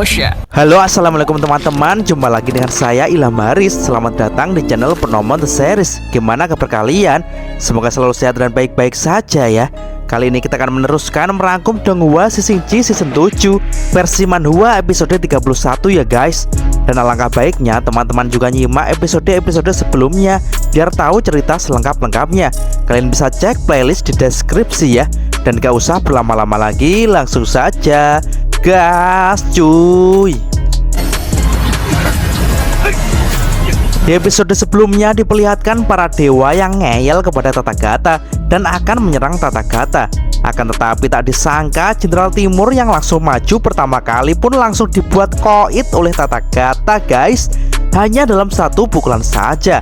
Motion. Halo, assalamualaikum teman-teman. Jumpa lagi dengan saya Ilham Haris. Selamat datang di channel Penomon The Series. Gimana kabar kalian? Semoga selalu sehat dan baik-baik saja ya. Kali ini kita akan meneruskan merangkum Donghua Shinichi Season 7 versi manhwa episode 31 ya guys. Dan alangkah baiknya teman-teman juga nyimak episode-episode sebelumnya biar tahu cerita selengkap-lengkapnya. Kalian bisa cek playlist di deskripsi ya. Dan gak usah berlama-lama lagi, langsung saja gas cuy. Di episode sebelumnya diperlihatkan para dewa yang ngeyel kepada Tathagata dan akan menyerang Tathagata. Akan tetapi tak disangka Jenderal Timur yang langsung maju pertama kali pun langsung dibuat koit oleh Tathagata guys. Hanya dalam satu pukulan saja.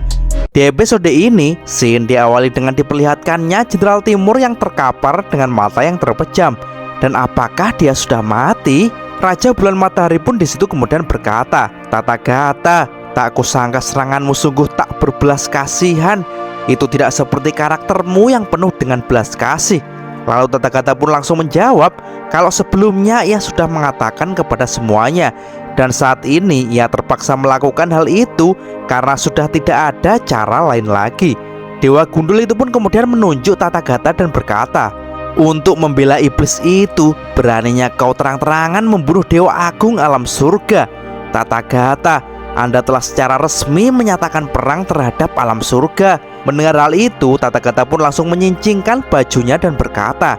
Di episode ini, scene diawali dengan diperlihatkannya Jenderal Timur yang terkapar dengan mata yang terpejam. Dan apakah dia sudah mati? Raja Bulan Matahari pun disitu kemudian berkata, "Tathagata, tak kusangka seranganmu sungguh tak berbelas kasihan. Itu tidak seperti karaktermu yang penuh dengan belas kasih." Lalu Tathagata pun langsung menjawab kalau sebelumnya ia sudah mengatakan kepada semuanya. Dan saat ini ia terpaksa melakukan hal itu karena sudah tidak ada cara lain lagi. Dewa Gundul itu pun kemudian menunjuk Tathagata dan berkata, "Untuk membela iblis itu, beraninya kau terang-terangan membunuh Dewa Agung alam surga. Tathagata, Anda telah secara resmi menyatakan perang terhadap alam surga." Mendengar hal itu, Tathagata pun langsung menyincingkan bajunya dan berkata,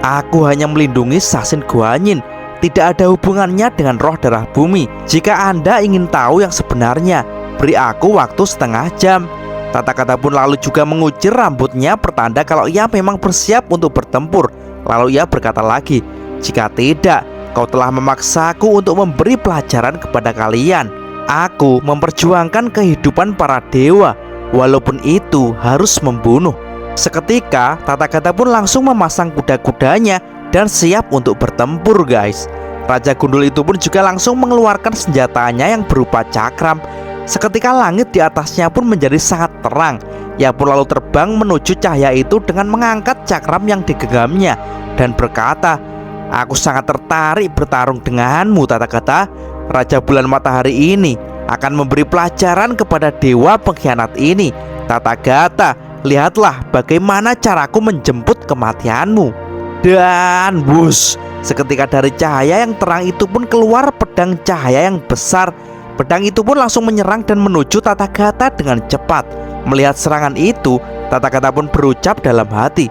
"Aku hanya melindungi Sasin Guanyin. Tidak ada hubungannya dengan roh darah bumi. Jika Anda ingin tahu yang sebenarnya, beri aku waktu setengah jam." Tathagata pun lalu juga mengucir rambutnya pertanda kalau ia memang bersiap untuk bertempur. Lalu ia berkata lagi, "Jika tidak, kau telah memaksaku untuk memberi pelajaran kepada kalian. Aku memperjuangkan kehidupan para dewa, walaupun itu harus membunuh." Seketika Tathagata pun langsung memasang kuda-kudanya dan siap untuk bertempur guys. Raja Gundul itu pun juga langsung mengeluarkan senjatanya yang berupa cakram. Seketika langit di atasnya pun menjadi sangat terang. Ia pun lalu terbang menuju cahaya itu dengan mengangkat cakram yang digenggamnya dan berkata, "Aku sangat tertarik bertarung denganmu Tathagata. Raja Bulan Matahari ini akan memberi pelajaran kepada dewa pengkhianat ini. Tathagata, lihatlah bagaimana caraku menjemput kematianmu." Dan wush, seketika dari cahaya yang terang itu pun keluar pedang cahaya yang besar. Pedang itu pun langsung menyerang dan menuju Tathagata dengan cepat. Melihat serangan itu, Tathagata pun berucap dalam hati,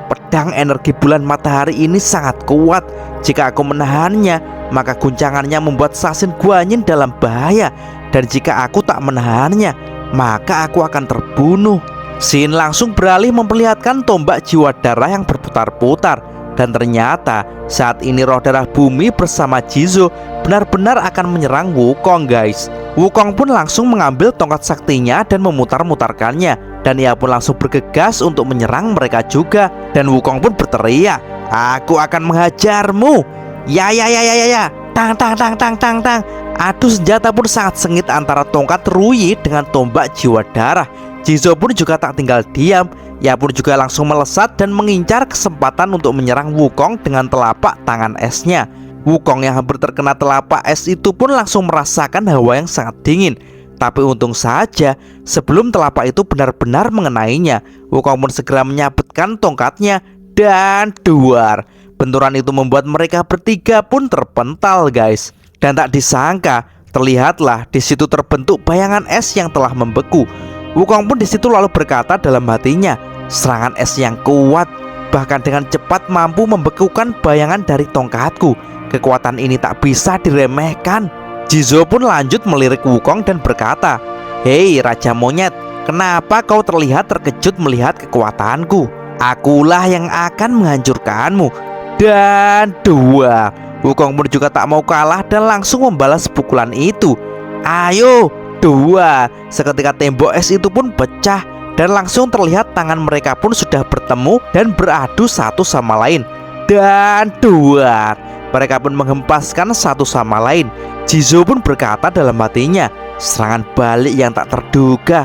"Pedang energi bulan matahari ini sangat kuat. Jika aku menahannya, maka guncangannya membuat Sasin Guanyin dalam bahaya. Dan jika aku tak menahannya, maka aku akan terbunuh." Shin langsung beralih memperlihatkan tombak jiwa darah yang berputar-putar. Dan ternyata saat ini roh darah bumi bersama Jizo benar-benar akan menyerang Wukong guys. Wukong pun langsung mengambil tongkat saktinya dan memutar-mutarkannya. Dan ia pun langsung bergegas untuk menyerang mereka juga. Dan Wukong pun berteriak, "Aku akan menghajarmu. Ya ya ya ya ya ya. Tang tang tang tang tang tang." Adu senjata pun sangat sengit antara tongkat Ruyi dengan tombak jiwa darah. Jizo pun juga tak tinggal diam. Ia pun juga langsung melesat dan mengincar kesempatan untuk menyerang Wukong dengan telapak tangan esnya. Wukong yang hampir terkena telapak es itu pun langsung merasakan hawa yang sangat dingin. Tapi untung saja sebelum telapak itu benar-benar mengenainya, Wukong pun segera menyabetkan tongkatnya dan duar. Benturan itu membuat mereka bertiga pun terpental guys. Dan tak disangka, terlihatlah di situ terbentuk bayangan es yang telah membeku. Wukong pun di situ lalu berkata dalam hatinya, "Serangan es yang kuat, bahkan dengan cepat mampu membekukan bayangan dari tongkatku. Kekuatan ini tak bisa diremehkan." Jizo pun lanjut melirik Wukong dan berkata, "Hei Raja Monyet, kenapa kau terlihat terkejut melihat kekuatanku? Akulah yang akan menghancurkanmu." Dan dua, Wukong pun juga tak mau kalah dan langsung membalas pukulan itu. "Ayo, dua." Seketika tembok es itu pun pecah dan langsung terlihat tangan mereka pun sudah bertemu dan beradu satu sama lain. Dan dua, mereka pun menghempaskan satu sama lain. Jizo pun berkata dalam hatinya, "Serangan balik yang tak terduga.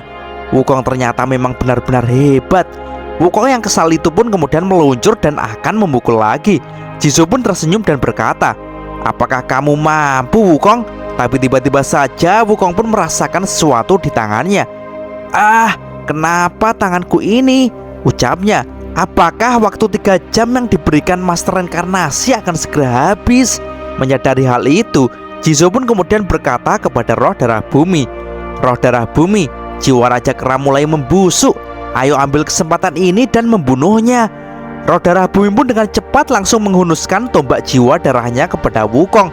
Wukong ternyata memang benar-benar hebat." Wukong yang kesal itu pun kemudian meluncur dan akan memukul lagi. Jizo pun tersenyum dan berkata, Apakah kamu mampu, Wukong? Tapi tiba-tiba saja Wukong pun merasakan sesuatu di tangannya. Ah, kenapa tanganku ini? Ucapnya. Apakah waktu 3 jam yang diberikan Master Reinkarnasi akan segera habis? Menyadari hal itu, Jizo pun kemudian berkata kepada roh darah bumi, "Roh darah bumi, jiwa Raja Kera mulai membusuk. Ayo ambil kesempatan ini dan membunuhnya." Roh darah bumi pun dengan cepat langsung menghunuskan tombak jiwa darahnya kepada Wukong.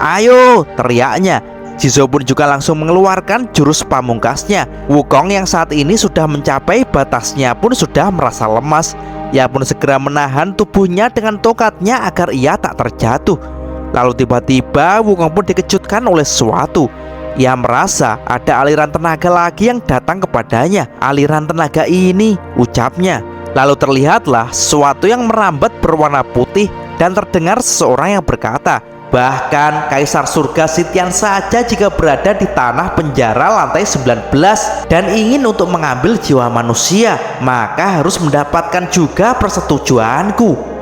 "Ayo!" teriaknya. Jizo pun juga langsung mengeluarkan jurus pamungkasnya. Wukong yang saat ini sudah mencapai batasnya pun sudah merasa lemas. Ia pun segera menahan tubuhnya dengan tongkatnya agar ia tak terjatuh. Lalu tiba-tiba Wukong pun dikejutkan oleh sesuatu. Ia merasa ada aliran tenaga lagi yang datang kepadanya. "Aliran tenaga ini," ucapnya. Lalu terlihatlah sesuatu yang merambat berwarna putih dan terdengar seseorang yang berkata, "Bahkan Kaisar Surga Sitian saja jika berada di tanah penjara lantai 19 dan ingin untuk mengambil jiwa manusia, maka harus mendapatkan juga persetujuanku."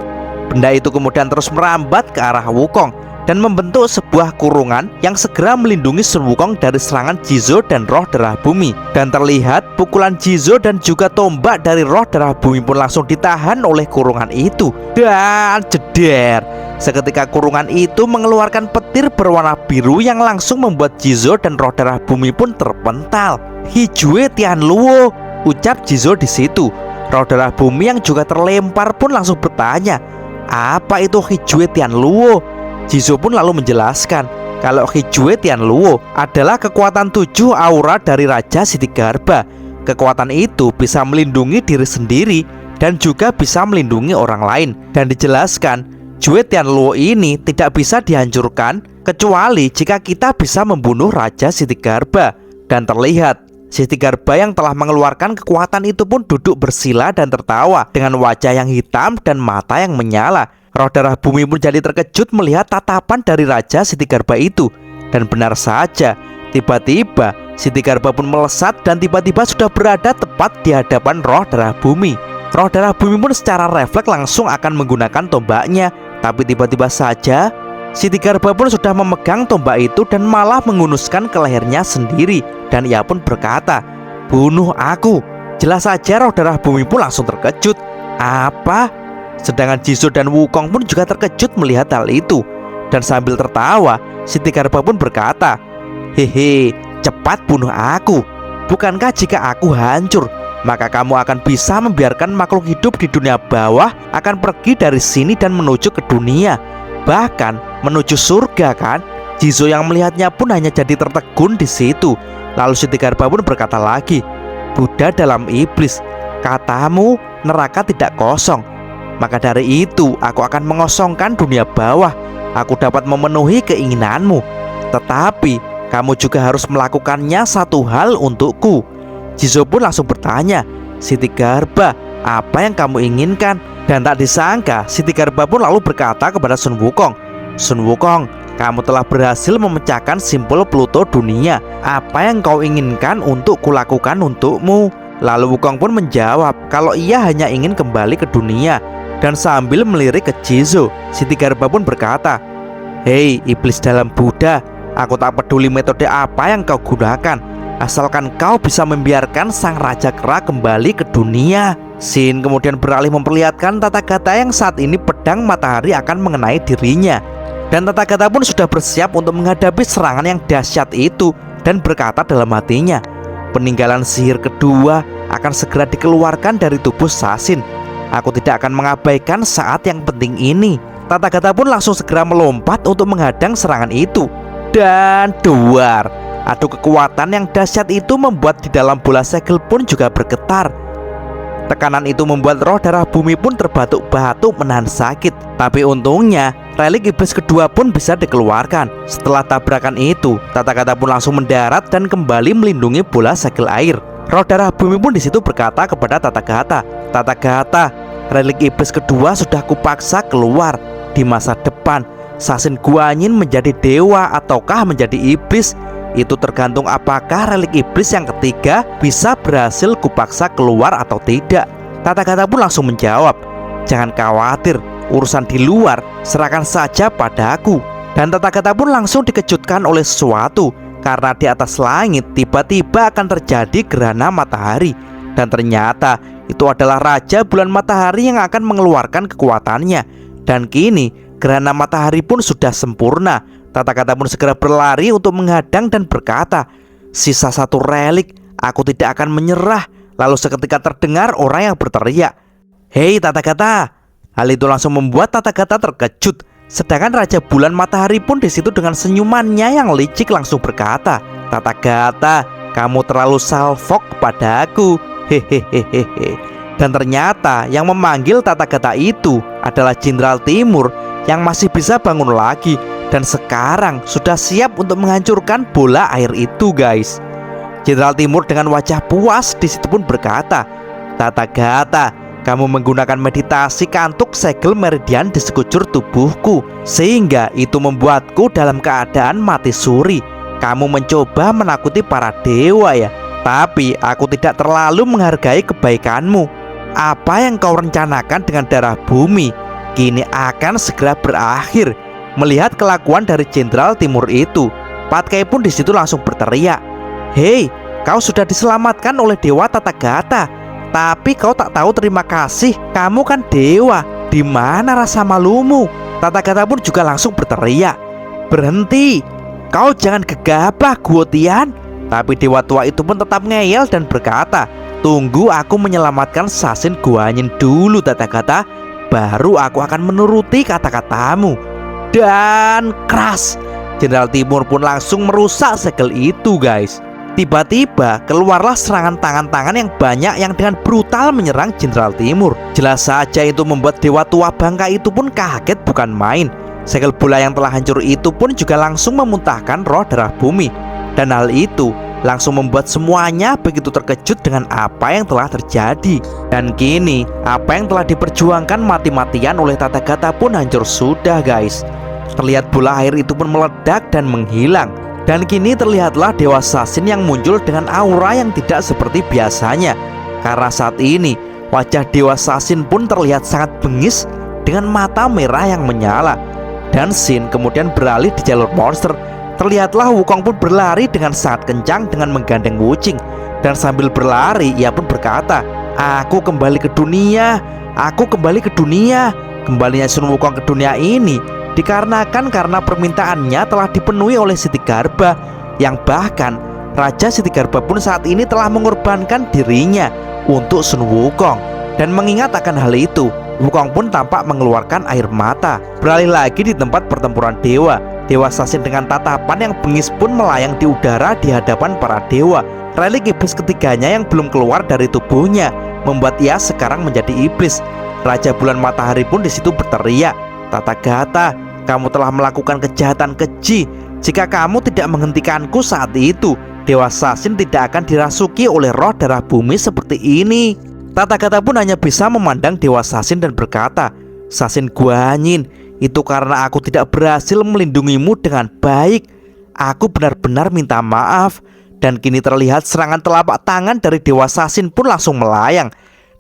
Benda itu kemudian terus merambat ke arah Wukong dan membentuk sebuah kurungan yang segera melindungi Sun Wukong dari serangan Jizo dan roh darah bumi. Dan terlihat pukulan Jizo dan juga tombak dari roh darah bumi pun langsung ditahan oleh kurungan itu. Dan jeder, seketika kurungan itu mengeluarkan petir berwarna biru yang langsung membuat Jizo dan roh darah bumi pun terpental. "Hijue Tianluo," ucap Jizo di situ. Roh darah bumi yang juga terlempar pun langsung bertanya, "Apa itu Hijue Tianluo?" Jizo pun lalu menjelaskan kalau Hijue Tianluo adalah kekuatan 7 aura dari Raja Sitigarba. Kekuatan itu bisa melindungi diri sendiri dan juga bisa melindungi orang lain. Dan dijelaskan, Jue Tianluo ini tidak bisa dihancurkan kecuali jika kita bisa membunuh Raja Sitigarba. Dan terlihat Sitigarba yang telah mengeluarkan kekuatan itu pun duduk bersila dan tertawa dengan wajah yang hitam dan mata yang menyala. Roh darah bumi pun jadi terkejut melihat tatapan dari Raja Sitigarba itu. Dan benar saja, tiba-tiba Sitigarba pun melesat dan tiba-tiba sudah berada tepat di hadapan roh darah bumi. Roh darah bumi pun secara refleks langsung akan menggunakan tombaknya. Tapi tiba-tiba saja Sitigarba pun sudah memegang tombak itu dan malah menghunuskan ke lehernya sendiri. Dan ia pun berkata, "Bunuh aku." Jelas saja roh darah bumi pun langsung terkejut. Apa? Sedangkan Jizo dan Wukong pun juga terkejut melihat hal itu. Dan sambil tertawa, Sitigarba pun berkata, "Hehe, cepat bunuh aku. Bukankah jika aku hancur, maka kamu akan bisa membiarkan makhluk hidup di dunia bawah akan pergi dari sini dan menuju ke dunia, bahkan menuju surga, kan?" Jizo yang melihatnya pun hanya jadi tertegun di situ. Lalu Sitigarba pun berkata lagi, "Buddha dalam iblis, katamu neraka tidak kosong. Maka dari itu aku akan mengosongkan dunia bawah. Aku dapat memenuhi keinginanmu. Tetapi kamu juga harus melakukannya satu hal untukku." Jizo pun langsung bertanya, "Sitigarba, apa yang kamu inginkan?" Dan tak disangka Sitigarba pun lalu berkata kepada Sun Wukong, "Sun Wukong, kamu telah berhasil memecahkan simpul Pluto dunia. Apa yang kau inginkan untuk kulakukan untukmu?" Lalu Wukong pun menjawab kalau ia hanya ingin kembali ke dunia. Dan sambil melirik ke Jizo, Sitigarba pun berkata, "Hei iblis dalam Buddha, aku tak peduli metode apa yang kau gunakan, asalkan kau bisa membiarkan sang Raja Kera kembali ke dunia." Shin kemudian beralih memperlihatkan Tathagata yang saat ini pedang matahari akan mengenai dirinya. Dan Tathagata pun sudah bersiap untuk menghadapi serangan yang dahsyat itu dan berkata dalam hatinya, "Peninggalan sihir kedua akan segera dikeluarkan dari tubuh Sashin. Aku tidak akan mengabaikan saat yang penting ini." Tathagata pun langsung segera melompat untuk menghadang serangan itu. Dan duar, adu kekuatan yang dahsyat itu membuat di dalam bola segel pun juga bergetar. Tekanan itu membuat roh darah bumi pun terbatuk-batuk menahan sakit. Tapi untungnya relik iblis kedua pun bisa dikeluarkan. Setelah tabrakan itu, Tathagata pun langsung mendarat dan kembali melindungi bola segel air. Roh darah bumi pun di situ berkata kepada Tathagata, "Tathagata, relik iblis kedua sudah kupaksa keluar. Di masa depan, Sashin Guanyin menjadi dewa ataukah menjadi iblis, itu tergantung apakah relik iblis yang ketiga bisa berhasil kupaksa keluar atau tidak." Tathagata pun langsung menjawab, "Jangan khawatir, urusan di luar serahkan saja padaku." Dan Tathagata pun langsung dikejutkan oleh sesuatu, karena di atas langit tiba-tiba akan terjadi gerhana matahari. Dan ternyata itu adalah Raja Bulan Matahari yang akan mengeluarkan kekuatannya. Dan kini gerhana matahari pun sudah sempurna. Tathagata pun segera berlari untuk menghadang dan berkata, "Sisa satu relik, aku tidak akan menyerah." Lalu seketika terdengar orang yang berteriak, "Hei Tathagata!" Hal itu langsung membuat Tathagata terkejut. Sedangkan Raja Bulan Matahari pun di situ dengan senyumannya yang licik langsung berkata, "Tathagata, kamu terlalu salfok padaku." Hehehehe. Dan ternyata yang memanggil Tathagata itu adalah Jenderal Timur yang masih bisa bangun lagi dan sekarang sudah siap untuk menghancurkan bola air itu, guys. Jenderal Timur dengan wajah puas di situ pun berkata, "Tathagata, kamu menggunakan meditasi kantuk segel meridian di sekujur tubuhku, sehingga itu membuatku dalam keadaan mati suri. Kamu mencoba menakuti para dewa ya, tapi aku tidak terlalu menghargai kebaikanmu. Apa yang kau rencanakan dengan darah bumi kini akan segera berakhir." Melihat kelakuan dari Jenderal Timur itu, Patkai pun di situ langsung berteriak, "Hei, kau sudah diselamatkan oleh Dewa Tathagata, tapi kau tak tahu terima kasih. Kamu kan dewa, di mana rasa malumu?" Tathagata pun juga langsung berteriak, "Berhenti, kau jangan gegabah Guotian." Tapi dewa tua itu pun tetap ngeyel dan berkata, "Tunggu aku menyelamatkan Sasin Guanyin dulu Tathagata, baru aku akan menuruti kata-katamu." Dan keras, Jenderal Timur pun langsung merusak segel itu, guys. Tiba-tiba keluarlah serangan tangan-tangan yang banyak yang dengan brutal menyerang Jenderal Timur. Jelas saja itu membuat dewa tua bangka itu pun kaget bukan main. Segel bola yang telah hancur itu pun juga langsung memuntahkan roh darah bumi. Dan hal itu langsung membuat semuanya begitu terkejut dengan apa yang telah terjadi. Dan kini apa yang telah diperjuangkan mati-matian oleh Tathagata pun hancur sudah, guys. Terlihat bola air itu pun meledak dan menghilang. Dan kini terlihatlah Dewa Sasin yang muncul dengan aura yang tidak seperti biasanya. Karena saat ini wajah Dewa Sasin pun terlihat sangat bengis dengan mata merah yang menyala. Dan Sin kemudian beralih di jalur monster. Terlihatlah Wukong pun berlari dengan sangat kencang dengan menggandeng Wuching. Dan sambil berlari ia pun berkata, "Aku kembali ke dunia, aku kembali ke dunia." Kembalinya Sun Wukong ke dunia ini dikarenakan karena permintaannya telah dipenuhi oleh Siti Garba, yang bahkan Raja Siti Garba pun saat ini telah mengorbankan dirinya untuk Sun Wukong. Dan mengingat akan hal itu, Wukong pun tampak mengeluarkan air mata. Beralih lagi di tempat pertempuran dewa, Dewa Sasin dengan tatapan yang bengis pun melayang di udara di hadapan para dewa. Relik iblis ketiganya yang belum keluar dari tubuhnya membuat ia sekarang menjadi iblis. Raja Bulan Matahari pun di situ berteriak, "Tathagata, kamu telah melakukan kejahatan keji. Jika kamu tidak menghentikanku saat itu, Dewa Sasin tidak akan dirasuki oleh roh darah bumi seperti ini." Tathagata pun hanya bisa memandang Dewa Sasin dan berkata, "Sasin Guanyin, itu karena aku tidak berhasil melindungimu dengan baik. Aku benar-benar minta maaf." Dan kini terlihat serangan telapak tangan dari Dewa Sasin pun langsung melayang.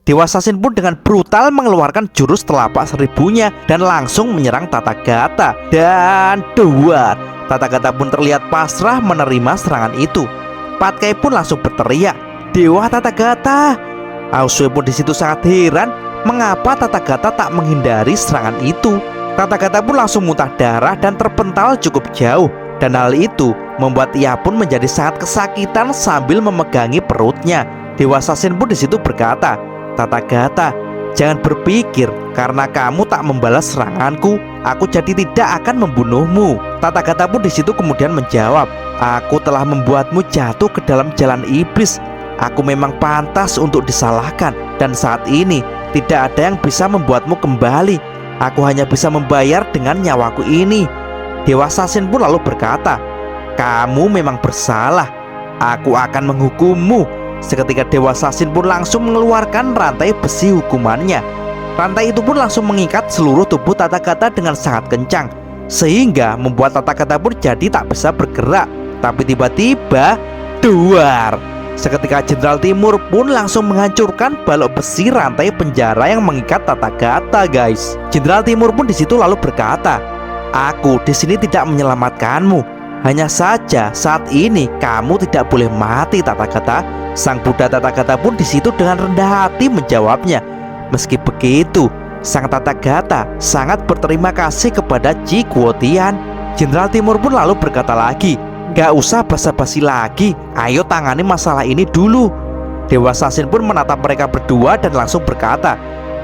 Dewa Sasin pun dengan brutal mengeluarkan jurus telapak seribunya dan langsung menyerang Tathagata. Dan duar, Tathagata pun terlihat pasrah menerima serangan itu. Patkai pun langsung berteriak, "Dewa Tathagata!" Aosue pun di situ sangat heran mengapa Tathagata tak menghindari serangan itu. Tathagata pun langsung muntah darah dan terpental cukup jauh. Dan hal itu membuat ia pun menjadi sangat kesakitan sambil memegangi perutnya. Dewa Sasin pun di situ berkata, "Tathagata, jangan berpikir karena kamu tak membalas seranganku, aku jadi tidak akan membunuhmu." Tathagata pun di situ kemudian menjawab, "Aku telah membuatmu jatuh ke dalam jalan iblis. Aku memang pantas untuk disalahkan, dan saat ini tidak ada yang bisa membuatmu kembali. Aku hanya bisa membayar dengan nyawaku ini." Dewa Sasin pun lalu berkata, "Kamu memang bersalah. Aku akan menghukummu." Seketika Dewa Sasin pun langsung mengeluarkan rantai besi hukumannya. Rantai itu pun langsung mengikat seluruh tubuh Tathagata dengan sangat kencang, sehingga membuat Tathagata pun jadi tak bisa bergerak. Tapi tiba-tiba, duar! Seketika Jenderal Timur pun langsung menghancurkan balok besi rantai penjara yang mengikat Tathagata, guys. Jenderal Timur pun di situ lalu berkata, Aku di sini tidak menyelamatkanmu. Hanya saja saat ini kamu tidak boleh mati, Tathagata. Sang Buddha Tathagata pun di situ dengan rendah hati menjawabnya. Meski begitu, sang Tathagata sangat berterima kasih kepada Ji Guotian. Jenderal Timur pun lalu berkata lagi, "Gak usah basa-basi lagi, ayo tangani masalah ini dulu." Dewa Sasin pun menatap mereka berdua dan langsung berkata,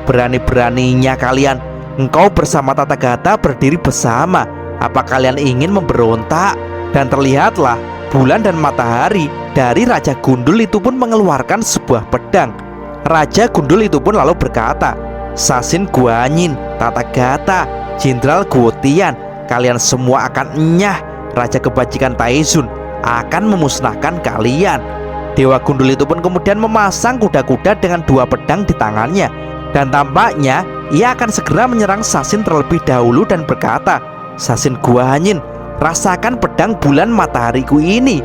"Berani-beraninya kalian, engkau bersama Tathagata berdiri bersama. Apa kalian ingin memberontak?" Dan terlihatlah bulan dan matahari dari Raja Gundul itu pun mengeluarkan sebuah pedang. Raja Gundul itu pun lalu berkata, "Sasin Guanyin, Tathagata, Jenderal Guotian, kalian semua akan enyah. Raja kebajikan Taizun akan memusnahkan kalian." Dewa Gundul itu pun kemudian memasang kuda-kuda dengan 2 pedang di tangannya. Dan tampaknya ia akan segera menyerang Sasin terlebih dahulu dan berkata, "Sasin Guanyin, rasakan pedang bulan matahariku ini."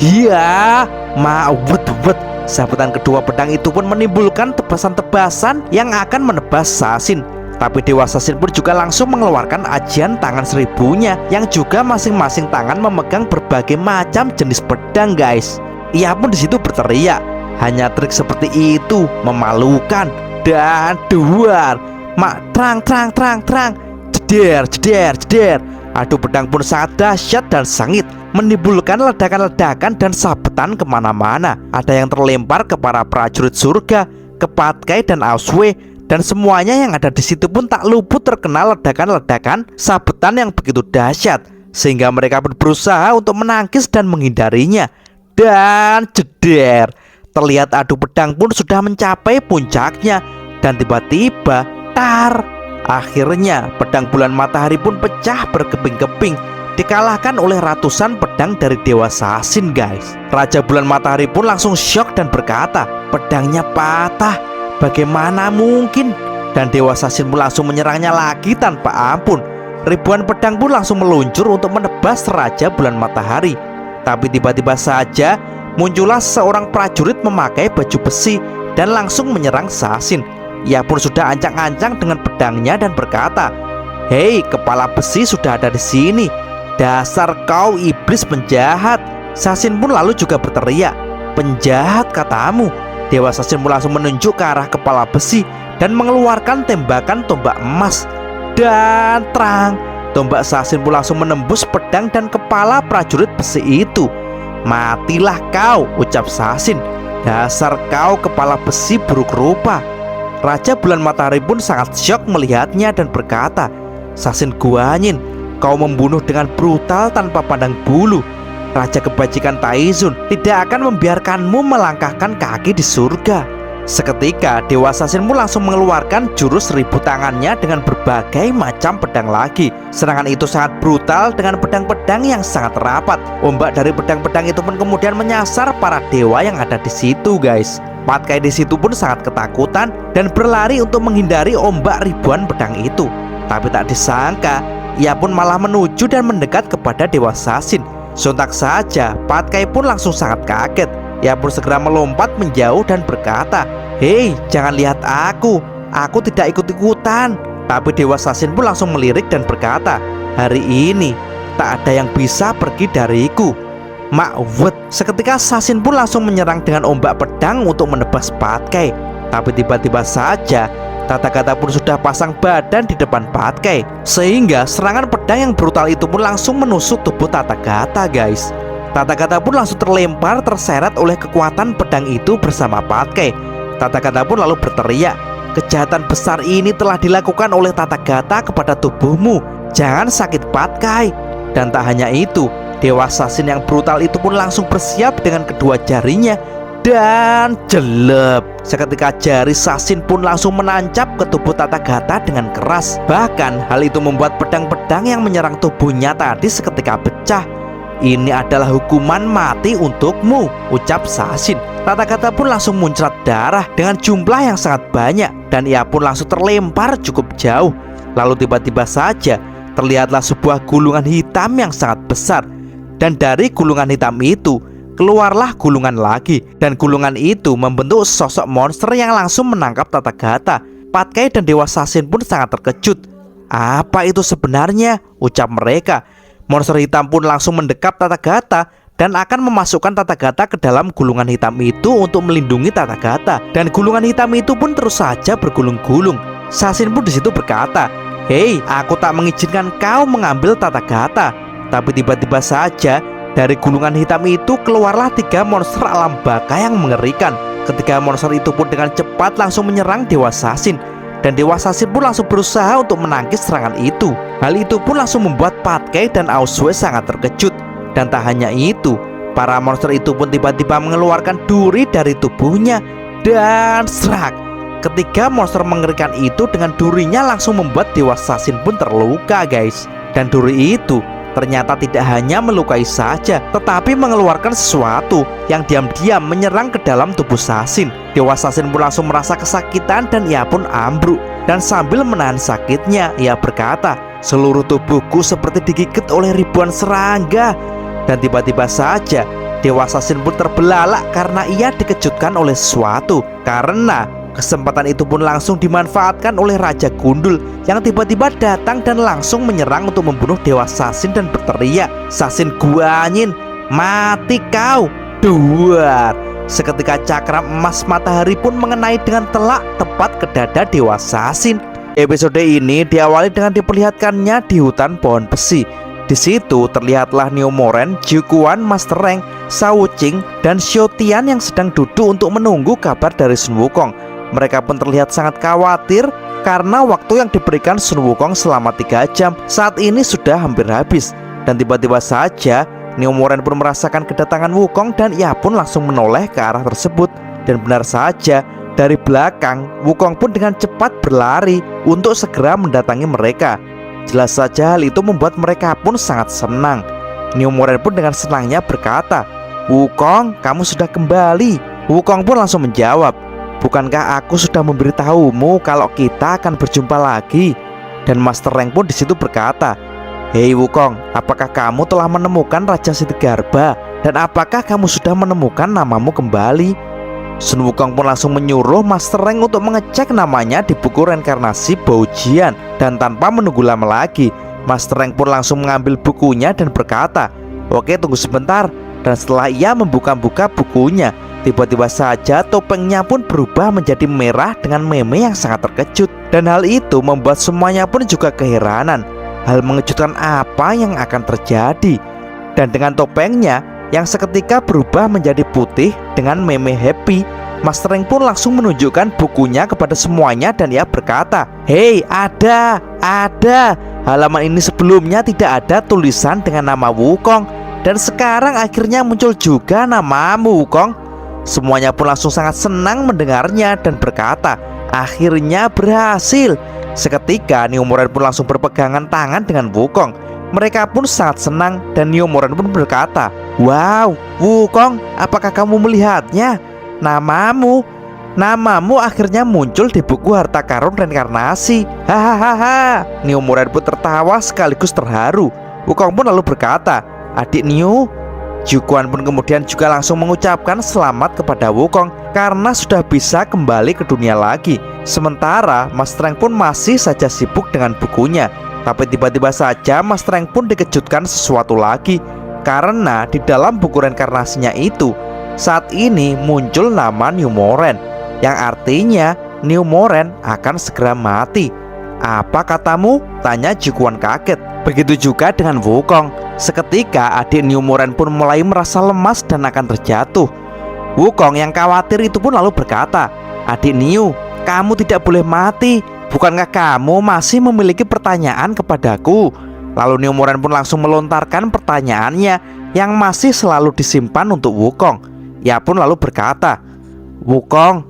"Iya, ma'wet-wet." Sabetan kedua pedang itu pun menimbulkan tebasan-tebasan yang akan menebas Sasin. Tapi Dewa Sasin pun juga langsung mengeluarkan ajian tangan seribunya, yang juga masing-masing tangan memegang berbagai macam jenis pedang, guys. Ia pun di situ berteriak, "Hanya trik seperti itu memalukan." Dan duar, mak terang, jeder, jeder, jeder. Adu pedang pun sangat dahsyat dan sengit, menimbulkan ledakan-ledakan dan sabetan kemana-mana. Ada yang terlempar ke para prajurit surga, ke Patkai dan Auswe, dan semuanya yang ada di situ pun tak luput terkena ledakan-ledakan sabetan yang begitu dahsyat, sehingga mereka pun berusaha untuk menangkis dan menghindarinya. Dan jeder, terlihat adu pedang pun sudah mencapai puncaknya. Dan tiba-tiba, tar, akhirnya pedang bulan matahari pun pecah berkeping-keping, dikalahkan oleh ratusan pedang dari Dewa Sasin, guys. Raja bulan matahari pun langsung syok dan berkata, "Pedangnya patah, bagaimana mungkin?" Dan Dewa Sasin pun langsung menyerangnya lagi tanpa ampun. Ribuan pedang pun langsung meluncur untuk menebas Raja bulan matahari. Tapi tiba-tiba saja muncullah seorang prajurit memakai baju besi dan langsung menyerang Sasin. Ia pun sudah ancang-ancang dengan pedangnya dan berkata, "Hei, kepala besi sudah ada di sini. Dasar kau iblis penjahat." Sasin pun lalu juga berteriak, "Penjahat katamu?" Dewa Sasin pun langsung menunjuk ke arah kepala besi dan mengeluarkan tembakan tombak emas. Dan terang, tombak Sasin pun langsung menembus pedang dan kepala prajurit besi itu. "Matilah kau," ucap Sasin. "Dasar kau kepala besi buruk rupa." Raja bulan matahari pun sangat syok melihatnya dan berkata, "Sasin Guanyin, kau membunuh dengan brutal tanpa pandang bulu. Raja kebajikan Taizun tidak akan membiarkanmu melangkahkan kaki di surga." Seketika Dewa Sasin pun langsung mengeluarkan jurus 1000 tangannya dengan berbagai macam pedang lagi. Serangan itu sangat brutal dengan pedang-pedang yang sangat rapat. Ombak dari pedang-pedang itu pun kemudian menyasar para dewa yang ada di situ, guys. Patkai di situ pun sangat ketakutan dan berlari untuk menghindari ombak ribuan pedang itu. Tapi tak disangka, ia pun malah menuju dan mendekat kepada Dewa Sasin. Sontak saja Patkai pun langsung sangat kaget. Ia pun segera melompat menjauh dan berkata, "Hei, jangan lihat aku tidak ikut-ikutan." Tapi Dewa Sasin pun langsung melirik dan berkata, "Hari ini tak ada yang bisa pergi dariku." Makwet, seketika Sasin pun langsung menyerang dengan ombak pedang untuk menebas Patkai. Tapi tiba-tiba saja Tathagata pun sudah pasang badan di depan Patkai, sehingga serangan pedang yang brutal itu pun langsung menusuk tubuh Tathagata, guys. Tathagata pun langsung terlempar terseret oleh kekuatan pedang itu bersama Patkai. Tathagata pun lalu berteriak, "Kejahatan besar ini telah dilakukan oleh Tathagata kepada tubuhmu. Jangan sakit Patkai." Dan tak hanya itu, Dewa Sasin yang brutal itu pun langsung bersiap dengan kedua jarinya. Dan jelek, seketika jari Sasin pun langsung menancap ke tubuh Tathagata dengan keras. Bahkan hal itu membuat pedang-pedang yang menyerang tubuhnya tadi seketika pecah. "Ini adalah hukuman mati untukmu," ucap Sasin. Tathagata pun langsung muncrat darah dengan jumlah yang sangat banyak, dan ia pun langsung terlempar cukup jauh. Lalu tiba-tiba saja terlihatlah sebuah gulungan hitam yang sangat besar. Dan dari gulungan hitam itu keluarlah gulungan lagi, dan gulungan itu membentuk sosok monster yang langsung menangkap Tathagata. Patkai dan Dewa Sasin pun sangat terkejut. Apa itu sebenarnya? Ucap mereka. Monster hitam pun langsung mendekap Tathagata dan akan memasukkan Tathagata ke dalam gulungan hitam itu untuk melindungi Tathagata. Dan gulungan hitam itu pun terus saja bergulung-gulung. Sasin pun disitu berkata, "Hei, aku tak mengizinkan kau mengambil Tathagata." Tapi tiba-tiba saja dari gulungan hitam itu keluarlah 3 monster alam baka yang mengerikan. Ketiga monster itu pun dengan cepat langsung menyerang Dewa Sasin. Dan Dewa Sasin pun langsung berusaha untuk menangkis serangan itu. Hal itu pun langsung membuat Patkai dan Aosue sangat terkejut. Dan tak hanya itu, para monster itu pun tiba-tiba mengeluarkan duri dari tubuhnya. Dan serak, ketiga monster mengerikan itu dengan durinya langsung membuat Dewa Sasin pun terluka, guys. Dan duri itu ternyata tidak hanya melukai saja, tetapi mengeluarkan sesuatu yang diam-diam menyerang ke dalam tubuh Sasin. Dewa Sasin pun langsung merasa kesakitan dan ia pun ambruk. Dan sambil menahan sakitnya, ia berkata, "Seluruh tubuhku seperti digigit oleh ribuan serangga." Dan tiba-tiba saja Dewa Sasin pun terbelalak karena ia dikejutkan oleh sesuatu. Karena kesempatan itu pun langsung dimanfaatkan oleh Raja Gundul yang tiba-tiba datang dan langsung menyerang untuk membunuh Dewa Sasin dan berteriak, "Sasin Guanyin, mati kau!" Duar. Seketika cakram emas matahari pun mengenai dengan telak tepat ke dada Dewa Sasin. Episode ini diawali dengan diperlihatkannya di hutan pohon besi. Di situ terlihatlah Neomoren, Jiuquan, Master Rank, Shao Wuqing, dan Xiaotian yang sedang duduk untuk menunggu kabar dari Sun Wukong. Mereka pun terlihat sangat khawatir karena waktu yang diberikan Sun Wukong selama 3 jam saat ini sudah hampir habis. Dan tiba-tiba saja Neomoren pun merasakan kedatangan Wukong dan ia pun langsung menoleh ke arah tersebut. Dan benar saja, dari belakang Wukong pun dengan cepat berlari untuk segera mendatangi mereka. Jelas saja hal itu membuat mereka pun sangat senang. Neomoren pun dengan senangnya berkata, "Wukong, kamu sudah kembali." Wukong pun langsung menjawab, "Bukankah aku sudah memberitahumu kalau kita akan berjumpa lagi?" Dan Master Rank pun disitu berkata, "Hei Wukong, apakah kamu telah menemukan Raja Siddhartha? Dan apakah kamu sudah menemukan namamu kembali?" Sun Wukong pun langsung menyuruh Master Rank untuk mengecek namanya di buku reinkarnasi Baojian. Dan tanpa menunggu lama lagi, Master Rank pun langsung mengambil bukunya dan berkata, "Oke, tunggu sebentar." Dan setelah ia membuka-buka bukunya, tiba-tiba saja topengnya pun berubah menjadi merah dengan meme yang sangat terkejut. Dan hal itu membuat semuanya pun juga keheranan. Hal mengejutkan apa yang akan terjadi? Dan dengan topengnya yang seketika berubah menjadi putih dengan meme happy, Master Rank pun langsung menunjukkan bukunya kepada semuanya dan ia berkata, "Hei, ada. Halaman ini sebelumnya tidak ada tulisan dengan nama Wukong, dan sekarang akhirnya muncul juga namamu, Wukong." Semuanya pun langsung sangat senang mendengarnya dan berkata, "Akhirnya berhasil." Seketika Neomoren pun langsung berpegangan tangan dengan Wukong. Mereka pun sangat senang dan Neomoren pun berkata, "Wow, Wukong, apakah kamu melihatnya? Namamu akhirnya muncul di buku harta karun reinkarnasi." Hahaha. Neomoren pun tertawa sekaligus terharu. Wukong pun lalu berkata, "Adik Neo." Jiuquan pun kemudian juga langsung mengucapkan selamat kepada Wukong karena sudah bisa kembali ke dunia lagi. Sementara Master Rank pun masih saja sibuk dengan bukunya. Tapi tiba-tiba saja Master Rank pun dikejutkan sesuatu lagi. Karena di dalam buku reinkarnasinya itu saat ini muncul nama Neomoren, yang artinya Neomoren akan segera mati. "Apa katamu?" tanya Jiuquan kaget. Begitu juga dengan Wukong. Seketika adik Neomoren pun mulai merasa lemas dan akan terjatuh. Wukong yang khawatir itu pun lalu berkata, "Adik Neo, kamu tidak boleh mati. Bukankah kamu masih memiliki pertanyaan kepadaku?" Lalu Neomoren pun langsung melontarkan pertanyaannya yang masih selalu disimpan untuk Wukong. Ia pun lalu berkata, "Wukong,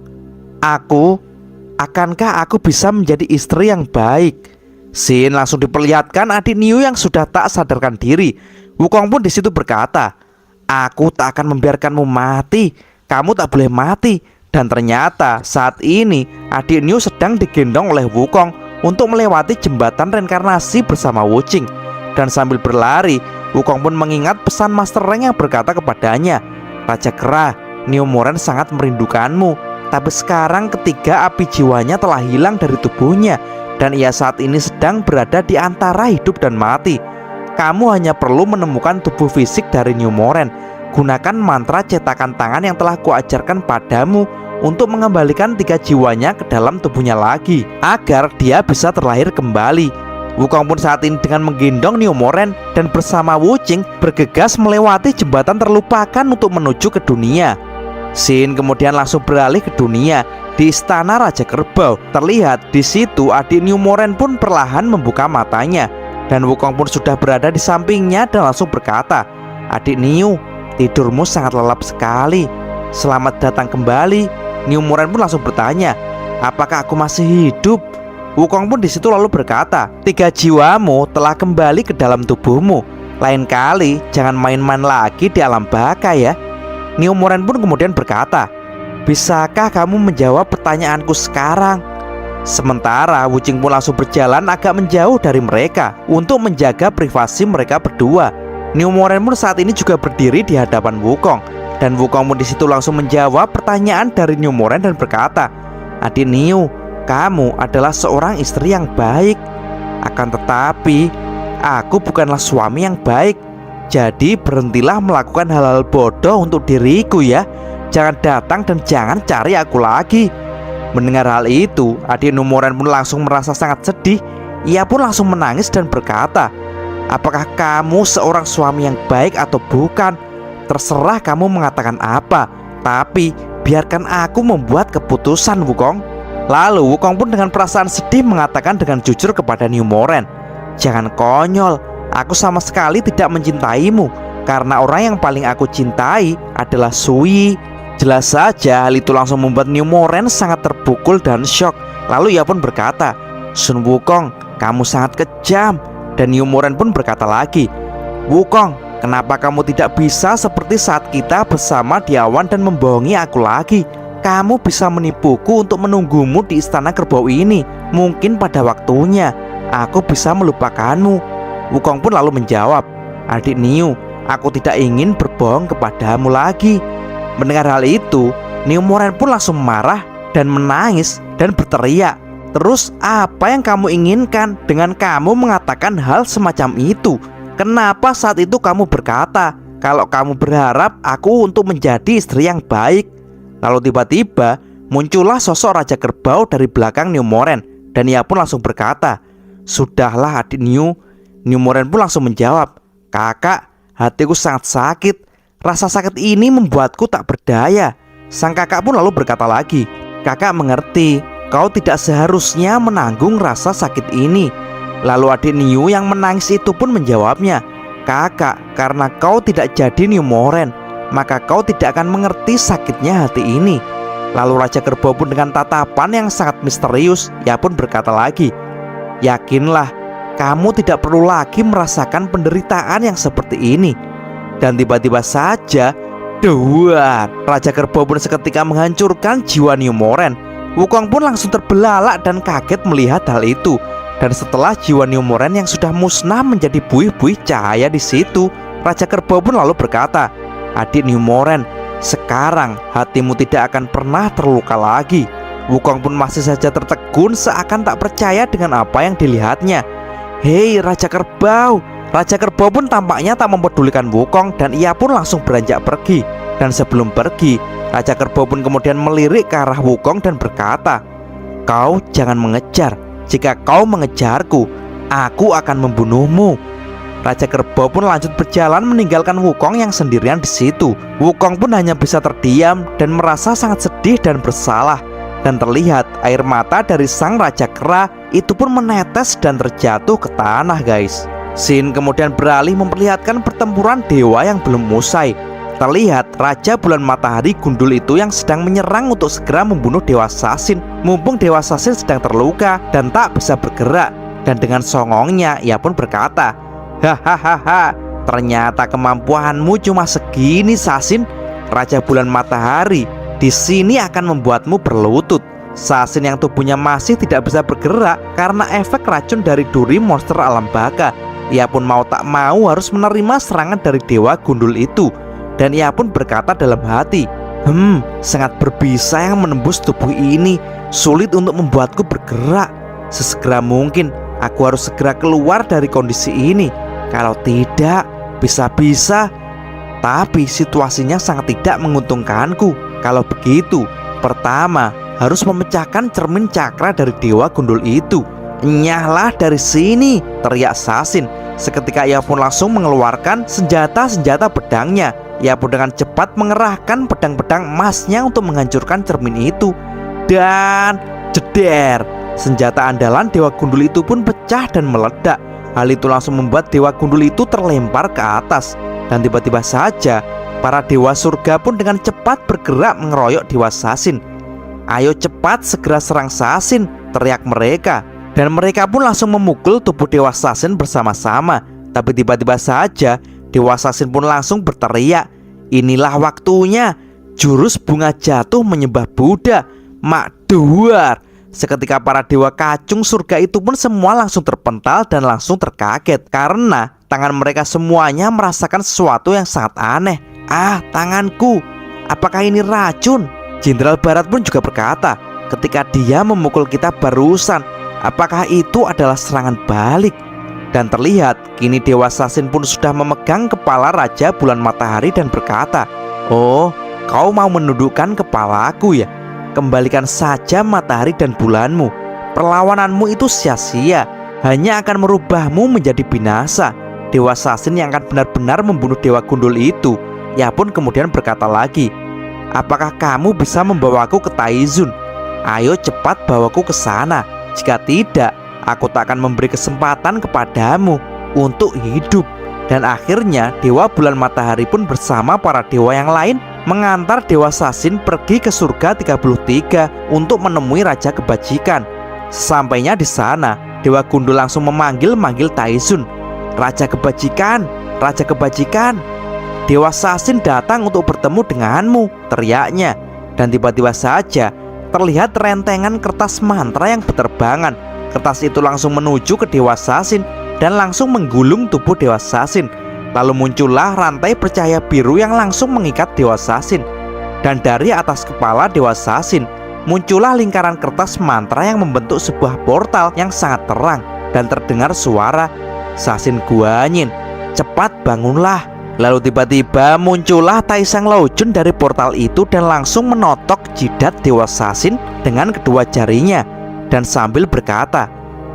akankah aku bisa menjadi istri yang baik?" Sin langsung diperlihatkan adik Neo yang sudah tak sadarkan diri. Wukong pun disitu berkata, "Aku tak akan membiarkanmu mati. Kamu tak boleh mati." Dan ternyata saat ini adik Neo sedang digendong oleh Wukong untuk melewati jembatan reinkarnasi bersama Wuqing. Dan sambil berlari, Wukong pun mengingat pesan Master Rank yang berkata kepadanya, "Raja Kera, Neomoren sangat merindukanmu. Tapi sekarang ketiga api jiwanya telah hilang dari tubuhnya. dan ia saat ini sedang berada di antara hidup dan mati. Kamu hanya perlu menemukan tubuh fisik dari New Moran. Gunakan mantra cetakan tangan yang telah kuajarkan padamu untuk mengembalikan 3 jiwanya ke dalam tubuhnya lagi, agar dia bisa terlahir kembali. Wukong pun saat ini dengan menggendong New Moran dan bersama Wu Qing bergegas melewati jembatan terlupakan untuk menuju ke dunia. Xin kemudian langsung beralih ke dunia di istana Raja Kerbau. Terlihat di situ adik New Moran pun perlahan membuka matanya, dan Wukong pun sudah berada di sampingnya dan langsung berkata, "Adik New, tidurmu sangat lelap sekali. Selamat datang kembali." New Moran pun langsung bertanya, "Apakah aku masih hidup?" Wukong pun di situ lalu berkata, "3 jiwamu telah kembali ke dalam tubuhmu. Lain kali jangan main-main lagi di alam baka ya." New Moran pun kemudian berkata, "Bisakah kamu menjawab pertanyaanku sekarang?" Sementara Wu Qing pun langsung berjalan agak menjauh dari mereka untuk menjaga privasi mereka berdua. New Moran pun saat ini juga berdiri di hadapan Wukong, dan Wukong pun di situ langsung menjawab pertanyaan dari New Moran dan berkata, "Adik New, kamu adalah seorang istri yang baik. Akan tetapi aku bukanlah suami yang baik. Jadi berhentilah melakukan hal-hal bodoh untuk diriku ya. Jangan datang dan jangan cari aku lagi." Mendengar hal itu, adik New Moran pun langsung merasa sangat sedih. Ia pun langsung menangis dan berkata, "Apakah kamu seorang suami yang baik atau bukan? Terserah kamu mengatakan apa, tapi biarkan aku membuat keputusan, Wukong." Lalu Wukong pun dengan perasaan sedih mengatakan dengan jujur kepada New Moran, "Jangan konyol, aku sama sekali tidak mencintaimu, karena orang yang paling aku cintai adalah Sui." Jelas saja hal itu langsung membuat New Moran sangat terpukul dan shock. Lalu ia pun berkata, "Sun Wukong, kamu sangat kejam." Dan New Moran pun berkata lagi, "Wukong, kenapa kamu tidak bisa seperti saat kita bersama di awan dan membohongi aku lagi? Kamu bisa menipuku untuk menunggumu di istana kerbau ini. Mungkin pada waktunya aku bisa melupakanmu." Wukong pun lalu menjawab, "Adik New, aku tidak ingin berbohong kepadamu lagi." Mendengar hal itu, New Moran pun langsung marah dan menangis dan berteriak, "Terus apa yang kamu inginkan dengan kamu mengatakan hal semacam itu? Kenapa saat itu kamu berkata kalau kamu berharap aku untuk menjadi istri yang baik?" Lalu tiba-tiba muncullah sosok Raja Kerbau dari belakang New Moran, dan ia pun langsung berkata, "Sudahlah adik New." New Moran pun langsung menjawab, "Kakak, hatiku sangat sakit. Rasa sakit ini membuatku tak berdaya." Sang kakak pun lalu berkata lagi, "Kakak mengerti, kau tidak seharusnya menanggung rasa sakit ini." Lalu adik New yang menangis itu pun menjawabnya, "Kakak, karena kau tidak jadi New Moran, maka kau tidak akan mengerti sakitnya hati ini." Lalu Raja Kerbau pun dengan tatapan yang sangat misterius, ia pun berkata lagi, "Yakinlah, kamu tidak perlu lagi merasakan penderitaan yang seperti ini." Dan tiba-tiba saja, duar, Raja Kerbau pun seketika menghancurkan jiwa New Moran. Wukong pun langsung terbelalak dan kaget melihat hal itu. Dan setelah jiwa New Moran yang sudah musnah menjadi buih-buih cahaya di situ, Raja Kerbau pun lalu berkata, "Adik New Moran, sekarang hatimu tidak akan pernah terluka lagi." Wukong pun masih saja tertegun seakan tak percaya dengan apa yang dilihatnya. "Hei Raja Kerbau!" Raja Kerbau pun tampaknya tak mempedulikan Wukong, dan ia pun langsung beranjak pergi. Dan sebelum pergi, Raja Kerbau pun kemudian melirik ke arah Wukong dan berkata, "Kau jangan mengejar. Jika kau mengejarku, aku akan membunuhmu." Raja Kerbau pun lanjut berjalan meninggalkan Wukong yang sendirian di situ. Wukong pun hanya bisa terdiam dan merasa sangat sedih dan bersalah. Dan terlihat air mata dari sang Raja Kera itu pun menetes dan terjatuh ke tanah, guys. Xin kemudian beralih memperlihatkan pertempuran dewa yang belum usai. Terlihat Raja Bulan Matahari Gundul itu yang sedang menyerang untuk segera membunuh Dewa Sasin. Mumpung Dewa Sasin sedang terluka dan tak bisa bergerak. Dan dengan songongnya ia pun berkata, "Hahaha, ternyata kemampuanmu cuma segini Sasin. Raja Bulan Matahari di sini akan membuatmu berlutut." Sasin yang tubuhnya masih tidak bisa bergerak karena efek racun dari duri monster alam baka. Ia pun mau tak mau harus menerima serangan dari Dewa Gundul itu. Dan ia pun berkata dalam hati, sangat berbisa yang menembus tubuh ini. Sulit untuk membuatku bergerak." Sesegera mungkin aku harus segera keluar dari kondisi ini. Kalau tidak, bisa-bisa. Tapi situasinya sangat tidak menguntungkanku. Kalau begitu, pertama harus memecahkan cermin cakra dari Dewa Gundul itu. Nyahlah dari sini, teriak Sasin. Seketika ia pun langsung mengeluarkan senjata-senjata pedangnya. Ia pun dengan cepat mengerahkan pedang-pedang emasnya untuk menghancurkan cermin itu. Dan jeder, senjata andalan Dewa Gundul itu pun pecah dan meledak. Hal itu langsung membuat Dewa Gundul itu terlempar ke atas. Dan tiba-tiba saja para dewa surga pun dengan cepat bergerak mengeroyok Dewa Sasin. Ayo cepat segera serang Sasin, teriak mereka. Dan mereka pun langsung memukul tubuh Dewa Sasin bersama-sama. Tapi tiba-tiba saja Dewa Sasin pun langsung berteriak, inilah waktunya. Jurus bunga jatuh menyembah Buddha, Makduar. Seketika para dewa kacung surga itu pun semua langsung terpental dan langsung terkaget. Karena tangan mereka semuanya merasakan sesuatu yang sangat aneh. Ah, tanganku, apakah ini racun? Jenderal Barat pun juga berkata, ketika dia memukul kita barusan, apakah itu adalah serangan balik? Dan terlihat kini Dewa Sasin pun sudah memegang kepala Raja Bulan Matahari dan berkata, oh, kau mau menundukkan kepalaku ya? Kembalikan saja matahari dan bulanmu. Perlawananmu itu sia-sia, hanya akan merubahmu menjadi binasa. Dewa Sasin yang akan benar-benar membunuh Dewa Gundul itu, ia pun kemudian berkata lagi, apakah kamu bisa membawaku ke Taizun? Ayo cepat bawaku ke sana. Jika tidak, aku tak akan memberi kesempatan kepadamu untuk hidup. Dan akhirnya Dewa Bulan Matahari pun bersama para dewa yang lain mengantar Dewa Sasin pergi ke surga 33 untuk menemui Raja Kebajikan. Sesampainya di sana, Dewa Gundul langsung memanggil Taizun. Raja Kebajikan, Raja Kebajikan, Dewa Sasin datang untuk bertemu denganmu, teriaknya. Dan tiba-tiba saja terlihat rentengan kertas mantra yang berterbangan. Kertas itu langsung menuju ke Dewa Sasin dan langsung menggulung tubuh Dewa Sasin. Lalu muncullah rantai bercahaya biru yang langsung mengikat Dewa Sasin. Dan dari atas kepala Dewa Sasin muncullah lingkaran kertas mantra yang membentuk sebuah portal yang sangat terang. Dan terdengar suara, Sasin Guanyin, cepat bangunlah. Lalu tiba-tiba muncullah Taisang Laojun dari portal itu dan langsung menotok jidat Dewa Sasin dengan kedua jarinya. Dan sambil berkata,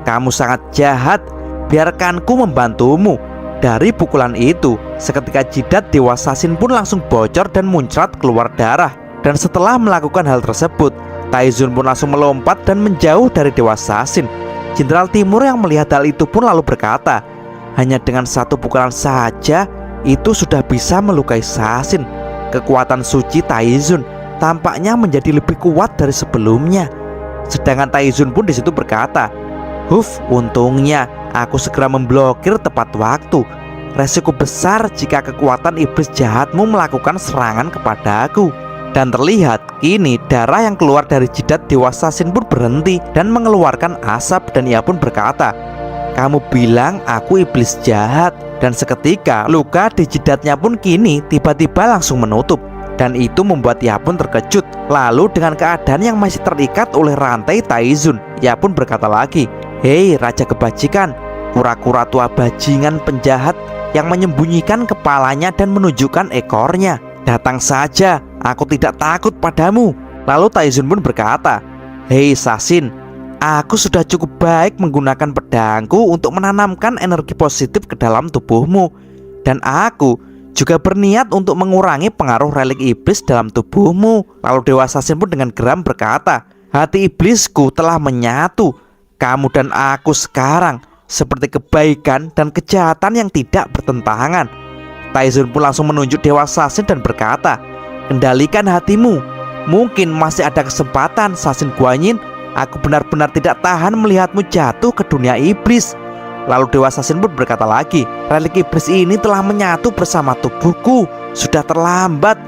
kamu sangat jahat, biarkanku membantumu. Dari pukulan itu, seketika jidat Dewa Sasin pun langsung bocor dan muncrat keluar darah. Dan setelah melakukan hal tersebut, Taizun pun langsung melompat dan menjauh dari Dewa Sasin. Jenderal Timur yang melihat hal itu pun lalu berkata, hanya dengan satu pukulan saja itu sudah bisa melukai Sasin. Kekuatan suci Taizun tampaknya menjadi lebih kuat dari sebelumnya. Sedangkan Taizun pun disitu berkata, untungnya aku segera memblokir tepat waktu. Resiko besar jika kekuatan iblis jahatmu melakukan serangan kepadaku. Dan terlihat kini darah yang keluar dari jidat Dewa Sasin pun berhenti dan mengeluarkan asap. Dan ia pun berkata, kamu bilang aku iblis jahat. Dan seketika luka di jidatnya pun kini tiba-tiba langsung menutup. Dan itu membuat ia pun terkejut. Lalu dengan keadaan yang masih terikat oleh rantai Taizun, ia pun berkata lagi, hei Raja Kebajikan, kura-kura tua bajingan penjahat yang menyembunyikan kepalanya dan menunjukkan ekornya, datang saja, aku tidak takut padamu. Lalu Taizun pun berkata, hei Sasin, aku sudah cukup baik menggunakan pedangku untuk menanamkan energi positif ke dalam tubuhmu. Dan aku juga berniat untuk mengurangi pengaruh relik iblis dalam tubuhmu. Lalu Dewa Sasin pun dengan geram berkata, hati iblisku telah menyatu. Kamu dan aku sekarang seperti kebaikan dan kejahatan yang tidak bertentangan. Taizun pun langsung menunjuk Dewa Sasin dan berkata, kendalikan hatimu. Mungkin masih ada kesempatan Sasin Guanyin. Aku benar-benar tidak tahan melihatmu jatuh ke dunia iblis. Lalu Dewa Sasin pun berkata lagi, relik iblis ini telah menyatu bersama tubuhku. Sudah terlambat.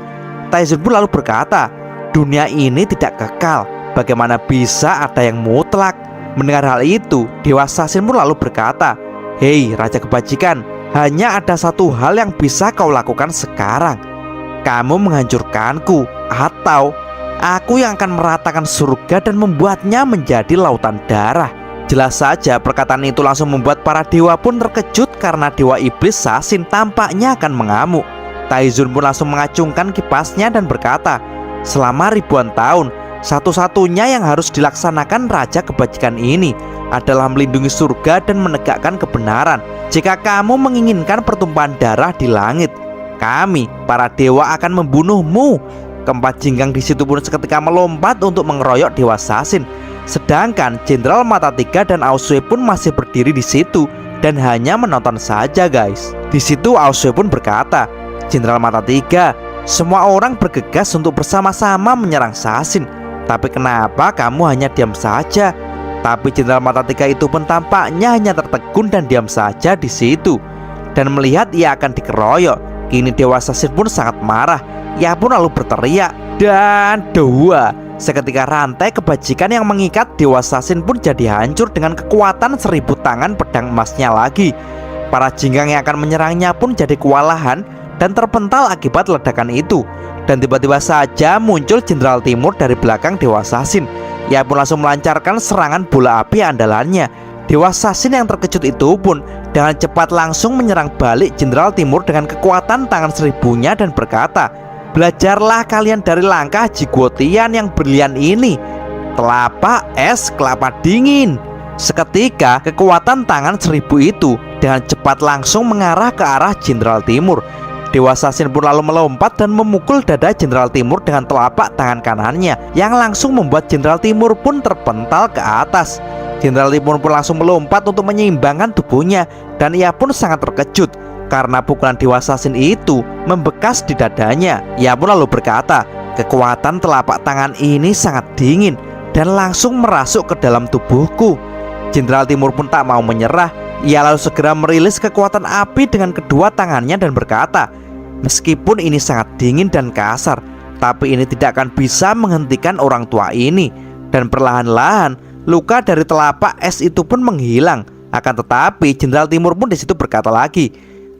Taizun pun lalu berkata, dunia ini tidak kekal. Bagaimana bisa ada yang mutlak? Mendengar hal itu, Dewa Sasin pun lalu berkata, hei Raja Kebajikan, hanya ada satu hal yang bisa kau lakukan sekarang. Kamu menghancurkanku, atau aku yang akan meratakan surga dan membuatnya menjadi lautan darah. Jelas saja perkataan itu langsung membuat para dewa pun terkejut karena dewa iblis Sasin tampaknya akan mengamuk. Taizun pun langsung mengacungkan kipasnya dan berkata, selama ribuan tahun, satu-satunya yang harus dilaksanakan Raja Kebajikan ini adalah melindungi surga dan menegakkan kebenaran. Jika kamu menginginkan pertumpahan darah di langit, kami, para dewa akan membunuhmu. Keempat jinggang di situ pun seketika melompat untuk mengeroyok dewa Sasin. Sedangkan Jenderal Mata Tiga dan Aosue pun masih berdiri di situ dan hanya menonton saja, guys. Di situ Aosue pun berkata, Jenderal Mata Tiga, semua orang bergegas untuk bersama-sama menyerang Sasin. Tapi kenapa kamu hanya diam saja? Tapi Jenderal Mata Tiga itu pun tampaknya hanya tertegun dan diam saja di situ. Dan melihat ia akan dikeroyok, kini Dewa Sasin pun sangat marah. Ia pun lalu berteriak, dan dua. Seketika rantai kebajikan yang mengikat Dewa Sasin pun jadi hancur dengan kekuatan 1000 tangan pedang emasnya lagi. Para jinggang yang akan menyerangnya pun jadi kewalahan dan terpental akibat ledakan itu. Dan tiba-tiba saja muncul Jenderal Timur dari belakang Dewa Sasin. Ia pun langsung melancarkan serangan bola api andalannya. Dewa Sasin yang terkejut itu pun dengan cepat langsung menyerang balik Jenderal Timur dengan kekuatan tangan 1000-nya dan berkata, belajarlah kalian dari langkah Jiguotian yang brilian ini, telapak es kelapa dingin. Seketika kekuatan tangan 1000 itu dengan cepat langsung mengarah ke arah Jenderal Timur. Dewa Sasin pun lalu melompat dan memukul dada Jenderal Timur dengan telapak tangan kanannya, yang langsung membuat Jenderal Timur pun terpental ke atas. Jenderal Timur pun langsung melompat untuk menyeimbangkan tubuhnya, dan ia pun sangat terkejut karena pukulan Dewa Sasin itu membekas di dadanya. Ia pun lalu berkata, kekuatan telapak tangan ini sangat dingin dan langsung merasuk ke dalam tubuhku. Jenderal Timur pun tak mau menyerah. Ia lalu segera merilis kekuatan api dengan kedua tangannya dan berkata, meskipun ini sangat dingin dan kasar, tapi ini tidak akan bisa menghentikan orang tua ini. Dan perlahan-lahan luka dari telapak es itu pun menghilang. Akan tetapi Jenderal Timur pun di situ berkata lagi,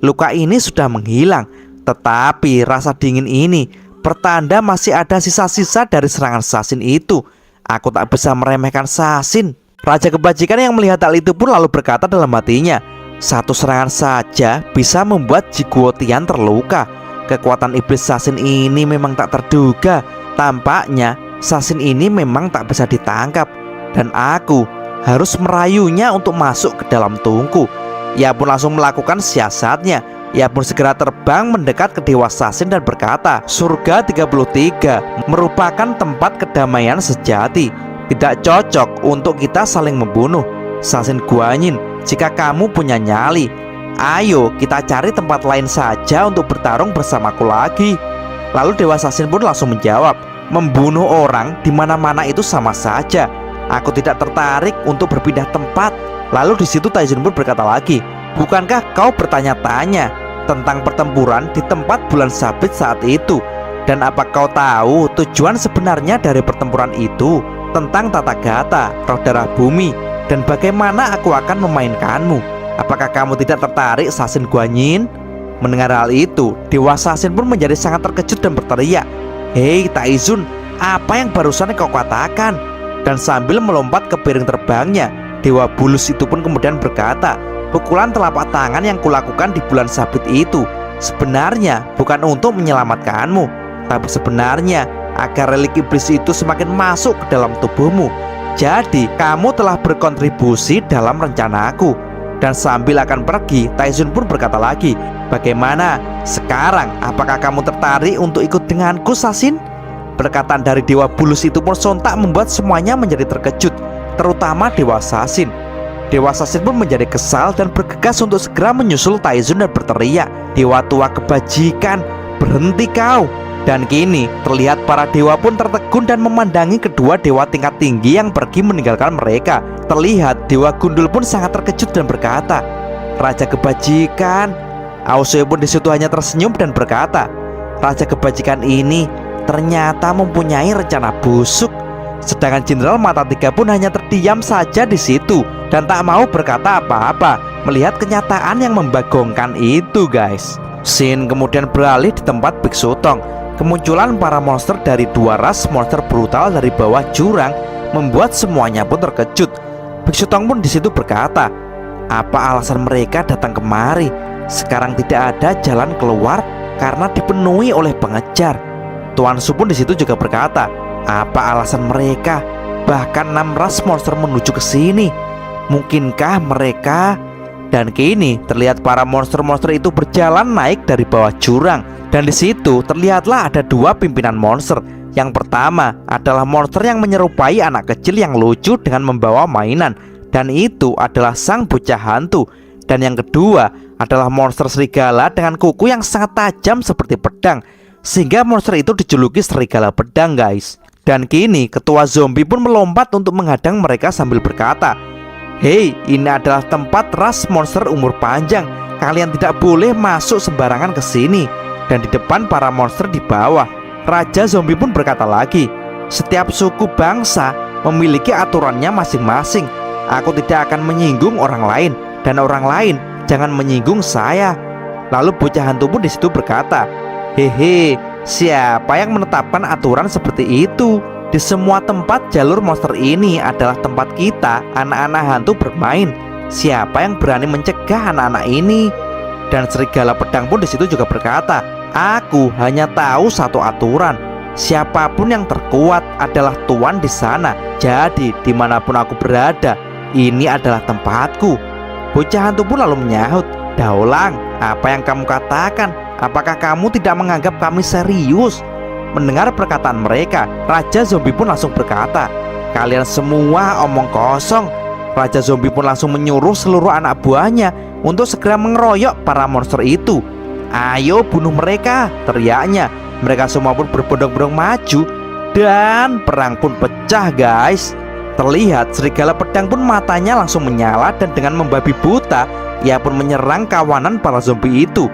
luka ini sudah menghilang, tetapi rasa dingin ini pertanda masih ada sisa-sisa dari serangan Sasin itu. Aku tak bisa meremehkan Sasin. Raja Kebajikan yang melihat hal itu pun lalu berkata dalam hatinya, satu serangan saja bisa membuat Jiguotian terluka. Kekuatan iblis Sasin ini memang tak terduga. Tampaknya Sasin ini memang tak bisa ditangkap, dan aku harus merayunya untuk masuk ke dalam tungku. Ia pun langsung melakukan siasatnya. Ia pun segera terbang mendekat ke Dewa Sasin dan berkata, surga 33 merupakan tempat kedamaian sejati. Tidak cocok untuk kita saling membunuh. Sasin Guanyin, jika kamu punya nyali, ayo kita cari tempat lain saja untuk bertarung bersamaku lagi. Lalu Dewa Sasin pun langsung menjawab, membunuh orang di mana-mana itu sama saja. Aku tidak tertarik untuk berpindah tempat. Lalu di situ Taizun pun berkata lagi, bukankah kau bertanya-tanya tentang pertempuran di tempat bulan sabit saat itu? Dan apa kau tahu tujuan sebenarnya dari pertempuran itu? Tentang tata gata, roh darah bumi, dan bagaimana aku akan memainkanmu. Apakah kamu tidak tertarik, Sasin Guanyin? Mendengar hal itu, Dewa Sasin pun menjadi sangat terkejut dan berteriak, hei Taizun, apa yang barusan kau katakan? Dan sambil melompat ke piring terbangnya, Dewa Bulus itu pun kemudian berkata, pukulan telapak tangan yang kulakukan di bulan sabit itu sebenarnya bukan untuk menyelamatkanmu, tapi sebenarnya agar relik iblis itu semakin masuk ke dalam tubuhmu. Jadi kamu telah berkontribusi dalam rencanaku. Dan sambil akan pergi, Taizun pun berkata lagi, bagaimana sekarang, apakah kamu tertarik untuk ikut denganku, Sasin? Perkataan dari Dewa Bulus itu pun sontak membuat semuanya menjadi terkejut, terutama Dewa Sasin. Dewa Sasin pun menjadi kesal dan bergegas untuk segera menyusul Taizun dan berteriak, Dewa tua kebajikan, berhenti kau. Dan kini terlihat para dewa pun tertegun dan memandangi kedua dewa tingkat tinggi yang pergi meninggalkan mereka. Terlihat Dewa Gundul pun sangat terkejut dan berkata, Raja Kebajikan. Aosue pun disitu hanya tersenyum dan berkata, Raja Kebajikan ini ternyata mempunyai rencana busuk. Sedangkan Jenderal Mata Tiga pun hanya terdiam saja di situ dan tak mau berkata apa-apa melihat kenyataan yang membagongkan itu, guys. Scene kemudian beralih di tempat Biksu Tong. Kemunculan para monster dari dua ras monster brutal dari bawah jurang membuat semuanya pun terkejut. Biksu Tong pun di situ berkata, apa alasan mereka datang kemari? Sekarang tidak ada jalan keluar karena dipenuhi oleh pengejar. Tuan Su pun di situ juga berkata, apa alasan mereka? Bahkan 6 ras monster menuju ke sini. Mungkinkah mereka? Dan kini terlihat para monster-monster itu berjalan naik dari bawah jurang. Dan di situ terlihatlah ada 2 pimpinan monster. Yang pertama adalah monster yang menyerupai anak kecil yang lucu dengan membawa mainan, dan itu adalah sang bocah hantu. Dan yang kedua adalah monster serigala dengan kuku yang sangat tajam seperti pedang, sehingga monster itu dijuluki serigala pedang, guys. Dan kini ketua zombie pun melompat untuk menghadang mereka sambil berkata, hei, ini adalah tempat ras monster umur panjang. Kalian tidak boleh masuk sembarangan ke sini. Dan di depan para monster di bawah, Raja Zombie pun berkata lagi, setiap suku bangsa memiliki aturannya masing-masing. Aku tidak akan menyinggung orang lain, dan orang lain jangan menyinggung saya. Lalu bocah hantu pun di situ berkata, hehe, siapa yang menetapkan aturan seperti itu? Di semua tempat jalur monster ini adalah tempat kita, anak-anak hantu bermain. Siapa yang berani mencegah anak-anak ini? Dan serigala pedang pun di situ juga berkata, aku hanya tahu satu aturan. Siapapun yang terkuat adalah tuan di sana. Jadi dimanapun aku berada, ini adalah tempatku. Bocah hantu pun lalu menyahut, Daulang, apa yang kamu katakan? Apakah kamu tidak menganggap kami serius? Mendengar perkataan mereka, Raja Zombie pun langsung berkata, kalian semua omong kosong. Raja Zombie pun langsung menyuruh seluruh anak buahnya untuk segera mengeroyok para monster itu. Ayo bunuh mereka, teriaknya. Mereka semua pun berbondong-bondong maju, dan perang pun pecah, guys. Terlihat serigala pedang pun matanya langsung menyala, dan dengan membabi buta ia pun menyerang kawanan para zombie itu.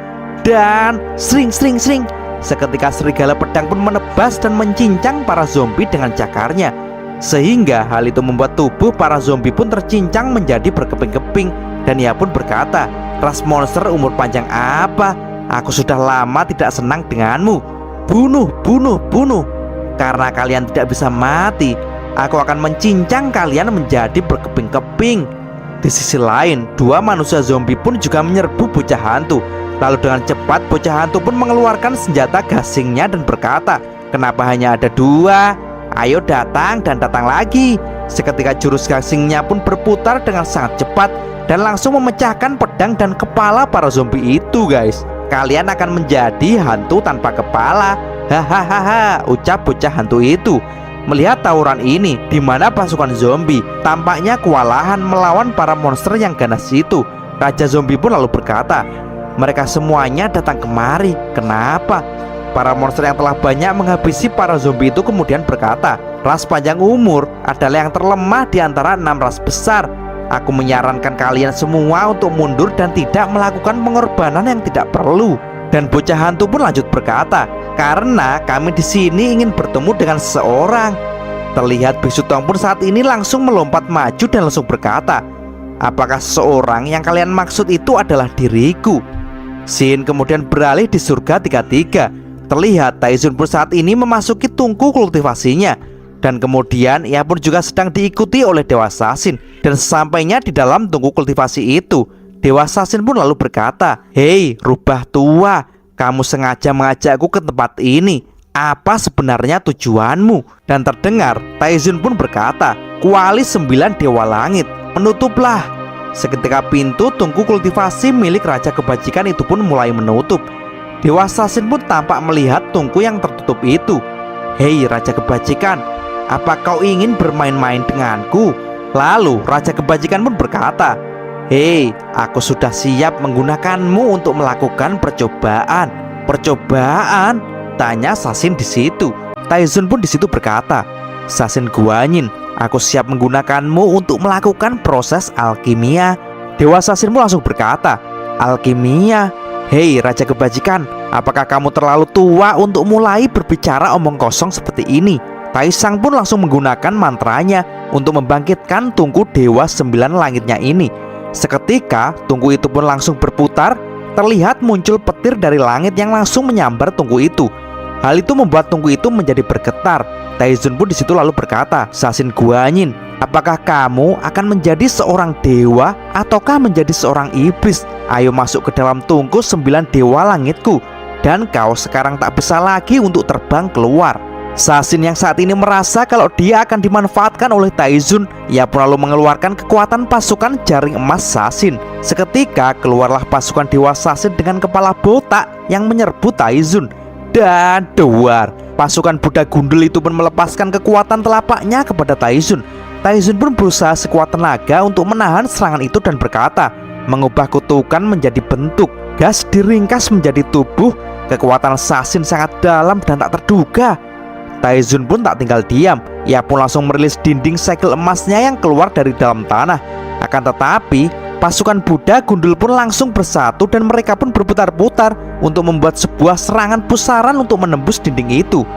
Dan sering. Seketika serigala pedang pun menebas dan mencincang para zombie dengan cakarnya, sehingga hal itu membuat tubuh para zombie pun tercincang menjadi berkeping-keping. Dan ia pun berkata, ras monster umur panjang apa? Aku sudah lama tidak senang denganmu. Bunuh. Karena kalian tidak bisa mati, aku akan mencincang kalian menjadi berkeping-keping. Di sisi lain, 2 manusia zombie pun juga menyerbu bocah hantu. Lalu dengan cepat bocah hantu pun mengeluarkan senjata gasingnya dan berkata, kenapa hanya ada 2? Ayo datang dan datang lagi. Seketika jurus gasingnya pun berputar dengan sangat cepat dan langsung memecahkan pedang dan kepala para zombie itu, guys. Kalian akan menjadi hantu tanpa kepala. Hahaha, ucap bocah hantu itu. Melihat tawuran ini, di mana pasukan zombie tampaknya kewalahan melawan para monster yang ganas itu, Raja Zombie pun lalu berkata, mereka semuanya datang kemari. Kenapa? Para monster yang telah banyak menghabisi para zombie itu kemudian berkata, ras panjang umur adalah yang terlemah di antara 6 ras besar. Aku menyarankan kalian semua untuk mundur dan tidak melakukan pengorbanan yang tidak perlu. Dan bocah hantu pun lanjut berkata, karena kami di sini ingin bertemu dengan seseorang. Terlihat Biksu Tong pun saat ini langsung melompat maju dan langsung berkata, apakah seseorang yang kalian maksud itu adalah diriku? Scene kemudian beralih di surga 33. Terlihat Taizun pun saat ini memasuki tungku kultivasinya, dan kemudian ia pun juga sedang diikuti oleh Dewa Sasin. Dan sesampainya di dalam tungku kultivasi itu, Dewa Sasin pun lalu berkata, hei rubah tua, kamu sengaja mengajakku ke tempat ini. Apa sebenarnya tujuanmu? Dan terdengar Taizun pun berkata, kuali 9 Dewa Langit, menutuplah. Seketika pintu tungku kultivasi milik Raja Kebajikan itu pun mulai menutup. Dewa Sasin pun tampak melihat tungku yang tertutup itu. Hei Raja Kebajikan, apa kau ingin bermain-main denganku? Lalu Raja Kebajikan pun berkata, hei, aku sudah siap menggunakanmu untuk melakukan percobaan. Percobaan? Tanya Sasin di situ. Taizun pun di situ berkata, Sasin Guanyin, aku siap menggunakanmu untuk melakukan proses alkimia. Dewa Sasin pun langsung berkata, alkimia? Hei Raja Kebajikan, apakah kamu terlalu tua untuk mulai berbicara omong kosong seperti ini? Taisang pun langsung menggunakan mantranya untuk membangkitkan tungku Dewa 9 Langitnya ini. Seketika tungku itu pun langsung berputar. Terlihat muncul petir dari langit yang langsung menyambar tungku itu. Hal itu membuat tungku itu menjadi bergetar. Taizun pun di situ lalu berkata, Sasin Guanyin, Apakah kamu akan menjadi seorang dewa ataukah menjadi seorang iblis? Ayo masuk ke dalam tungku 9 dewa langitku. Dan kau sekarang tak bisa lagi untuk terbang keluar. Sasin yang saat ini merasa kalau dia akan dimanfaatkan oleh Taizun, ia pun lalu mengeluarkan kekuatan pasukan jaring emas Sasin. Seketika keluarlah pasukan dewa Sasin dengan kepala botak yang menyerbu Taizun. Dan duar, pasukan Buddha gundul itu pun melepaskan kekuatan telapaknya kepada Taizun. Taizun pun berusaha sekuat tenaga untuk menahan serangan itu dan berkata, mengubah kutukan menjadi bentuk. Gas diringkas menjadi tubuh. Kekuatan Sasin sangat dalam dan tak terduga. Taizun pun tak tinggal diam. Ia pun langsung merilis dinding segel emasnya yang keluar dari dalam tanah. Akan tetapi pasukan Buddha gundul pun langsung bersatu dan mereka pun berputar-putar untuk membuat sebuah serangan pusaran untuk menembus dinding itu.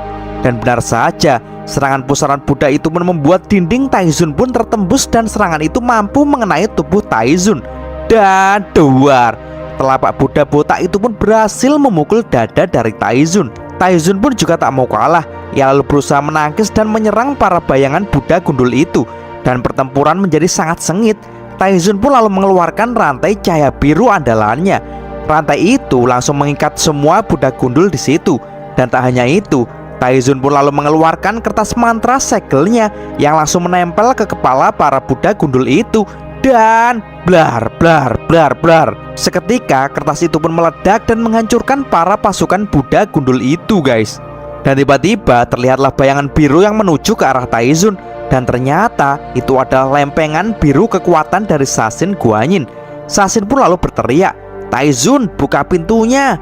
Dan benar saja, serangan pusaran Buddha itu pun membuat dinding Taizun pun tertembus dan serangan itu mampu mengenai tubuh Taizun. Dan duar, telapak Buddha botak itu pun berhasil memukul dada dari Taizun. Taizun pun juga tak mau kalah. Ia lalu berusaha menangkis dan menyerang para bayangan Buddha gundul itu. Dan pertempuran menjadi sangat sengit. Taizun pun lalu mengeluarkan rantai cahaya biru andalannya. Rantai itu langsung mengikat semua Buddha gundul di situ. Dan tak hanya itu, Taizun pun lalu mengeluarkan kertas mantra segelnya yang langsung menempel ke kepala para Buddha gundul itu. Dan blar blar blar blar, seketika kertas itu pun meledak dan menghancurkan para pasukan Buddha gundul itu, guys. Dan tiba-tiba terlihatlah bayangan biru yang menuju ke arah Taizun. Dan ternyata itu adalah lempengan biru kekuatan dari Sasin Guanyin. Sasin pun lalu berteriak, "Taizun, buka pintunya!"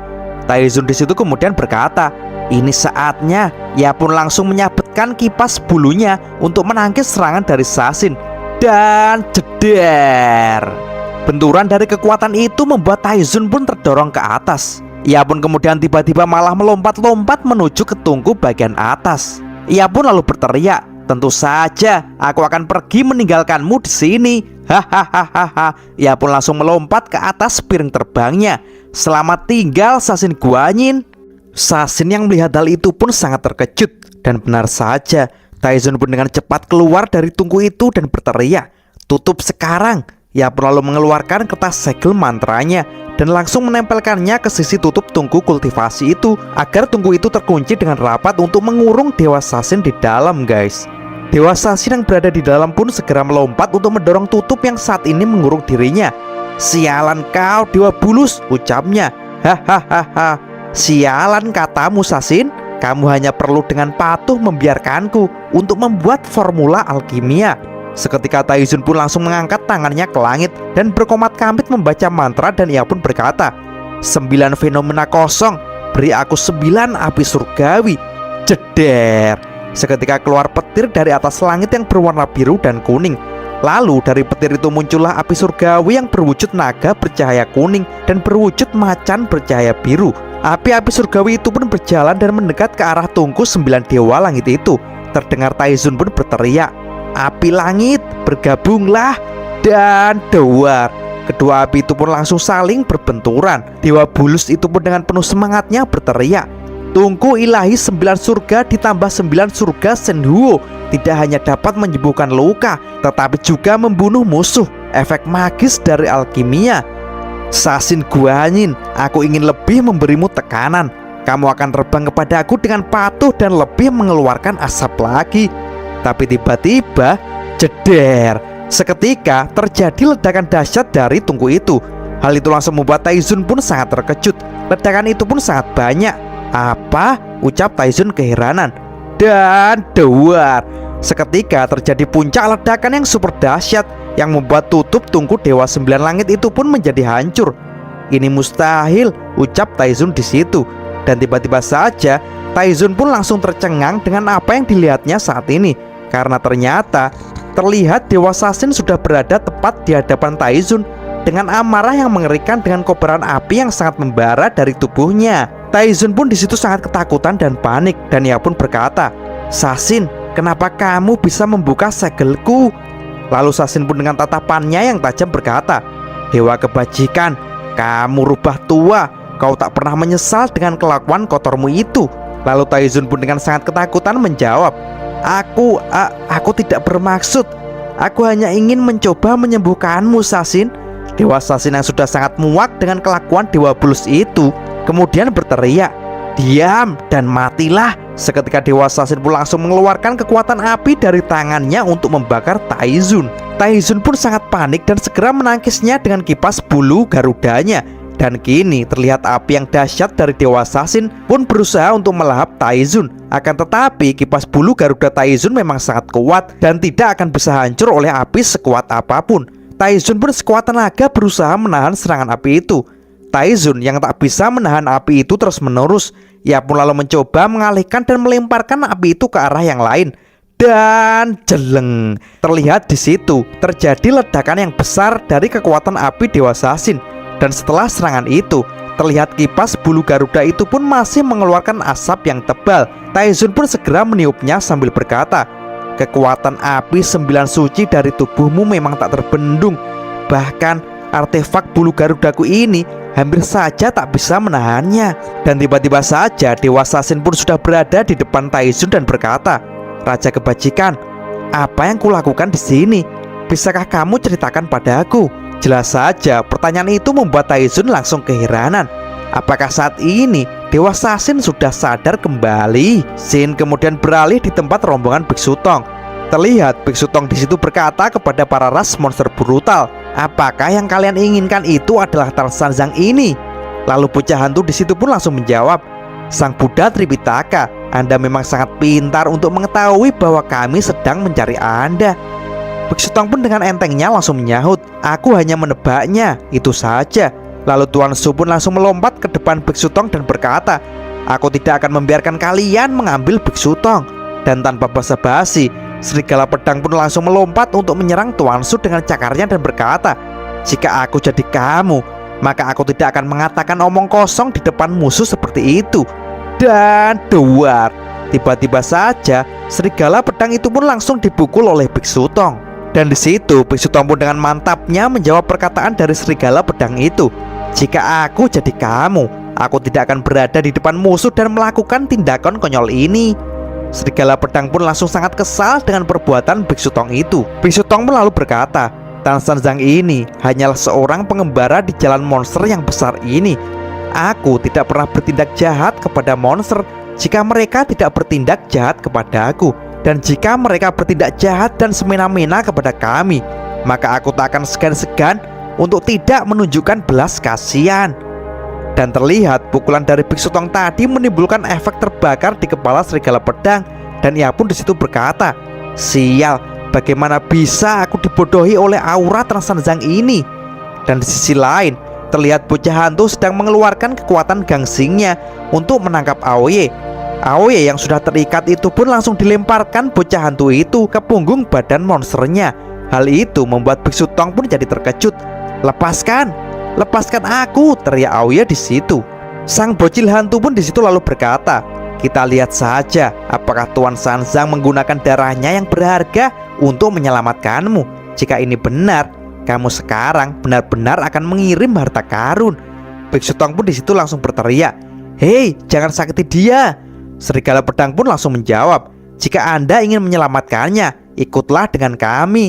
Taizun di situ kemudian berkata, "Ini saatnya." Ia pun langsung menyabetkan kipas bulunya untuk menangkis serangan dari Sasin. Dan jeder, benturan dari kekuatan itu membuat Taizun pun terdorong ke atas. Ia pun kemudian tiba-tiba malah melompat-lompat menuju ke tungku bagian atas. Ia pun lalu berteriak, "Tentu saja aku akan pergi meninggalkanmu di sini." Hahaha. Ia pun langsung melompat ke atas piring terbangnya. Selamat tinggal Sasin Guanyin. Sasin yang melihat hal itu pun sangat terkejut. Dan benar saja, Taizun pun dengan cepat keluar dari tungku itu dan berteriak, "Tutup sekarang." Ia pun lalu mengeluarkan kertas segel mantranya dan langsung menempelkannya ke sisi tutup tungku kultivasi itu agar tungku itu terkunci dengan rapat untuk mengurung Dewa Sasin di dalam, guys. Dewa Sasin yang berada di dalam pun segera melompat untuk mendorong tutup yang saat ini mengurung dirinya. "Sialan kau, Dewa Bulus," ucapnya. "Hahaha. Sialan katamu, Sasin. Kamu hanya perlu dengan patuh membiarkanku untuk membuat formula alkimia." Seketika Taizun pun langsung mengangkat tangannya ke langit dan berkomat-kamit membaca mantra. Dan ia pun berkata, "9 fenomena kosong, beri aku 9 api surgawi." Jeder, seketika keluar petir dari atas langit yang berwarna biru dan kuning. Lalu dari petir itu muncullah api surgawi yang berwujud naga bercahaya kuning dan berwujud macan bercahaya biru. Api-api surgawi itu pun berjalan dan mendekat ke arah tungku 9 dewa langit itu. Terdengar Taizun pun berteriak, "Api langit, bergabunglah!" Dan duar, kedua api itu pun langsung saling berbenturan. Dewa Bulus itu pun dengan penuh semangatnya berteriak, "Tungku ilahi 9 surga ditambah 9 surga Senhuo tidak hanya dapat menyembuhkan luka, tetapi juga membunuh musuh. Efek magis dari alkimia. Sasin Guanyin, aku ingin lebih memberimu tekanan. Kamu akan terbang kepada aku dengan patuh dan lebih mengeluarkan asap lagi." Tapi tiba-tiba, jeder, seketika terjadi ledakan dahsyat dari tungku itu. Hal itu langsung membuat Taizun pun sangat terkejut. Ledakan itu pun sangat banyak. "Apa?" ucap Taizun keheranan. Dan duar, seketika terjadi puncak ledakan yang super dahsyat yang membuat tutup tungku Dewa 9 Langit itu pun menjadi hancur. "Ini mustahil," ucap Taizun di situ. Dan tiba-tiba saja Taizun pun langsung tercengang dengan apa yang dilihatnya saat ini. Karena ternyata terlihat Dewa Sasin sudah berada tepat di hadapan Taizun dengan amarah yang mengerikan dengan kobaran api yang sangat membara dari tubuhnya. Taizun pun di situ sangat ketakutan dan panik. Dan ia pun berkata, "Sasin, kenapa kamu bisa membuka segelku?" Lalu Sasin pun dengan tatapannya yang tajam berkata, "Dewa kebajikan, kamu rubah tua. Kau tak pernah menyesal dengan kelakuan kotormu itu." Lalu Taizun pun dengan sangat ketakutan menjawab, Aku tidak bermaksud. Aku hanya ingin mencoba menyembuhkanmu, Sasin. Dewa Sasin yang sudah sangat muak dengan kelakuan Dewa Bulus itu kemudian berteriak, "Diam dan matilah!" Seketika Dewa Sasin pun langsung mengeluarkan kekuatan api dari tangannya untuk membakar Taizun. Taizun pun sangat panik dan segera menangkisnya dengan kipas bulu Garudanya. Dan kini terlihat api yang dahsyat dari Dewa Sasin pun berusaha untuk melahap Taizun. Akan tetapi kipas bulu Garuda Taizun memang sangat kuat dan tidak akan bisa hancur oleh api sekuat apapun. Taizun pun sekuat tenaga berusaha menahan serangan api itu. Taizun yang tak bisa menahan api itu terus menerus. Ia pun lalu mencoba mengalihkan dan melemparkan api itu ke arah yang lain. Dan jeleng, terlihat di situ terjadi ledakan yang besar dari kekuatan api Dewa Sasin. Dan setelah serangan itu, terlihat kipas bulu Garuda itu pun masih mengeluarkan asap yang tebal. Taizun pun segera meniupnya sambil berkata, "Kekuatan api 9 suci dari tubuhmu memang tak terbendung. Bahkan artefak bulu Garudaku ini hampir saja tak bisa menahannya." Dan tiba-tiba saja Dewa Sasin pun sudah berada di depan Taizun dan berkata, "Raja kebajikan, apa yang kulakukan di sini? Bisakah kamu ceritakan padaku?" Jelas saja pertanyaan itu membuat Taizun langsung keheranan. Apakah saat ini Dewa Sasin sudah sadar kembali? Scene kemudian beralih di tempat rombongan Biksu Tong. Terlihat Biksu Tong di situ berkata kepada para ras monster brutal, "Apakah yang kalian inginkan itu adalah Tarzan Zhang ini?" Lalu bocah hantu di situ pun langsung menjawab, "Sang Buddha Tripitaka, Anda memang sangat pintar untuk mengetahui bahwa kami sedang mencari Anda." Biksu Tong pun dengan entengnya langsung menyahut, "Aku hanya menebaknya, itu saja." Lalu Tuan Su pun langsung melompat ke depan Biksu Tong dan berkata, "Aku tidak akan membiarkan kalian mengambil Biksu Tong." Dan tanpa basa-basi, serigala pedang pun langsung melompat untuk menyerang Tuan Su dengan cakarnya dan berkata, "Jika aku jadi kamu, maka aku tidak akan mengatakan omong kosong di depan musuh seperti itu." Dan duar, tiba-tiba saja serigala pedang itu pun langsung dipukul oleh Biksu Tong. Dan di situ Biksu Tong pun dengan mantapnya menjawab perkataan dari serigala pedang itu, "Jika aku jadi kamu, aku tidak akan berada di depan musuh dan melakukan tindakan konyol ini." Serigala pedang pun langsung sangat kesal dengan perbuatan Biksu Tong itu. Biksu Tong pun lalu berkata, "Tarzan Zhang ini hanyalah seorang pengembara di jalan monster yang besar ini. Aku tidak pernah bertindak jahat kepada monster jika mereka tidak bertindak jahat kepadaku. Dan jika mereka bertindak jahat dan semena-mena kepada kami, maka aku tak akan segan-segan untuk tidak menunjukkan belas kasihan." Dan terlihat pukulan dari Biksu Tong tadi menimbulkan efek terbakar di kepala serigala pedang. Dan ia pun di situ berkata, "Sial, bagaimana bisa aku dibodohi oleh aura Tarzan Zhang ini?" Dan di sisi lain, terlihat bocah hantu sedang mengeluarkan kekuatan gangsingnya untuk menangkap Aoye. Aoye yang sudah terikat itu pun langsung dilemparkan bocah hantu itu ke punggung badan monsternya. Hal itu membuat Biksu Tong pun jadi terkejut. "Lepaskan, lepaskan aku!" teriak Aoye di situ. Sang bocil hantu pun di situ lalu berkata, "Kita lihat saja apakah Tuan Sanzang menggunakan darahnya yang berharga untuk menyelamatkanmu. Jika ini benar, kamu sekarang benar-benar akan mengirim harta karun." Biksu Tong pun di situ langsung berteriak, "Hei, jangan sakiti dia!" Serigala pedang pun langsung menjawab, "Jika Anda ingin menyelamatkannya, ikutlah dengan kami."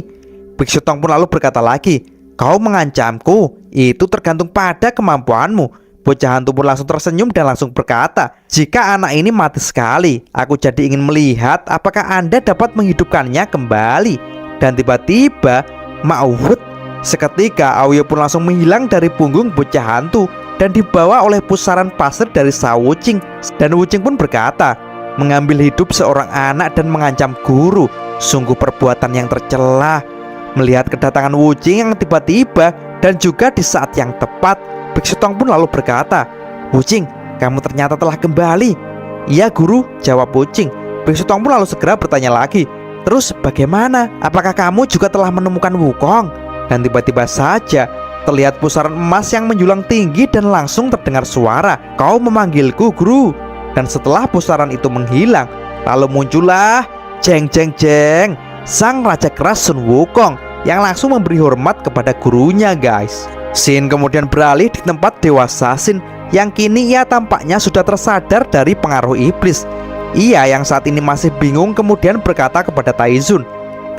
Biksu Tong pun lalu berkata lagi, "Kau mengancamku, itu tergantung pada kemampuanmu." Bocah hantu pun langsung tersenyum dan langsung berkata, "Jika anak ini mati sekali, aku jadi ingin melihat apakah Anda dapat menghidupkannya kembali." Dan tiba-tiba, ma'uwut, seketika Aoye pun langsung menghilang dari punggung bocah hantu dan dibawa oleh pusaran pasir dari Shao Wuqing. Dan Wuqing pun berkata, "Mengambil hidup seorang anak dan mengancam guru, sungguh perbuatan yang tercela." Melihat kedatangan Wuqing yang tiba-tiba dan juga di saat yang tepat, Biksu Tong pun lalu berkata, "Wuqing, kamu ternyata telah kembali." "Iya guru," jawab Wuqing. Biksu Tong pun lalu segera bertanya lagi, "Terus bagaimana? Apakah kamu juga telah menemukan Wukong?" Dan tiba-tiba saja terlihat pusaran emas yang menjulang tinggi dan langsung terdengar suara, "Kau memanggilku guru." Dan setelah pusaran itu menghilang, lalu muncullah jeng jeng jeng sang raja keras Sun Wukong yang langsung memberi hormat kepada gurunya, guys. Scene kemudian beralih di tempat Dewa Sasin yang kini ia tampaknya sudah tersadar dari pengaruh iblis. Ia yang saat ini masih bingung kemudian berkata kepada Taizun,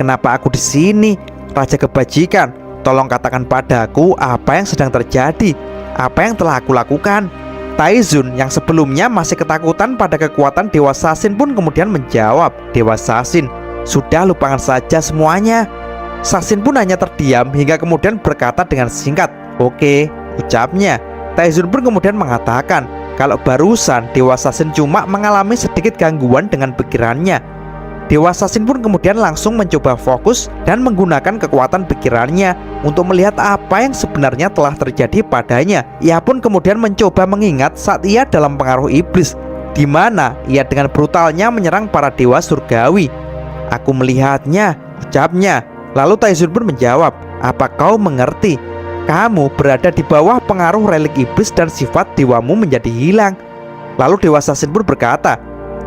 kenapa aku di sini? Raja kebajikan, tolong katakan padaku apa yang sedang terjadi, apa yang telah aku lakukan. Taizun yang sebelumnya masih ketakutan pada kekuatan Dewa Sasin pun kemudian menjawab, Dewa Sasin, sudah lupakan saja semuanya. Sasin pun hanya terdiam hingga kemudian berkata dengan singkat, oke, ucapnya. Taizun pun kemudian mengatakan kalau barusan Dewa Sasin cuma mengalami sedikit gangguan dengan pikirannya. Dewa Sasin pun kemudian langsung mencoba fokus dan menggunakan kekuatan pikirannya untuk melihat apa yang sebenarnya telah terjadi padanya. Ia pun kemudian mencoba mengingat saat ia dalam pengaruh iblis, di mana ia dengan brutalnya menyerang para dewa surgawi. Aku melihatnya, ucapnya. Lalu Taizun pun menjawab, apa kau mengerti? Kamu berada di bawah pengaruh relik iblis dan sifat dewamu menjadi hilang. Lalu Dewa Sasin pun berkata,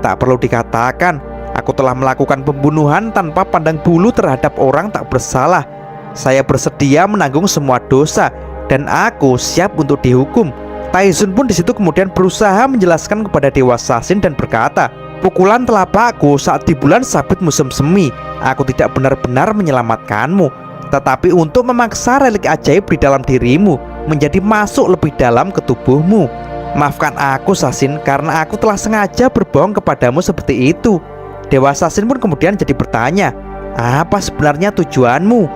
tak perlu dikatakan, aku telah melakukan pembunuhan tanpa pandang bulu terhadap orang tak bersalah. Saya bersedia menanggung semua dosa dan aku siap untuk dihukum. Taizun pun disitu kemudian berusaha menjelaskan kepada Dewa Sasin dan berkata, pukulan telapakku saat di bulan sabit musim semi, aku tidak benar-benar menyelamatkanmu, tetapi untuk memaksa relik ajaib di dalam dirimu menjadi masuk lebih dalam ke tubuhmu. Maafkan aku Sasin karena aku telah sengaja berbohong kepadamu seperti itu. Dewa Sasin pun kemudian jadi bertanya, apa sebenarnya tujuanmu?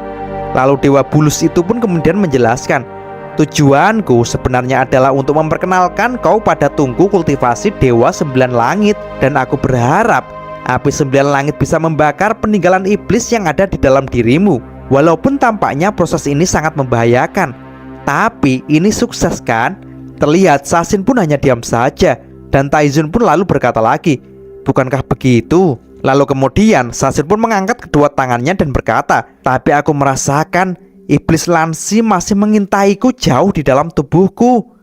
Lalu Dewa Bulus itu pun kemudian menjelaskan, tujuanku sebenarnya adalah untuk memperkenalkan kau pada tungku kultivasi Dewa Sembilan Langit. Dan aku berharap api Sembilan Langit bisa membakar peninggalan iblis yang ada di dalam dirimu. Walaupun tampaknya proses ini sangat membahayakan, tapi ini sukses kan? Terlihat Sasin pun hanya diam saja. Dan Taizun pun lalu berkata lagi, bukankah begitu? Lalu kemudian Sasin pun mengangkat kedua tangannya dan berkata, tapi aku merasakan iblis Lansi masih mengintaiku jauh di dalam tubuhku.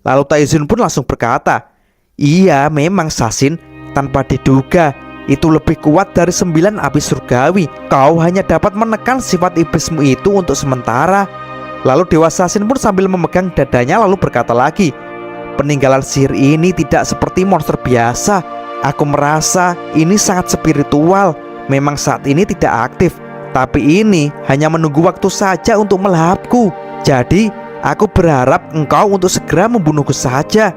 Lalu Taizun pun langsung berkata, iya memang Sasin, tanpa diduga itu lebih kuat dari 9 api surgawi. Kau hanya dapat menekan sifat iblismu itu untuk sementara. Lalu Dewa Sasin pun sambil memegang dadanya lalu berkata lagi, peninggalan sihir ini tidak seperti monster biasa. Aku merasa ini sangat spiritual. Memang saat ini tidak aktif, tapi ini hanya menunggu waktu saja untuk melahapku. Jadi aku berharap engkau untuk segera membunuhku saja.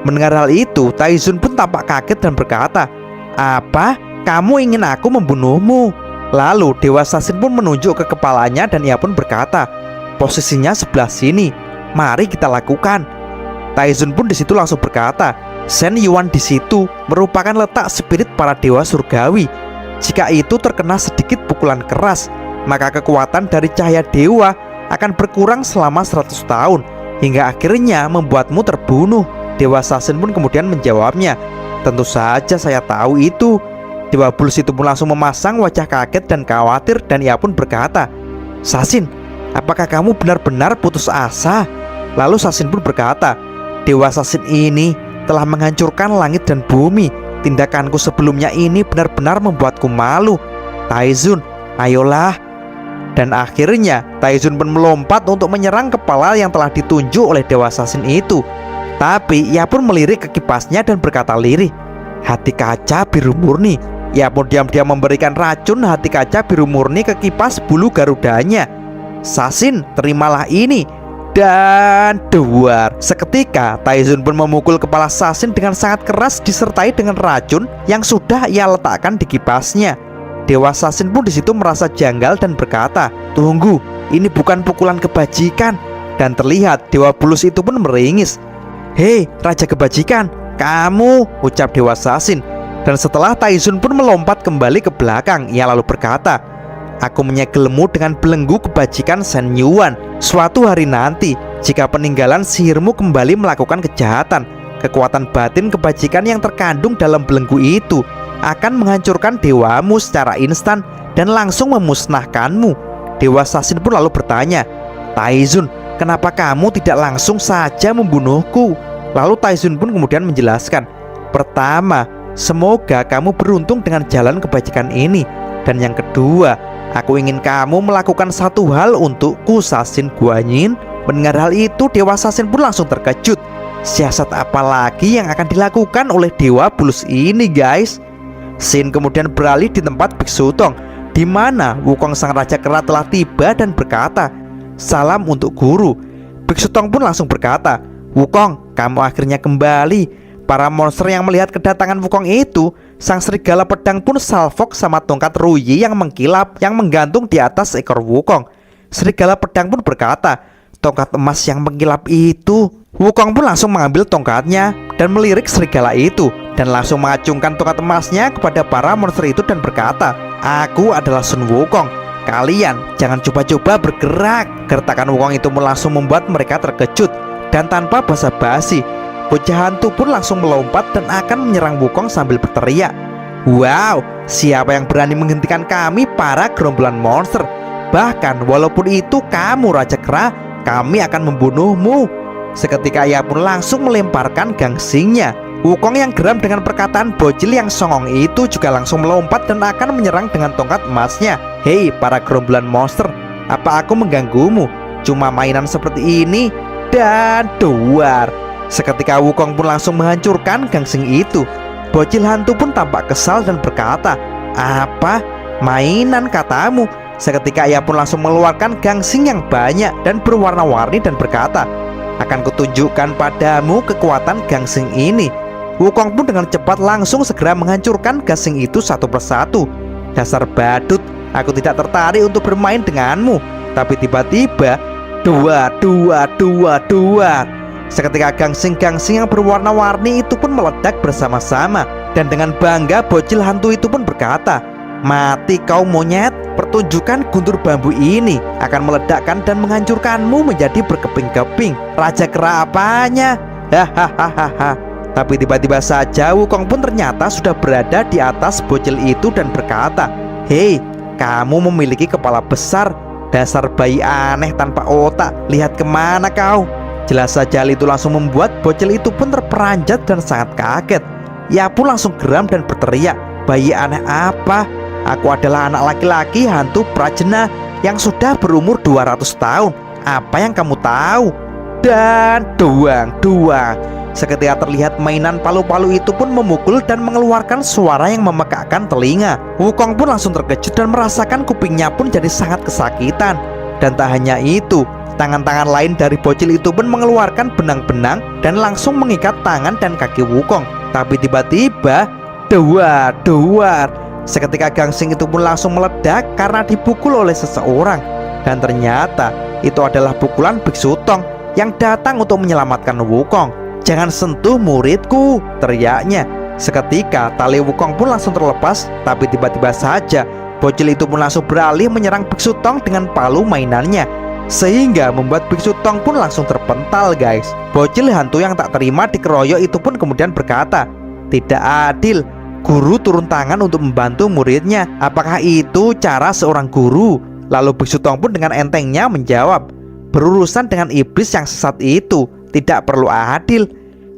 Mendengar hal itu, Taizun pun tampak kaget dan berkata, apa? Kamu ingin aku membunuhmu? Lalu Dewa Sasin pun menunjuk ke kepalanya dan ia pun berkata, posisinya sebelah sini, mari kita lakukan. Taizun pun disitu langsung berkata, Shen Yuan di situ merupakan letak spirit para dewa surgawi. Jika itu terkena sedikit pukulan keras, maka kekuatan dari cahaya dewa akan berkurang selama 100 tahun hingga akhirnya membuatmu terbunuh. Dewa Sasin pun kemudian menjawabnya, tentu saja saya tahu itu. Dewa Bulus itu pun langsung memasang wajah kaget dan khawatir dan ia pun berkata, Sasin, apakah kamu benar-benar putus asa? Lalu Sasin pun berkata, Dewa Sasin ini telah menghancurkan langit dan bumi. Tindakanku sebelumnya ini benar-benar membuatku malu. Taizun, ayolah. Dan akhirnya Taizun pun melompat untuk menyerang kepala yang telah ditunjuk oleh Dewa Sasin itu. Tapi ia pun melirik ke kipasnya dan berkata lirih, hati kaca biru murni. Ia pun diam-diam memberikan racun hati kaca biru murni ke kipas bulu garudanya. Sasin, terimalah ini. Dan duar, seketika Taizun pun memukul kepala Sasin dengan sangat keras disertai dengan racun yang sudah ia letakkan di kipasnya. Dewa Sasin pun disitu merasa janggal dan berkata, tunggu, ini bukan pukulan kebajikan. Dan terlihat Dewa Bulus itu pun meringis. Hei Raja Kebajikan, kamu, ucap Dewa Sasin. Dan setelah Taizun pun melompat kembali ke belakang, ia lalu berkata, aku menyegelmu dengan belenggu kebajikan Shen Yuan. Suatu hari nanti, jika peninggalan sihirmu kembali melakukan kejahatan, kekuatan batin kebajikan yang terkandung dalam belenggu itu akan menghancurkan dewamu secara instan dan langsung memusnahkanmu. Dewa Sasin pun lalu bertanya, Taizun, kenapa kamu tidak langsung saja membunuhku? Lalu Taizun pun kemudian menjelaskan, pertama, semoga kamu beruntung dengan jalan kebajikan ini. Dan yang kedua, aku ingin kamu melakukan satu hal untukku, Sasin Guanyin. Mendengar hal itu, Dewa Sasin pun langsung terkejut. Siasat apa lagi yang akan dilakukan oleh Dewa Bulus ini, guys? Sin kemudian beralih di tempat Biksu Tong di mana Wukong sang Raja Kera telah tiba dan berkata, "Salam untuk guru." Biksu Tong pun langsung berkata, "Wukong, kamu akhirnya kembali." Para monster yang melihat kedatangan Wukong itu, sang serigala pedang pun salvok sama tongkat Ruyi yang mengkilap yang menggantung di atas ekor Wukong. Serigala pedang pun berkata, "Tongkat emas yang mengkilap itu." Wukong pun langsung mengambil tongkatnya dan melirik serigala itu dan langsung mengacungkan tongkat emasnya kepada para monster itu dan berkata, "Aku adalah Sun Wukong. Kalian jangan coba-coba bergerak." Gertakan Wukong itu pun langsung membuat mereka terkejut, dan tanpa basa-basi bocah hantu pun langsung melompat dan akan menyerang Wukong sambil berteriak, "Wow, siapa yang berani menghentikan kami para gerombolan monster? Bahkan walaupun itu kamu Raja Kera, kami akan membunuhmu." Seketika ia pun langsung melemparkan gangsingnya. Wukong yang geram dengan perkataan bocil yang songong itu juga langsung melompat dan akan menyerang dengan tongkat emasnya. "Hei para gerombolan monster, apa aku mengganggumu? Cuma mainan seperti ini." Dan duar. Seketika Wukong pun langsung menghancurkan gangsing itu. Bocil hantu pun tampak kesal dan berkata, "Apa? Mainan katamu?" Seketika ia pun langsung mengeluarkan gangsing yang banyak dan berwarna-warni dan berkata, "Akan kutunjukkan padamu kekuatan gangsing ini." Wukong pun dengan cepat langsung segera menghancurkan gangsing itu satu persatu. "Dasar badut, aku tidak tertarik untuk bermain denganmu." Tapi tiba-tiba dua. Seketika gangsing-gangsing yang berwarna-warni itu pun meledak bersama-sama. Dan dengan bangga bocil hantu itu pun berkata, "Mati kau monyet, pertunjukan guntur bambu ini akan meledakkan dan menghancurkanmu menjadi berkeping-keping. Raja Kera apanya? Hahaha." Tapi tiba-tiba saja Wukong pun ternyata sudah berada di atas bocil itu dan berkata, "Hei, kamu memiliki kepala besar. Dasar bayi aneh tanpa otak, lihat kemana kau?" Jelas saja hal itu langsung membuat bocil itu pun terperanjat dan sangat kaget. Ia pun langsung geram dan berteriak, "Bayi aneh apa? Aku adalah anak laki-laki hantu Prajna yang sudah berumur 200 tahun. Apa yang kamu tahu?" Dan duang. Seketika terlihat mainan palu-palu itu pun memukul dan mengeluarkan suara yang memekakkan telinga. Wukong pun langsung terkejut dan merasakan kupingnya pun jadi sangat kesakitan. Dan tak hanya itu, tangan-tangan lain dari bocil itu pun mengeluarkan benang-benang dan langsung mengikat tangan dan kaki Wukong. Tapi tiba-tiba duar. Seketika gangsing itu pun langsung meledak karena dipukul oleh seseorang. Dan ternyata itu adalah pukulan Biksu Tong yang datang untuk menyelamatkan Wukong. "Jangan sentuh muridku," teriaknya. Seketika tali Wukong pun langsung terlepas. Tapi tiba-tiba saja bocil itu pun langsung beralih menyerang Biksu Tong dengan palu mainannya, sehingga membuat Biksu Tong pun langsung terpental guys. Bocil hantu yang tak terima dikeroyok itu pun kemudian berkata, "Tidak adil, guru turun tangan untuk membantu muridnya. Apakah itu cara seorang guru?" Lalu Biksu Tong pun dengan entengnya menjawab, "Berurusan dengan iblis yang sesat itu tidak perlu adil."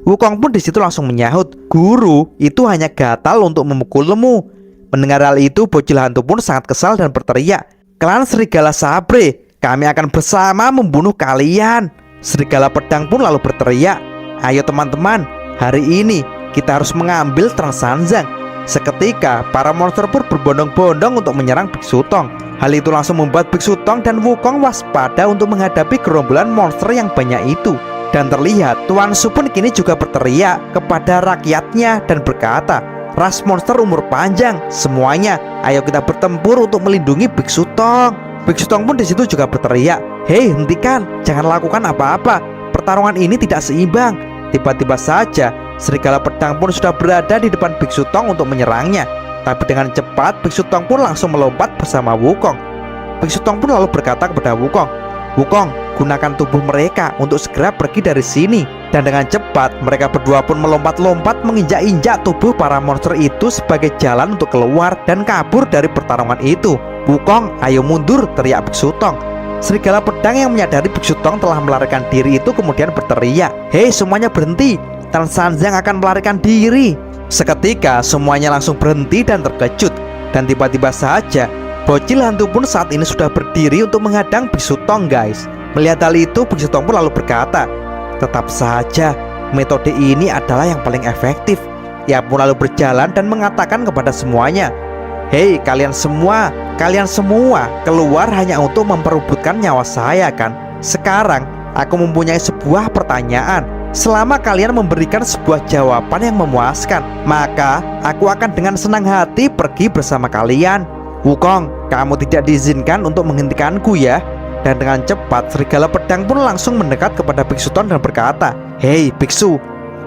Wukong pun disitu langsung menyahut, "Guru itu hanya gatal untuk memukulmu." Mendengar hal itu, bocil hantu pun sangat kesal dan berteriak, "Klan serigala Sabre, kami akan bersama membunuh kalian." Serigala pedang pun lalu berteriak, "Ayo teman-teman, hari ini kita harus mengambil Trang Sanzang." Seketika para monster pun berbondong-bondong untuk menyerang Biksu Tong. Hal itu langsung membuat Biksu Tong dan Wukong waspada untuk menghadapi gerombolan monster yang banyak itu. Dan terlihat Tuan Su pun kini juga berteriak kepada rakyatnya dan berkata, "Ras monster umur panjang, semuanya, ayo kita bertempur untuk melindungi Biksu Tong." Biksu Tong pun disitu juga berteriak, "Hei, hentikan, jangan lakukan apa-apa. Pertarungan ini tidak seimbang." Tiba-tiba saja serigala pedang pun sudah berada di depan Biksu Tong untuk menyerangnya. Tapi dengan cepat Biksu Tong pun langsung melompat bersama Wukong. Biksu Tong pun lalu berkata kepada Wukong, "Wukong, gunakan tubuh mereka untuk segera pergi dari sini." Dan dengan cepat mereka berdua pun melompat-lompat menginjak-injak tubuh para monster itu sebagai jalan untuk keluar dan kabur dari pertarungan itu. "Wukong, ayo mundur," teriak Biksu Tong. Serigala pedang yang menyadari Biksu Tong telah melarikan diri itu kemudian berteriak, "Hei, semuanya berhenti, Trang Sanzang akan melarikan diri." Seketika semuanya langsung berhenti dan terkejut. Dan tiba-tiba saja bocil hantu pun saat ini sudah berdiri untuk menghadang Biksu Tong guys. Melihat hal itu, Biksu Tong pun lalu berkata, "Tetap saja, metode ini adalah yang paling efektif." Ia pun lalu berjalan dan mengatakan kepada semuanya, "Hei kalian semua, Kalian semua keluar hanya untuk memperebutkan nyawa saya kan? Sekarang aku mempunyai sebuah pertanyaan. Selama kalian memberikan sebuah jawaban yang memuaskan, maka aku akan dengan senang hati pergi bersama kalian. Wukong, kamu tidak diizinkan untuk menghentikanku ya. Dan dengan cepat serigala pedang pun langsung mendekat kepada Biksu Tong dan berkata, "Hei Biksu,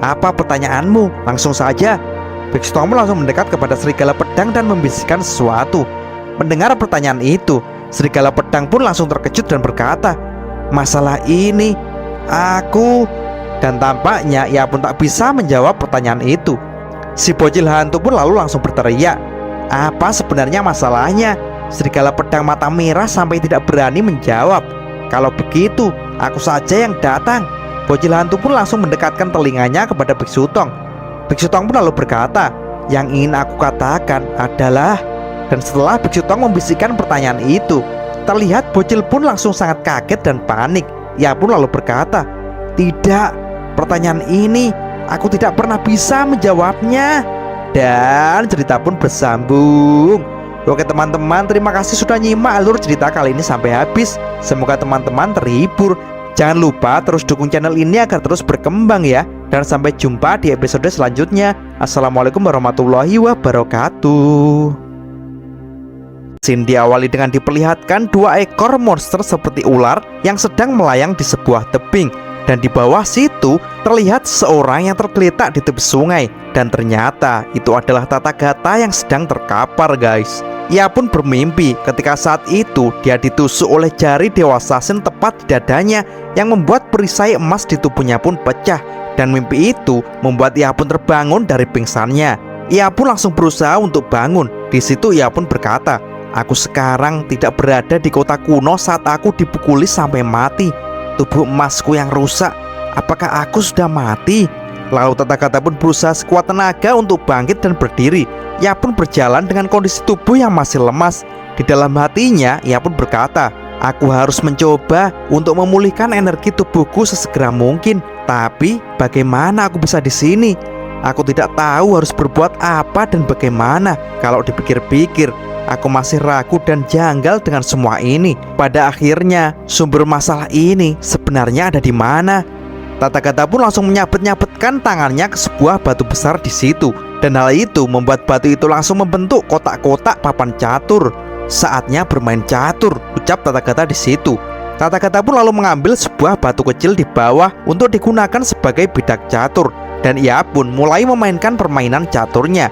apa pertanyaanmu? Langsung saja." Biksu Tong pun langsung mendekat kepada serigala pedang dan membisikkan sesuatu. Mendengar pertanyaan itu, serigala pedang pun langsung terkejut dan berkata, "Masalah ini, aku..." Dan tampaknya ia pun tak bisa menjawab pertanyaan itu. Si bocil hantu pun lalu langsung berteriak, "Apa sebenarnya masalahnya?" Serigala pedang mata merah sampai tidak berani menjawab. "Kalau begitu, aku saja yang datang." Bocil hantu pun langsung mendekatkan telinganya kepada Biksu Tong. Biksu Tong pun lalu berkata, "Yang ingin aku katakan adalah..." Dan setelah Biksu Tong membisikkan pertanyaan itu, terlihat bocil pun langsung sangat kaget dan panik. Ia pun lalu berkata, "Tidak, pertanyaan ini aku tidak pernah bisa menjawabnya." Dan cerita pun bersambung. Oke teman-teman, terima kasih sudah nyimak alur cerita kali ini sampai habis. Semoga teman-teman terhibur. Jangan lupa terus dukung channel ini agar terus berkembang ya. Dan sampai jumpa di episode selanjutnya. Assalamualaikum warahmatullahi wabarakatuh. Scene diawali dengan diperlihatkan dua ekor monster seperti ular yang sedang melayang di sebuah tebing. Dan di bawah situ terlihat seorang yang tergeletak di tepi sungai. Dan ternyata itu adalah Tathagata yang sedang terkapar guys. Ia pun bermimpi ketika saat itu dia ditusuk oleh jari Dewa Sasin tepat di dadanya, yang membuat perisai emas di tubuhnya pun pecah. Dan mimpi itu membuat ia pun terbangun dari pingsannya. Ia pun langsung berusaha untuk bangun. Di situ ia pun berkata, "Aku sekarang tidak berada di kota kuno saat aku dipukuli sampai mati. Tubuh emasku yang rusak. Apakah aku sudah mati?" Lalu Tathagata pun berusaha sekuat tenaga untuk bangkit dan berdiri. Ia pun berjalan dengan kondisi tubuh yang masih lemas. Di dalam hatinya ia pun berkata, "Aku harus mencoba untuk memulihkan energi tubuhku sesegera mungkin. Tapi bagaimana aku bisa di sini? Aku tidak tahu harus berbuat apa dan bagaimana." Kalau dipikir-pikir, aku masih ragu dan janggal dengan semua ini. Pada akhirnya, sumber masalah ini sebenarnya ada di mana? Tathagata pun langsung menyabet-nyabetkan tangannya ke sebuah batu besar di situ. Dan hal itu membuat batu itu langsung membentuk kotak-kotak papan catur. "Saatnya bermain catur," ucap Tathagata di situ. Tathagata pun lalu mengambil sebuah batu kecil di bawah untuk digunakan sebagai bidak catur. Dan ia pun mulai memainkan permainan caturnya.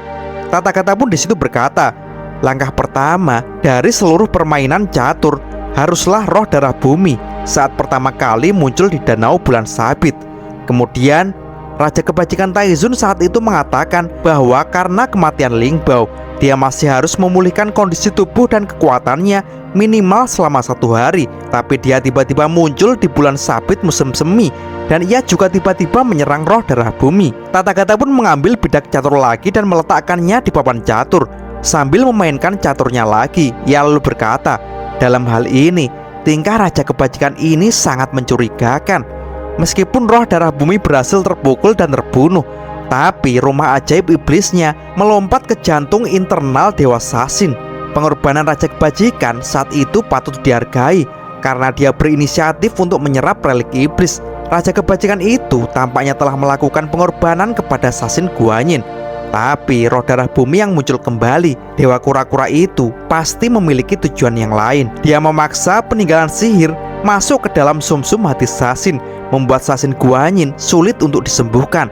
Tathagata pun di situ berkata, "Langkah pertama dari seluruh permainan catur haruslah roh darah bumi saat pertama kali muncul di Danau Bulan Sabit." Kemudian Raja Kebajikan Taizun saat itu mengatakan bahwa karena kematian Ling Bao, dia masih harus memulihkan kondisi tubuh dan kekuatannya minimal selama 1 hari. Tapi dia tiba-tiba muncul di bulan sabit musim semi, dan ia juga tiba-tiba menyerang roh darah bumi. Tathagata pun mengambil bidak catur lagi dan meletakkannya di papan catur. Sambil memainkan caturnya lagi, ia lalu berkata, "Dalam hal ini, tingkah Raja Kebajikan ini sangat mencurigakan. Meskipun roh darah bumi berhasil terpukul dan terbunuh, tapi rumah ajaib iblisnya melompat ke jantung internal Dewa Sasin. Pengorbanan Raja Kebajikan saat itu patut dihargai karena dia berinisiatif untuk menyerap relik iblis. Raja Kebajikan itu tampaknya telah melakukan pengorbanan kepada Sasin Guanyin. Tapi roh darah bumi yang muncul kembali, Dewa Kura-Kura itu pasti memiliki tujuan yang lain. Dia memaksa peninggalan sihir masuk ke dalam sumsum hati Sasin, membuat Sasin Guanyin sulit untuk disembuhkan.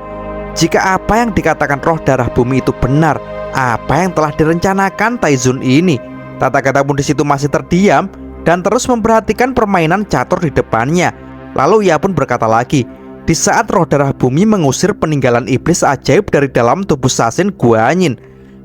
Jika apa yang dikatakan roh darah bumi itu benar, apa yang telah direncanakan Taizun ini?" Tathagata pun di situ masih terdiam dan terus memperhatikan permainan catur di depannya. Lalu ia pun berkata lagi, "Di saat roh darah bumi mengusir peninggalan iblis ajaib dari dalam tubuh Sasin Guanyin,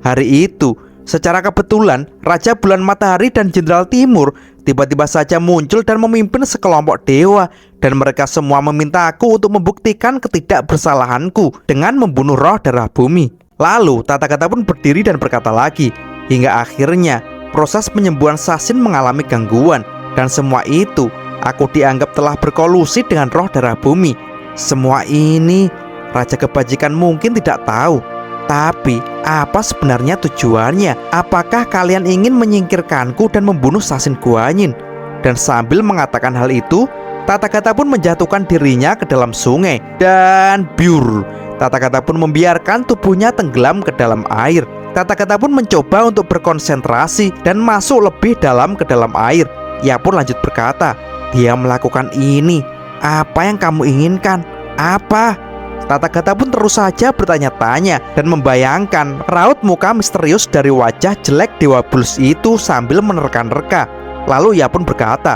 hari itu secara kebetulan Raja Bulan Matahari dan Jenderal Timur tiba-tiba saja muncul dan memimpin sekelompok dewa. Dan mereka semua meminta aku untuk membuktikan ketidakbersalahanku dengan membunuh roh darah bumi." Lalu Tathagata pun berdiri dan berkata lagi, "Hingga akhirnya proses penyembuhan Sasin mengalami gangguan. Dan semua itu aku dianggap telah berkolusi dengan roh darah bumi. Semua ini Raja Kebajikan mungkin tidak tahu, Tapi apa sebenarnya tujuannya? Apakah kalian ingin menyingkirkanku dan membunuh Sasin Guanyin? Dan sambil mengatakan hal itu, Tathagata pun menjatuhkan dirinya ke dalam sungai. Dan biur, Tathagata pun membiarkan tubuhnya tenggelam ke dalam air. Tathagata pun mencoba untuk berkonsentrasi dan masuk lebih dalam ke dalam air. Ia pun lanjut berkata, "Dia melakukan ini. Apa yang kamu inginkan? Apa?" Tathagata pun terus saja bertanya-tanya dan membayangkan raut muka misterius dari wajah jelek Dewa Bulus itu sambil menerka-nerka. Lalu ia pun berkata,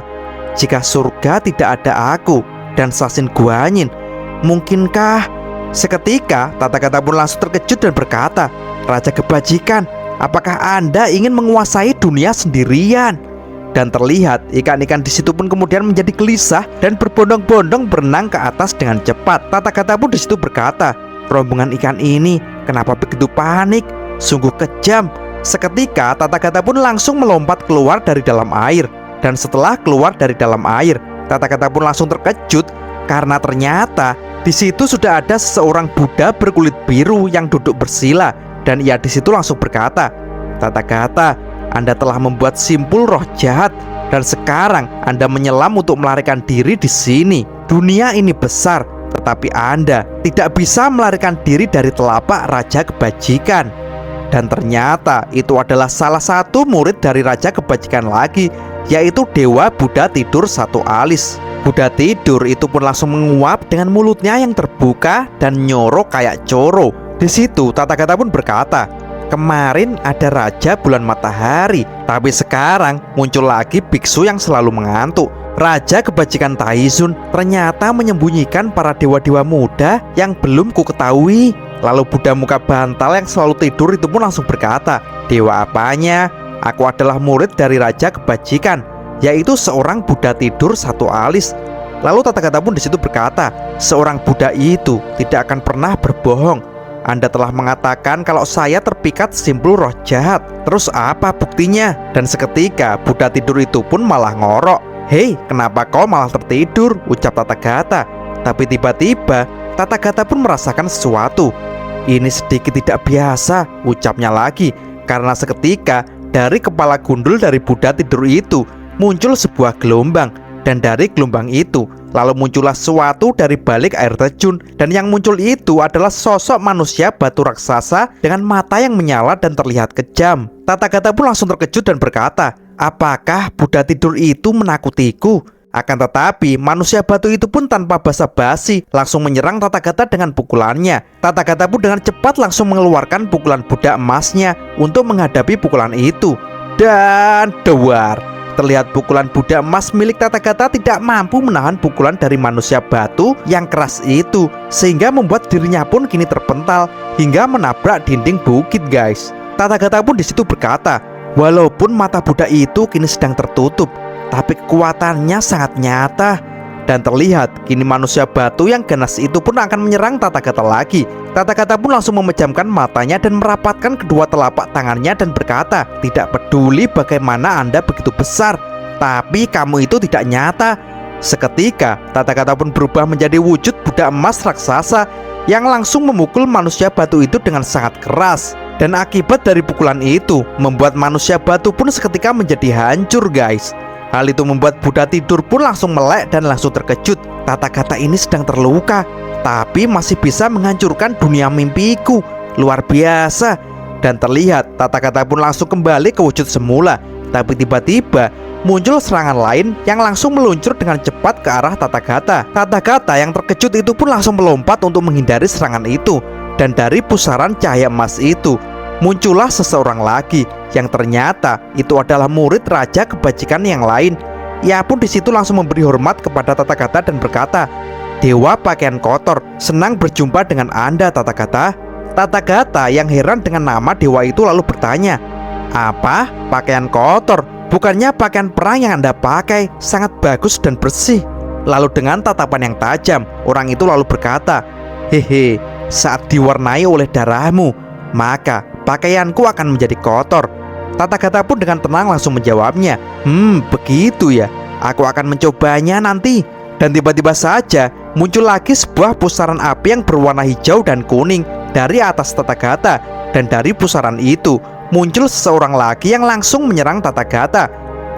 "Jika surga tidak ada aku dan Sasin Guanyin, mungkinkah?" Seketika Tathagata pun langsung terkejut dan berkata, "Raja Kebajikan, apakah Anda ingin menguasai dunia sendirian?" Dan terlihat ikan-ikan di situ pun kemudian menjadi gelisah dan berbondong-bondong berenang ke atas dengan cepat. Tathagata pun di situ berkata, "Rombongan ikan ini kenapa begitu panik? Sungguh kejam." Seketika Tathagata pun langsung melompat keluar dari dalam air. Dan setelah keluar dari dalam air, Tathagata pun langsung terkejut karena ternyata di situ sudah ada seseorang Buddha berkulit biru yang duduk bersila. Dan ia di situ langsung berkata, "Tathagata, Anda telah membuat simpul roh jahat dan sekarang Anda menyelam untuk melarikan diri di sini. Dunia ini besar, tetapi Anda tidak bisa melarikan diri dari telapak Raja Kebajikan." Dan ternyata itu adalah salah satu murid dari Raja Kebajikan lagi, yaitu Dewa Buddha Tidur Satu Alis. Buddha Tidur itu pun langsung menguap dengan mulutnya yang terbuka dan nyorok kayak coro. Di situ Tathagata pun berkata, "Kemarin ada Raja Bulan Matahari, tapi sekarang muncul lagi biksu yang selalu mengantuk. Raja Kebajikan Taizun ternyata menyembunyikan para dewa-dewa muda yang belum ku ketahui." Lalu Buddha muka bantal yang selalu tidur itu pun langsung berkata, "Dewa apanya? Aku adalah murid dari Raja Kebajikan, yaitu seorang Buddha Tidur Satu Alis." Lalu Tathagata pun di situ berkata, "Seorang Buddha itu tidak akan pernah berbohong. Anda telah mengatakan kalau saya terpikat simpul roh jahat. Terus apa buktinya?" Dan seketika Buddha Tidur itu pun malah ngorok. "Hei, kenapa kau malah tertidur?" ucap Tathagata. Tapi tiba-tiba Tathagata pun merasakan sesuatu. "Ini sedikit tidak biasa," ucapnya lagi. Karena seketika dari kepala gundul dari Buddha Tidur itu muncul sebuah gelombang. Dan dari gelombang itu lalu muncullah sesuatu dari balik air terjun. Dan yang muncul itu adalah sosok manusia batu raksasa dengan mata yang menyala dan terlihat kejam. Tathagata pun langsung terkejut dan berkata, "Apakah Buddha Tidur itu menakutiku?" Akan tetapi manusia batu itu pun tanpa basa-basi langsung menyerang Tathagata dengan pukulannya. Tathagata pun dengan cepat langsung mengeluarkan pukulan Buddha emasnya untuk menghadapi pukulan itu. Dan dewar, terlihat pukulan Buddha emas milik Tathagata tidak mampu menahan pukulan dari manusia batu yang keras itu, sehingga membuat dirinya pun kini terpental hingga menabrak dinding bukit, guys. Tathagata pun di situ berkata, "Walaupun mata Buddha itu kini sedang tertutup, tapi kekuatannya sangat nyata." Dan terlihat kini manusia batu yang ganas itu pun akan menyerang Tathagata lagi. Tathagata pun langsung memejamkan matanya dan merapatkan kedua telapak tangannya dan berkata, "Tidak peduli bagaimana Anda begitu besar, tapi kamu itu tidak nyata." Seketika Tathagata pun berubah menjadi wujud Buddha emas raksasa yang langsung memukul manusia batu itu dengan sangat keras. Dan akibat dari pukulan itu membuat manusia batu pun seketika menjadi hancur, guys. Hal itu membuat Buddha Tidur pun langsung melek dan langsung terkejut. Tathagata ini sedang terluka, tapi masih bisa menghancurkan dunia mimpiku. Luar biasa. Dan terlihat Tathagata pun langsung kembali ke wujud semula. Tapi tiba-tiba muncul serangan lain yang langsung meluncur dengan cepat ke arah Tathagata. Tathagata yang terkejut itu pun langsung melompat untuk menghindari serangan itu. Dan dari pusaran cahaya emas itu muncullah seseorang lagi yang ternyata itu adalah murid Raja Kebajikan yang lain. Ia pun di situ langsung memberi hormat kepada Tathagata dan berkata, "Dewa pakaian kotor, senang berjumpa dengan Anda, Tathagata." Tathagata yang heran dengan nama dewa itu lalu bertanya, "Apa? Pakaian kotor? Bukannya pakaian perang yang Anda pakai sangat bagus dan bersih?" Lalu dengan tatapan yang tajam, orang itu lalu berkata, "Hehe, saat diwarnai oleh darahmu, maka pakaianku akan menjadi kotor." Tathagata pun dengan tenang langsung menjawabnya, Begitu ya, aku akan mencobanya nanti." Dan tiba-tiba saja muncul lagi sebuah pusaran api yang berwarna hijau dan kuning. dari atas Tathagata, dan dari pusaran itu muncul seseorang lagi yang langsung menyerang Tathagata.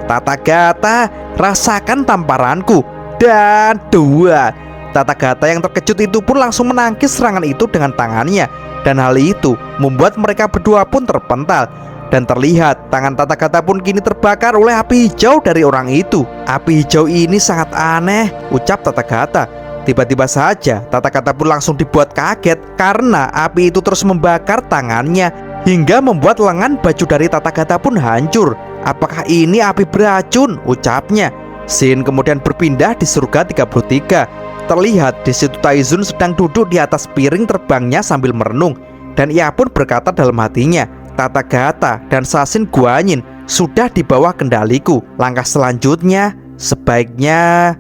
Tathagata, rasakan tamparanku. Dan dua. Tathagata yang terkejut itu pun langsung menangkis serangan itu dengan tangannya, dan hal itu membuat mereka berdua pun terpental. Dan terlihat tangan Tathagata pun kini terbakar oleh api hijau dari orang itu. Api hijau ini sangat aneh, ucap Tathagata. Tiba-tiba saja Tathagata pun langsung dibuat kaget karena api itu terus membakar tangannya hingga membuat lengan baju dari Tathagata pun hancur. Apakah ini api beracun? Ucapnya. Scene kemudian berpindah di surga 33. Terlihat di situ Taizun sedang duduk di atas piring terbangnya sambil merenung, dan ia pun berkata dalam hatinya, Tathagata dan Sasin Guanyin sudah di bawah kendaliku. Langkah selanjutnya sebaiknya ...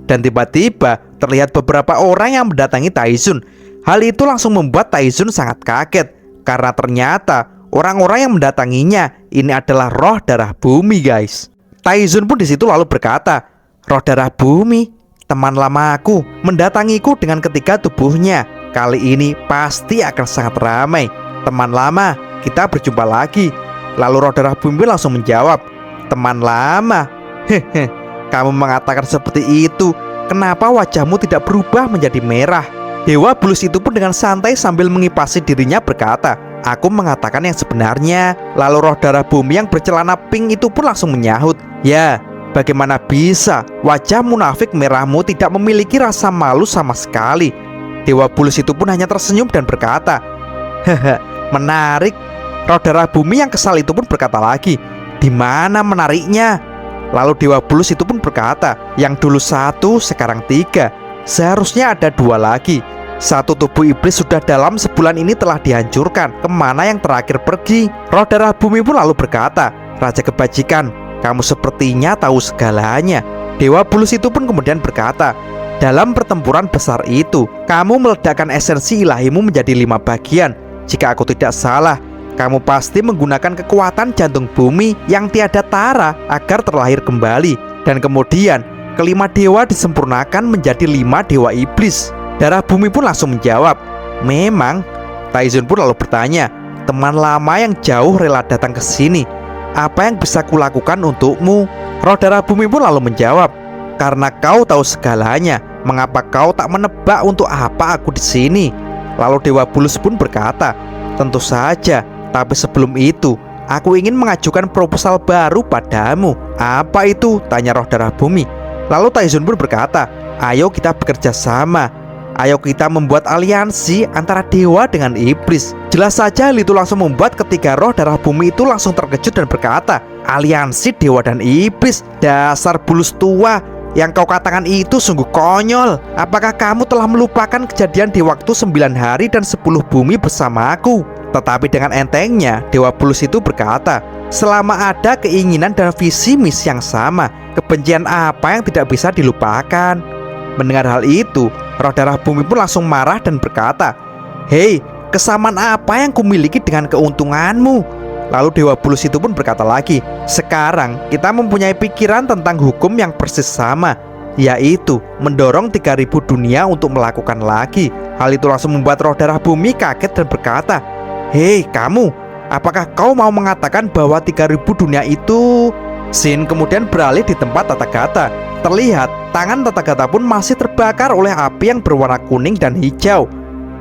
Dan tiba-tiba terlihat beberapa orang yang mendatangi Taizun. Hal itu langsung membuat Taizun sangat kaget karena ternyata orang-orang yang mendatanginya ini adalah roh darah bumi, guys. Taizun pun di situ lalu berkata, roh darah bumi, teman lamaku, mendatangiku dengan ketiga tubuhnya. Kali ini pasti akan sangat ramai. Teman lama, kita berjumpa lagi. Lalu roh darah bumi langsung menjawab, teman lama, hehe, kamu mengatakan seperti itu, kenapa wajahmu tidak berubah menjadi merah? Dewa Bulus itu pun dengan santai sambil mengipasi dirinya berkata, aku mengatakan yang sebenarnya. Lalu roh darah bumi yang bercelana pink itu pun langsung menyahut, ya, bagaimana bisa wajah munafik merahmu tidak memiliki rasa malu sama sekali? Dewa Bulus itu pun hanya tersenyum dan berkata, haha, menarik. Roh darah bumi yang kesal itu pun berkata lagi, di mana menariknya? Lalu Dewa Bulus itu pun berkata, yang dulu satu, sekarang tiga. Seharusnya ada dua lagi. Satu tubuh iblis sudah dalam sebulan ini telah dihancurkan. Kemana yang terakhir pergi? Roh darah bumi pun lalu berkata, Raja Kebajikan, kamu sepertinya tahu segalanya. Dewa Bulus itu pun kemudian berkata, dalam pertempuran besar itu, kamu meledakkan esensi ilahimu menjadi 5 bagian. Jika aku tidak salah, kamu pasti menggunakan kekuatan jantung bumi yang tiada tara agar terlahir kembali. Dan kemudian kelima dewa disempurnakan menjadi 5 dewa iblis. Darah bumi pun langsung menjawab, memang. Taizun pun lalu bertanya, teman lama yang jauh rela datang ke sini, apa yang bisa kulakukan untukmu? Roh darah bumi pun lalu menjawab, karena kau tahu segalanya, mengapa kau tak menebak untuk apa aku di sini? Lalu Dewa Bulus pun berkata, tentu saja. Tapi sebelum itu, aku ingin mengajukan proposal baru padamu. Apa itu? Tanya roh darah bumi. Lalu Taizun pun berkata, ayo kita bekerja sama. Ayo kita membuat aliansi antara dewa dengan iblis. Jelas saja hal itu langsung membuat ketiga roh darah bumi itu langsung terkejut dan berkata, aliansi dewa dan iblis? Dasar Bulus tua, yang kau katakan itu sungguh konyol. Apakah kamu telah melupakan kejadian di waktu 9 hari dan 10 bumi bersamaku? Tetapi dengan entengnya, Dewa Bulus itu berkata, selama ada keinginan dan visi misi yang sama, kebencian apa yang tidak bisa dilupakan? Mendengar hal itu, roh darah bumi pun langsung marah dan berkata, hei, kesamaan apa yang kumiliki dengan keuntunganmu? Lalu Dewa Bulus itu pun berkata lagi, sekarang kita mempunyai pikiran tentang hukum yang persis sama, yaitu mendorong 3000 dunia untuk melakukan lagi. Hal itu langsung membuat roh darah bumi kaget dan berkata, hei kamu, apakah kau mau mengatakan bahwa 3000 dunia itu? Scene kemudian beralih di tempat Tathagata. Terlihat tangan Tathagata pun masih terbakar oleh api yang berwarna kuning dan hijau.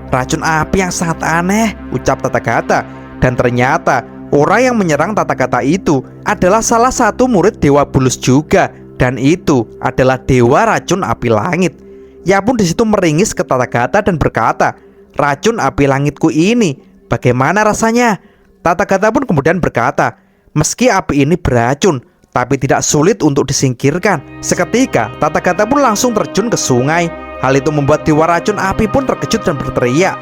Racun api yang sangat aneh, ucap Tathagata. Dan ternyata orang yang menyerang Tathagata itu adalah salah satu murid Dewa Bulus juga, dan itu adalah Dewa Racun Api Langit. Ia pun di situ meringis ke Tathagata dan berkata, racun api langitku ini, bagaimana rasanya? Tathagata pun kemudian berkata, meski api ini beracun, tapi tidak sulit untuk disingkirkan. Seketika Tathagata pun langsung terjun ke sungai. Hal itu membuat Dewa Racun Api pun terkejut dan berteriak,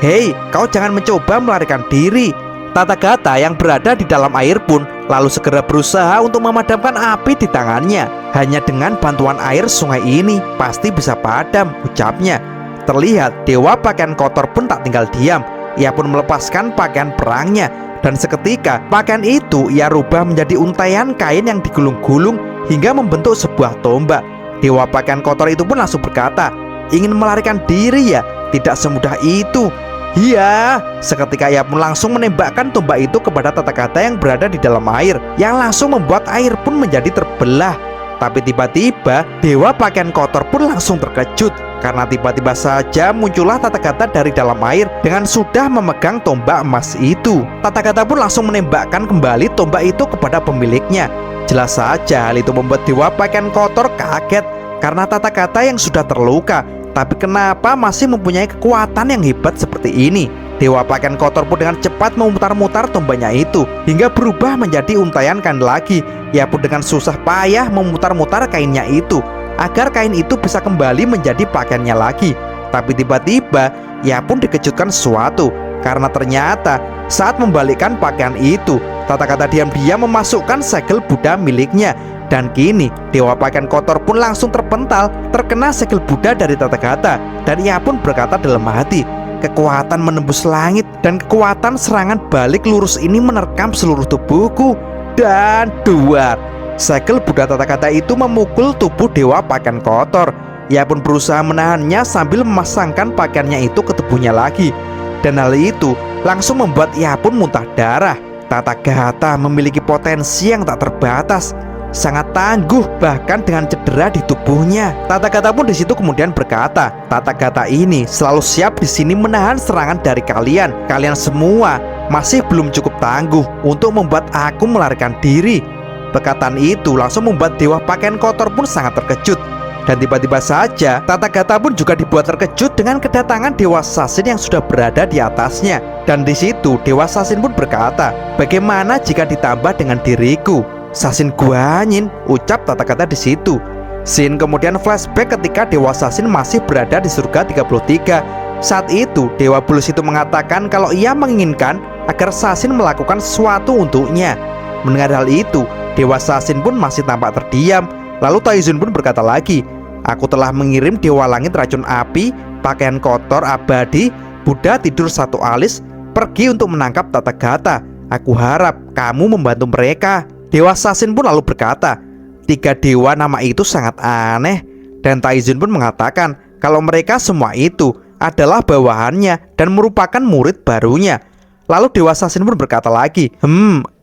hei, kau jangan mencoba melarikan diri. Tathagata yang berada di dalam air pun lalu segera berusaha untuk memadamkan api di tangannya. Hanya dengan bantuan air sungai ini pasti bisa padam, ucapnya. Terlihat dewa pakaian kotor pun tak tinggal diam. Ia pun melepaskan pakaian perangnya, dan seketika pakaian itu ia rubah menjadi untaian kain yang digulung-gulung hingga membentuk sebuah tombak. Dewa pakaian kotor itu pun langsung berkata, ingin melarikan diri ya? tidak semudah itu. Iya, seketika ia pun langsung menembakkan tombak itu kepada Tathagata yang berada di dalam air, yang langsung membuat air pun menjadi terbelah. Tapi tiba-tiba dewa pakaian kotor pun langsung terkejut, karena tiba-tiba saja muncullah Tathagata dari dalam air dengan sudah memegang tombak emas itu. Tathagata pun langsung menembakkan kembali tombak itu kepada pemiliknya. Jelas saja hal itu membuat dewa pakaian kotor kaget, karena Tathagata yang sudah terluka, tapi kenapa masih mempunyai kekuatan yang hebat seperti ini? Dewa pakaian kotor pun dengan cepat memutar-mutar tombaknya itu hingga berubah menjadi untayan kain lagi. Ia pun dengan susah payah memutar-mutar kainnya itu agar kain itu bisa kembali menjadi pakaiannya lagi. Tapi tiba-tiba ia pun dikejutkan sesuatu, karena ternyata saat membalikkan pakaian itu, Tathagata diam-diam memasukkan segel Buddha miliknya. Dan kini dewa pakaian kotor pun langsung terpental terkena segel Buddha dari Tathagata. Dan ia pun berkata dalam hati, kekuatan menembus langit dan kekuatan serangan balik lurus ini menerkam seluruh tubuhku. Dan duar, segel Buddha Tathagata itu memukul tubuh dewa pakaian kotor. Ia pun berusaha menahannya sambil memasangkan pakaiannya itu ke tubuhnya lagi. Dan hal itu langsung membuat ia pun muntah darah. Tathagata memiliki potensi yang tak terbatas, sangat tangguh bahkan dengan cedera di tubuhnya. Tathagata pun di situ kemudian berkata, Tathagata ini selalu siap di sini menahan serangan dari kalian. Kalian semua masih belum cukup tangguh untuk membuat aku melarikan diri. Perkataan itu langsung membuat dewa pakaian kotor pun sangat terkejut. Dan tiba-tiba saja Tathagata pun juga dibuat terkejut dengan kedatangan Dewa Sasin yang sudah berada di atasnya. Dan di situ Dewa Sasin pun berkata, bagaimana jika ditambah dengan diriku? Sasin Guanyin, ucap Tathagata di situ. Scene kemudian flashback ketika Dewa Sasin masih berada di surga 33. Saat itu Dewa Bulus itu mengatakan kalau ia menginginkan agar Sasin melakukan sesuatu untuknya. Mendengar hal itu, Dewa Sasin pun masih tampak terdiam. Lalu Taizun pun berkata lagi, aku telah mengirim Dewa Langit racun api, pakaian kotor abadi, Buddha tidur satu alis, pergi untuk menangkap Tathagata. Aku harap kamu membantu mereka. Dewa Sasin pun lalu berkata, 3 dewa nama itu sangat aneh. Dan Taizun pun mengatakan kalau mereka semua itu adalah bawahannya dan merupakan murid barunya. Lalu Dewa Sasin pun berkata lagi,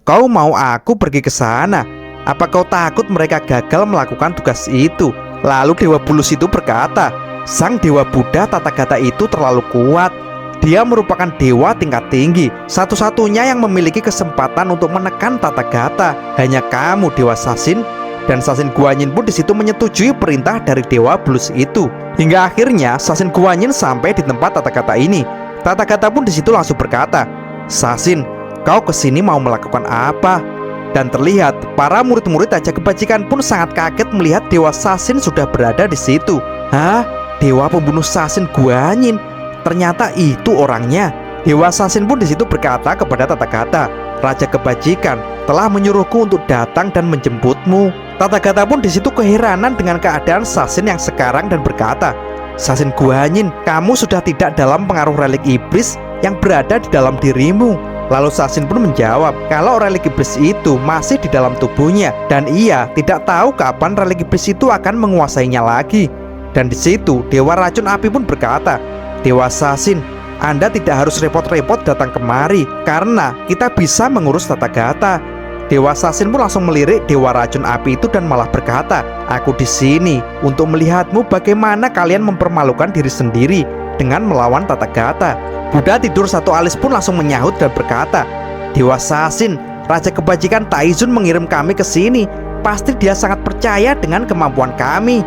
kau mau aku pergi ke sana? Apa kau takut mereka gagal melakukan tugas itu? Lalu Dewa Bulus itu berkata, sang Dewa Buddha Tathagata itu terlalu kuat. Dia merupakan dewa tingkat tinggi, satu-satunya yang memiliki kesempatan untuk menekan Tathagata. Hanya kamu Dewa Sasin. Dan Sasin Guanyin pun di situ menyetujui perintah dari Dewa Bulus itu. Hingga akhirnya Sasin Guanyin sampai di tempat Tathagata ini. Tathagata pun di situ langsung berkata, Sasin, kau kesini mau melakukan apa? Dan terlihat para murid-murid Raja Kebajikan pun sangat kaget melihat Dewa Sasin sudah berada di situ. Hah? Dewa pembunuh Sasin Guanyin? Ternyata itu orangnya. Dewa Sasin pun di situ berkata kepada Tathagata, Raja Kebajikan telah menyuruhku untuk datang dan menjemputmu. Tathagata pun di situ keheranan dengan keadaan Sasin yang sekarang dan berkata, Sasin Guanyin, kamu sudah tidak dalam pengaruh relik iblis yang berada di dalam dirimu. Lalu Sasin pun menjawab kalau relik iblis itu masih di dalam tubuhnya dan ia tidak tahu kapan relik iblis itu akan menguasainya lagi. Dan di situ Dewa Racun Api pun berkata, Dewa Sasin, Anda tidak harus repot-repot datang kemari karena kita bisa mengurus Tathagata. Dewa Sasin pun langsung melirik Dewa Racun Api itu dan malah berkata, aku di sini untuk melihatmu bagaimana kalian mempermalukan diri sendiri dengan melawan Tathagata. Buddha tidur satu alis pun langsung menyahut dan berkata, Dewa Sasin, Raja Kebajikan Taizun mengirim kami ke sini. Pasti dia sangat percaya dengan kemampuan kami.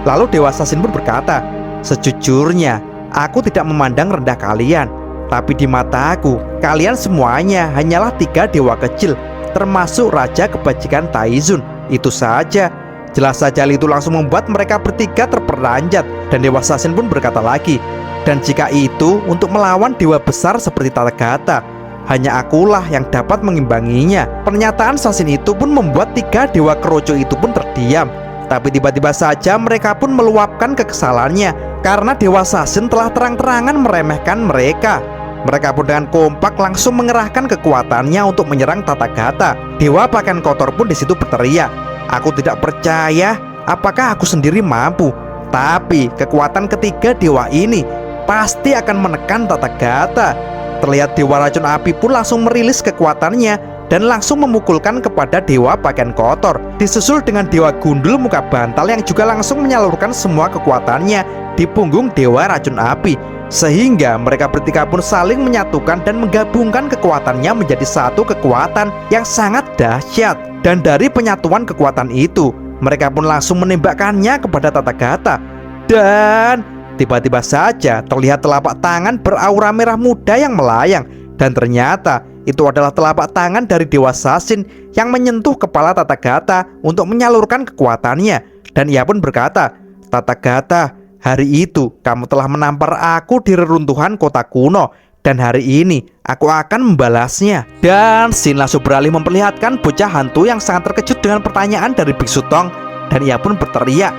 Lalu Dewa Sasin pun berkata, sejujurnya aku tidak memandang rendah kalian, tapi di mataku kalian semuanya hanyalah 3 dewa kecil, termasuk Raja Kebajikan Taizun. Itu saja. Jelas saja hal itu langsung membuat mereka bertiga terperanjat. Dan Dewa Sasin pun berkata lagi, dan jika itu untuk melawan dewa besar seperti Tathagata, hanya akulah yang dapat mengimbanginya. Pernyataan Sasin itu pun membuat 3 dewa keroco itu pun terdiam. Tapi tiba-tiba saja mereka pun meluapkan kekesalannya karena Dewa Sasin telah terang-terangan meremehkan mereka. Mereka pun dengan kompak langsung mengerahkan kekuatannya untuk menyerang Tathagata. Dewa pakaian kotor pun di situ berteriak, aku tidak percaya apakah aku sendiri mampu. Tapi kekuatan ketiga dewa ini pasti akan menekan Tathagata. Terlihat Dewa Racun Api pun langsung merilis kekuatannya dan langsung memukulkan kepada Dewa Pakaian Kotor, disusul dengan Dewa Gundul Muka Bantal yang juga langsung menyalurkan semua kekuatannya di punggung Dewa Racun Api, sehingga mereka bertiga pun saling menyatukan dan menggabungkan kekuatannya menjadi satu kekuatan yang sangat dahsyat. Dan dari penyatuan kekuatan itu, mereka pun langsung menembakkannya kepada Tathagata. Dan tiba-tiba saja terlihat telapak tangan beraura merah muda yang melayang. Dan ternyata itu adalah telapak tangan dari Dewa Sasin yang menyentuh kepala Tathagata untuk menyalurkan kekuatannya. Dan ia pun berkata, "Tathagata, hari itu kamu telah menampar aku di reruntuhan kota kuno, dan hari ini aku akan membalasnya." Dan Shin langsung beralih memperlihatkan bocah hantu yang sangat terkejut dengan pertanyaan dari Biksu Tong. Dan ia pun berteriak,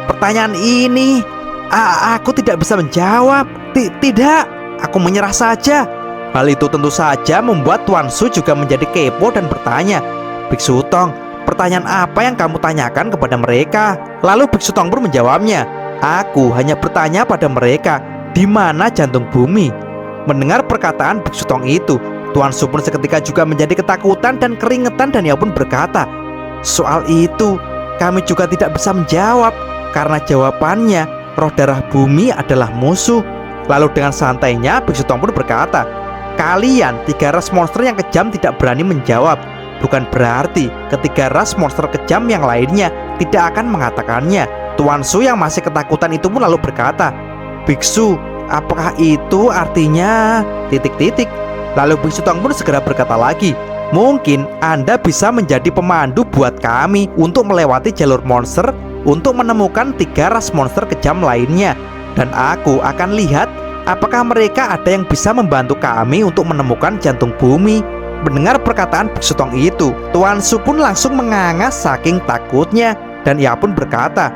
"Pertanyaan ini aku tidak bisa menjawab. Tidak, aku menyerah saja." Hal itu tentu saja membuat Tuan Su juga menjadi kepo dan bertanya, "Biksu Tong, pertanyaan apa yang kamu tanyakan kepada mereka?" Lalu Biksu Tong pun menjawabnya, "Aku hanya bertanya pada mereka, di mana jantung bumi?" Mendengar perkataan Biksu Tong itu, Tuan Su pun seketika juga menjadi ketakutan dan keringetan, dan ia pun berkata, "Soal itu kami juga tidak bisa menjawab, karena jawabannya roh darah bumi adalah musuh." Lalu dengan santainya Biksu Tong pun berkata, "Kalian tiga ras monster yang kejam tidak berani menjawab. Bukan berarti ketiga ras monster kejam yang lainnya tidak akan mengatakannya." Tuan Su yang masih ketakutan itu pun lalu berkata, "Biksu, apakah itu artinya titik-titik?" Lalu Biksu Tong pun segera berkata lagi, "Mungkin Anda bisa menjadi pemandu buat kami untuk melewati jalur monster untuk menemukan tiga ras monster kejam lainnya. Dan aku akan lihat apakah mereka ada yang bisa membantu kami untuk menemukan jantung bumi." Mendengar perkataan Biksu Tong itu, Tuan Su pun langsung menganga saking takutnya. Dan ia pun berkata,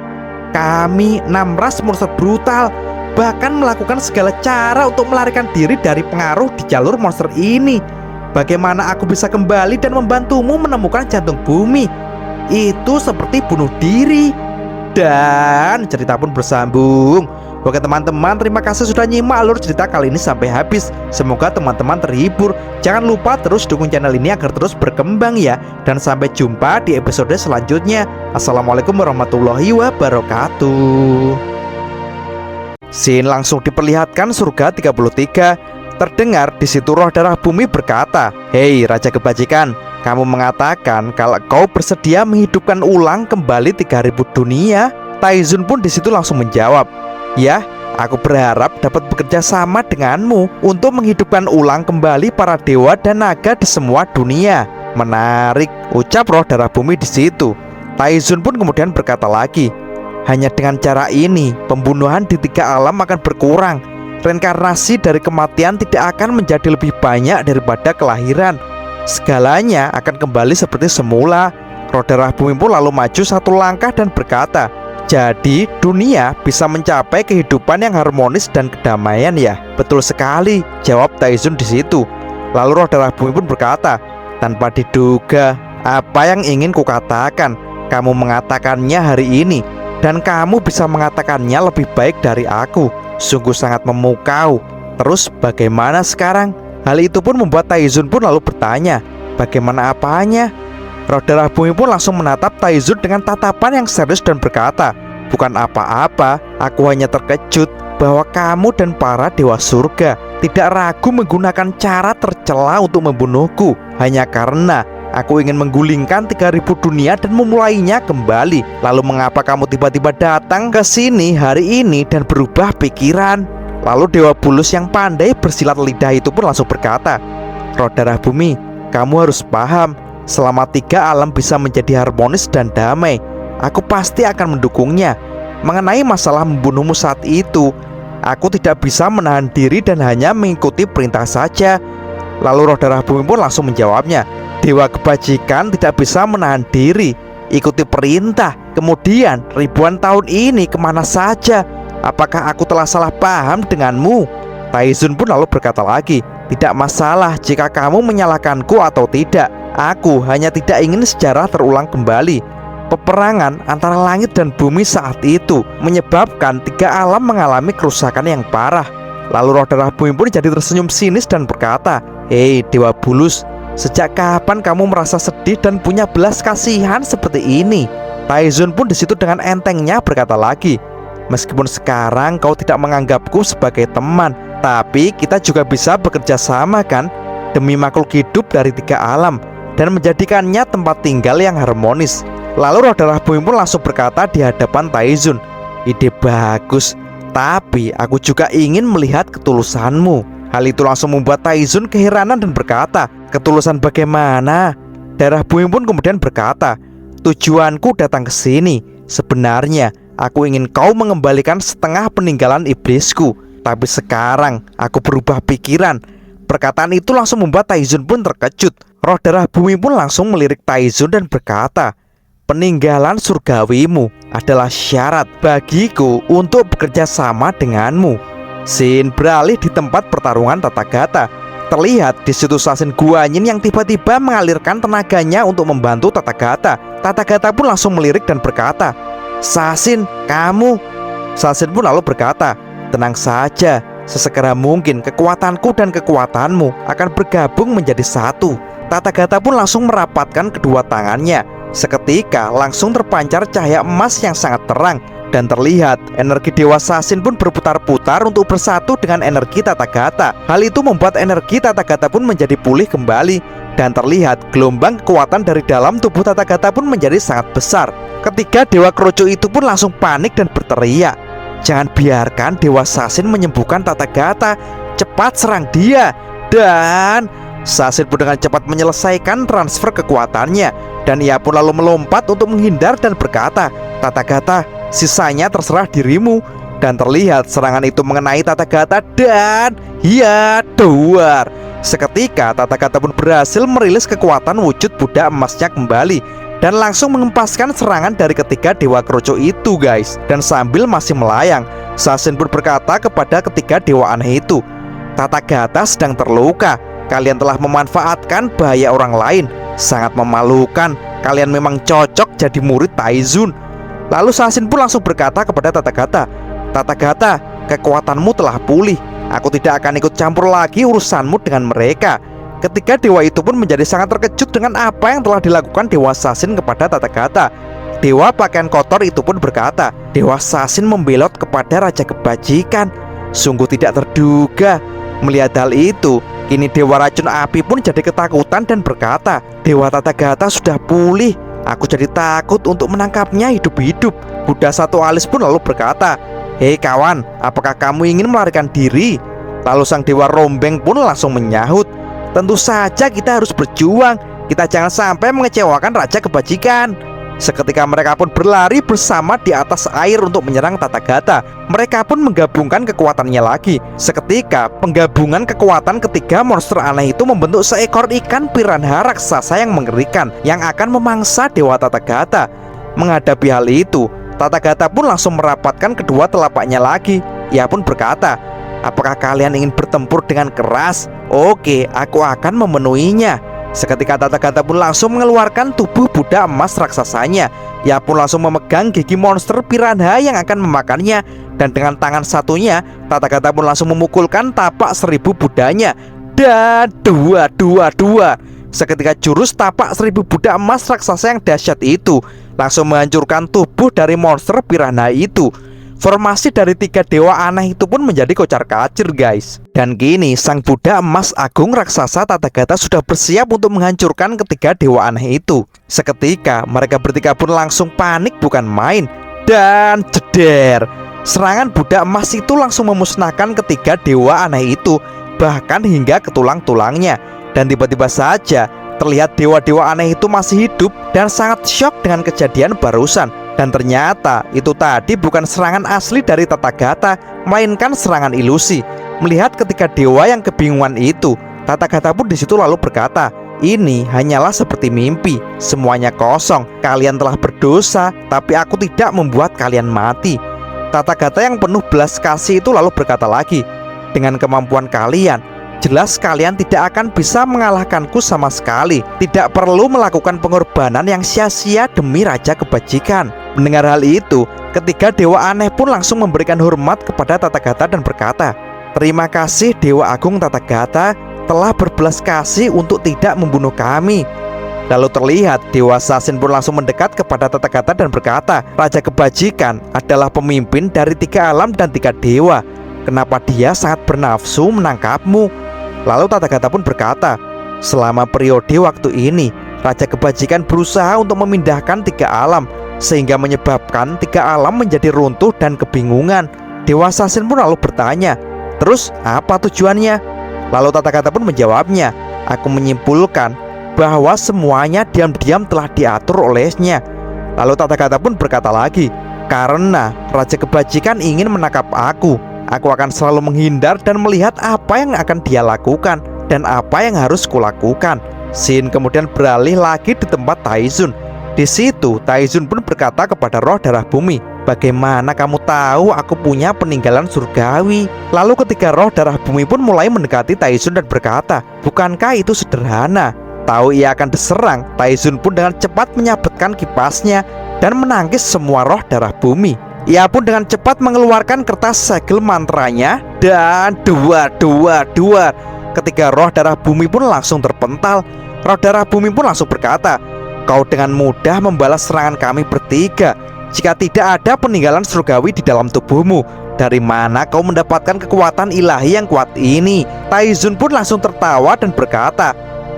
"Kami 6 ras monster brutal, bahkan melakukan segala cara untuk melarikan diri dari pengaruh di jalur monster ini. Bagaimana aku bisa kembali dan membantumu menemukan jantung bumi? Itu seperti bunuh diri." Dan cerita pun bersambung. Oke teman-teman, terima kasih sudah nyimak alur cerita kali ini sampai habis. Semoga teman-teman terhibur. Jangan lupa terus dukung channel ini agar terus berkembang ya. Dan sampai jumpa di episode selanjutnya. Assalamualaikum warahmatullahi wabarakatuh. Shin langsung diperlihatkan surga 33. Terdengar di situ roh darah bumi berkata, "Hei Raja Kebajikan, kamu mengatakan kalau kau bersedia menghidupkan ulang kembali 3000 dunia?" Taizun pun di situ langsung menjawab, "Ya, aku berharap dapat bekerja sama denganmu untuk menghidupkan ulang kembali para dewa dan naga di semua dunia." "Menarik," ucap roh darah bumi di situ. Taizun pun kemudian berkata lagi, "Hanya dengan cara ini, pembunuhan di 3 alam akan berkurang. Reinkarnasi dari kematian tidak akan menjadi lebih banyak daripada kelahiran. Segalanya akan kembali seperti semula." Roh darah bumi pun lalu maju 1 langkah dan berkata, "Jadi dunia bisa mencapai kehidupan yang harmonis dan kedamaian ya?" "Betul sekali," jawab Taizun di situ. Lalu roh darah bumi pun berkata, "Tanpa diduga, apa yang ingin kukatakan, kamu mengatakannya hari ini, dan kamu bisa mengatakannya lebih baik dari aku. Sungguh sangat memukau. Terus bagaimana sekarang?" Hal itu pun membuat Taizun pun lalu bertanya, "Bagaimana apanya?" Roh darah bumi pun langsung menatap Taizun dengan tatapan yang serius dan berkata, "Bukan apa-apa, aku hanya terkejut bahwa kamu dan para dewa surga tidak ragu menggunakan cara tercela untuk membunuhku, hanya karena aku ingin menggulingkan 3000 dunia dan memulainya kembali. Lalu mengapa kamu tiba-tiba datang ke sini hari ini dan berubah pikiran?" Lalu dewa bulus yang pandai bersilat lidah itu pun langsung berkata, "Roh darah bumi, kamu harus paham, selama 3 alam bisa menjadi harmonis dan damai, aku pasti akan mendukungnya. Mengenai masalah membunuhmu saat itu, aku tidak bisa menahan diri dan hanya mengikuti perintah saja." Lalu roh darah bumi pun langsung menjawabnya, "Dewa kebajikan tidak bisa menahan diri, ikuti perintah. Kemudian ribuan tahun ini kemana saja? Apakah aku telah salah paham denganmu?" Taizun pun lalu berkata lagi, "Tidak masalah jika kamu menyalahkanku atau tidak. Aku hanya tidak ingin sejarah terulang kembali. Peperangan antara langit dan bumi saat itu menyebabkan 3 alam mengalami kerusakan yang parah. Lalu roh darah bumi pun jadi tersenyum sinis dan berkata, "Hei Dewa Bulus, sejak kapan kamu merasa sedih dan punya belas kasihan seperti ini?" Taizun pun disitu dengan entengnya berkata lagi, "Meskipun sekarang kau tidak menganggapku sebagai teman, tapi kita juga bisa bekerja sama kan, demi makhluk hidup dari 3 alam dan menjadikannya tempat tinggal yang harmonis." Lalu roh darah bumi pun langsung berkata di hadapan Taizun, "Ide bagus, tapi aku juga ingin melihat ketulusanmu." Hal itu langsung membuat Taizun keheranan dan berkata, "Ketulusan bagaimana?" Darah bumi pun kemudian berkata, "Tujuanku datang ke sini, sebenarnya aku ingin kau mengembalikan setengah peninggalan iblisku. Tapi sekarang aku berubah pikiran." Perkataan itu langsung membuat Taizun pun terkejut. Roh darah bumi pun langsung melirik Taizun dan berkata, "Peninggalan surgawimu adalah syarat bagiku untuk bekerja sama denganmu." Scene beralih di tempat pertarungan Tathagata. Terlihat di situ Sasin Guanyin yang tiba-tiba mengalirkan tenaganya untuk membantu Tathagata. Tathagata pun langsung melirik dan berkata, "Sasin, kamu." Sasin pun lalu berkata, "Tenang saja, sesegera mungkin kekuatanku dan kekuatanmu akan bergabung menjadi satu." Tathagata pun langsung merapatkan kedua tangannya. Seketika langsung terpancar cahaya emas yang sangat terang, dan terlihat energi Dewa Sasin pun berputar-putar untuk bersatu dengan energi Tathagata. Hal itu membuat energi Tathagata pun menjadi pulih kembali, dan terlihat gelombang kekuatan dari dalam tubuh Tathagata pun menjadi sangat besar. Ketika Dewa Kerucu itu pun langsung panik dan berteriak, "Jangan biarkan Dewa Sasin menyembuhkan Tathagata, cepat serang dia!" Dan Sasin pun dengan cepat menyelesaikan transfer kekuatannya, dan ia pun lalu melompat untuk menghindar dan berkata, "Tathagata, sisanya terserah dirimu." Dan terlihat serangan itu mengenai Tathagata dan ya duar. Seketika Tathagata pun berhasil merilis kekuatan wujud Buddha emasnya kembali dan langsung mengempaskan serangan dari ketiga Dewa Kerucu itu, guys. Dan sambil masih melayang, Sasin pun berkata kepada ketiga dewa aneh itu, "Tathagata sedang terluka. Kalian telah memanfaatkan bahaya orang lain. Sangat memalukan. Kalian memang cocok jadi murid Taizun." Lalu Sasin pun langsung berkata kepada Tathagata, "Tathagata, kekuatanmu telah pulih. Aku tidak akan ikut campur lagi urusanmu dengan mereka." Ketiga dewa itu pun menjadi sangat terkejut dengan apa yang telah dilakukan Dewa Sasin kepada Tathagata. Dewa pakaian kotor itu pun berkata, "Dewa Sasin membelot kepada Raja Kebajikan. Sungguh tidak terduga." Melihat hal itu, kini Dewa Racun Api pun jadi ketakutan dan berkata, "Dewa Tathagata sudah pulih. Aku jadi takut untuk menangkapnya hidup-hidup." Buddha satu alis pun lalu berkata, "Hei kawan, apakah kamu ingin melarikan diri?" Lalu sang Dewa Rombeng pun langsung menyahut, "Tentu saja kita harus berjuang. Kita jangan sampai mengecewakan Raja Kebajikan." Seketika mereka pun berlari bersama di atas air untuk menyerang Tathagata. Mereka pun menggabungkan kekuatannya lagi. Seketika penggabungan kekuatan ketiga monster aneh itu membentuk seekor ikan piranha raksasa yang mengerikan yang akan memangsa Dewa Tathagata. Menghadapi hal itu, Tathagata pun langsung merapatkan kedua telapaknya lagi. Ia pun berkata, "Apakah kalian ingin bertempur dengan keras? Oke, aku akan memenuhinya." Seketika Tathagata pun langsung mengeluarkan tubuh Buddha emas raksasanya. Ia pun langsung memegang gigi monster piranha yang akan memakannya. Dan dengan tangan satunya, Tathagata pun langsung memukulkan tapak 1000 Buddhanya. Dan dua. Seketika jurus tapak 1000 Buddha emas raksasa yang dahsyat itu langsung menghancurkan tubuh dari monster piranha itu. Formasi dari tiga dewa aneh itu pun menjadi kocar-kacir, guys. Dan kini sang Buddha emas agung raksasa Tathagata sudah bersiap untuk menghancurkan ketiga dewa aneh itu. Seketika mereka bertiga pun langsung panik bukan main. Dan jeder, serangan Buddha emas itu langsung memusnahkan ketiga dewa aneh itu, bahkan hingga ke tulang-tulangnya. Dan tiba-tiba saja terlihat dewa-dewa aneh itu masih hidup dan sangat syok dengan kejadian barusan. Dan ternyata itu tadi bukan serangan asli dari Tathagata, melainkan serangan ilusi. Melihat ketika dewa yang kebingungan itu, Tathagata pun disitu lalu berkata, "Ini hanyalah seperti mimpi. Semuanya kosong. Kalian telah berdosa, tapi aku tidak membuat kalian mati." Tathagata yang penuh belas kasih itu lalu berkata lagi, "Dengan kemampuan kalian, jelas kalian tidak akan bisa mengalahkanku sama sekali. Tidak perlu melakukan pengorbanan yang sia-sia demi Raja Kebajikan." Mendengar hal itu, ketiga dewa aneh pun langsung memberikan hormat kepada Tathagata dan berkata, Terima kasih Dewa Agung Tathagata telah berbelas kasih untuk tidak membunuh kami. Lalu terlihat Dewa Sasin pun langsung mendekat kepada Tathagata dan berkata, Raja Kebajikan adalah pemimpin dari 3 alam dan 3 dewa. Kenapa dia sangat bernafsu menangkapmu? Lalu Tathagata pun berkata, selama periode waktu ini Raja Kebajikan berusaha untuk memindahkan 3 alam, sehingga menyebabkan 3 alam menjadi runtuh dan kebingungan. Dewa Sasin pun lalu bertanya, terus apa tujuannya? Lalu Tathagata pun menjawabnya, aku menyimpulkan bahwa semuanya diam-diam telah diatur olehnya. Lalu Tathagata pun berkata lagi, karena Raja Kebajikan ingin menangkap aku akan selalu menghindar dan melihat apa yang akan dia lakukan dan apa yang harus kulakukan. Shin kemudian beralih lagi di tempat Taizun. Di situ Taizun pun berkata kepada roh darah bumi, bagaimana kamu tahu aku punya peninggalan surgawi? Lalu ketika roh darah bumi pun mulai mendekati Taizun dan berkata, bukankah itu sederhana? Tahu ia akan diserang, Taizun pun dengan cepat menyabetkan kipasnya dan menangkis semua roh darah bumi. Ia pun dengan cepat mengeluarkan kertas segel mantranya dan duar. Ketika roh darah bumi pun langsung terpental. Roh darah bumi pun langsung berkata, kau dengan mudah membalas serangan kami bertiga. Jika tidak ada peninggalan surgawi di dalam tubuhmu, dari mana kau mendapatkan kekuatan ilahi yang kuat ini? Taizun pun langsung tertawa dan berkata,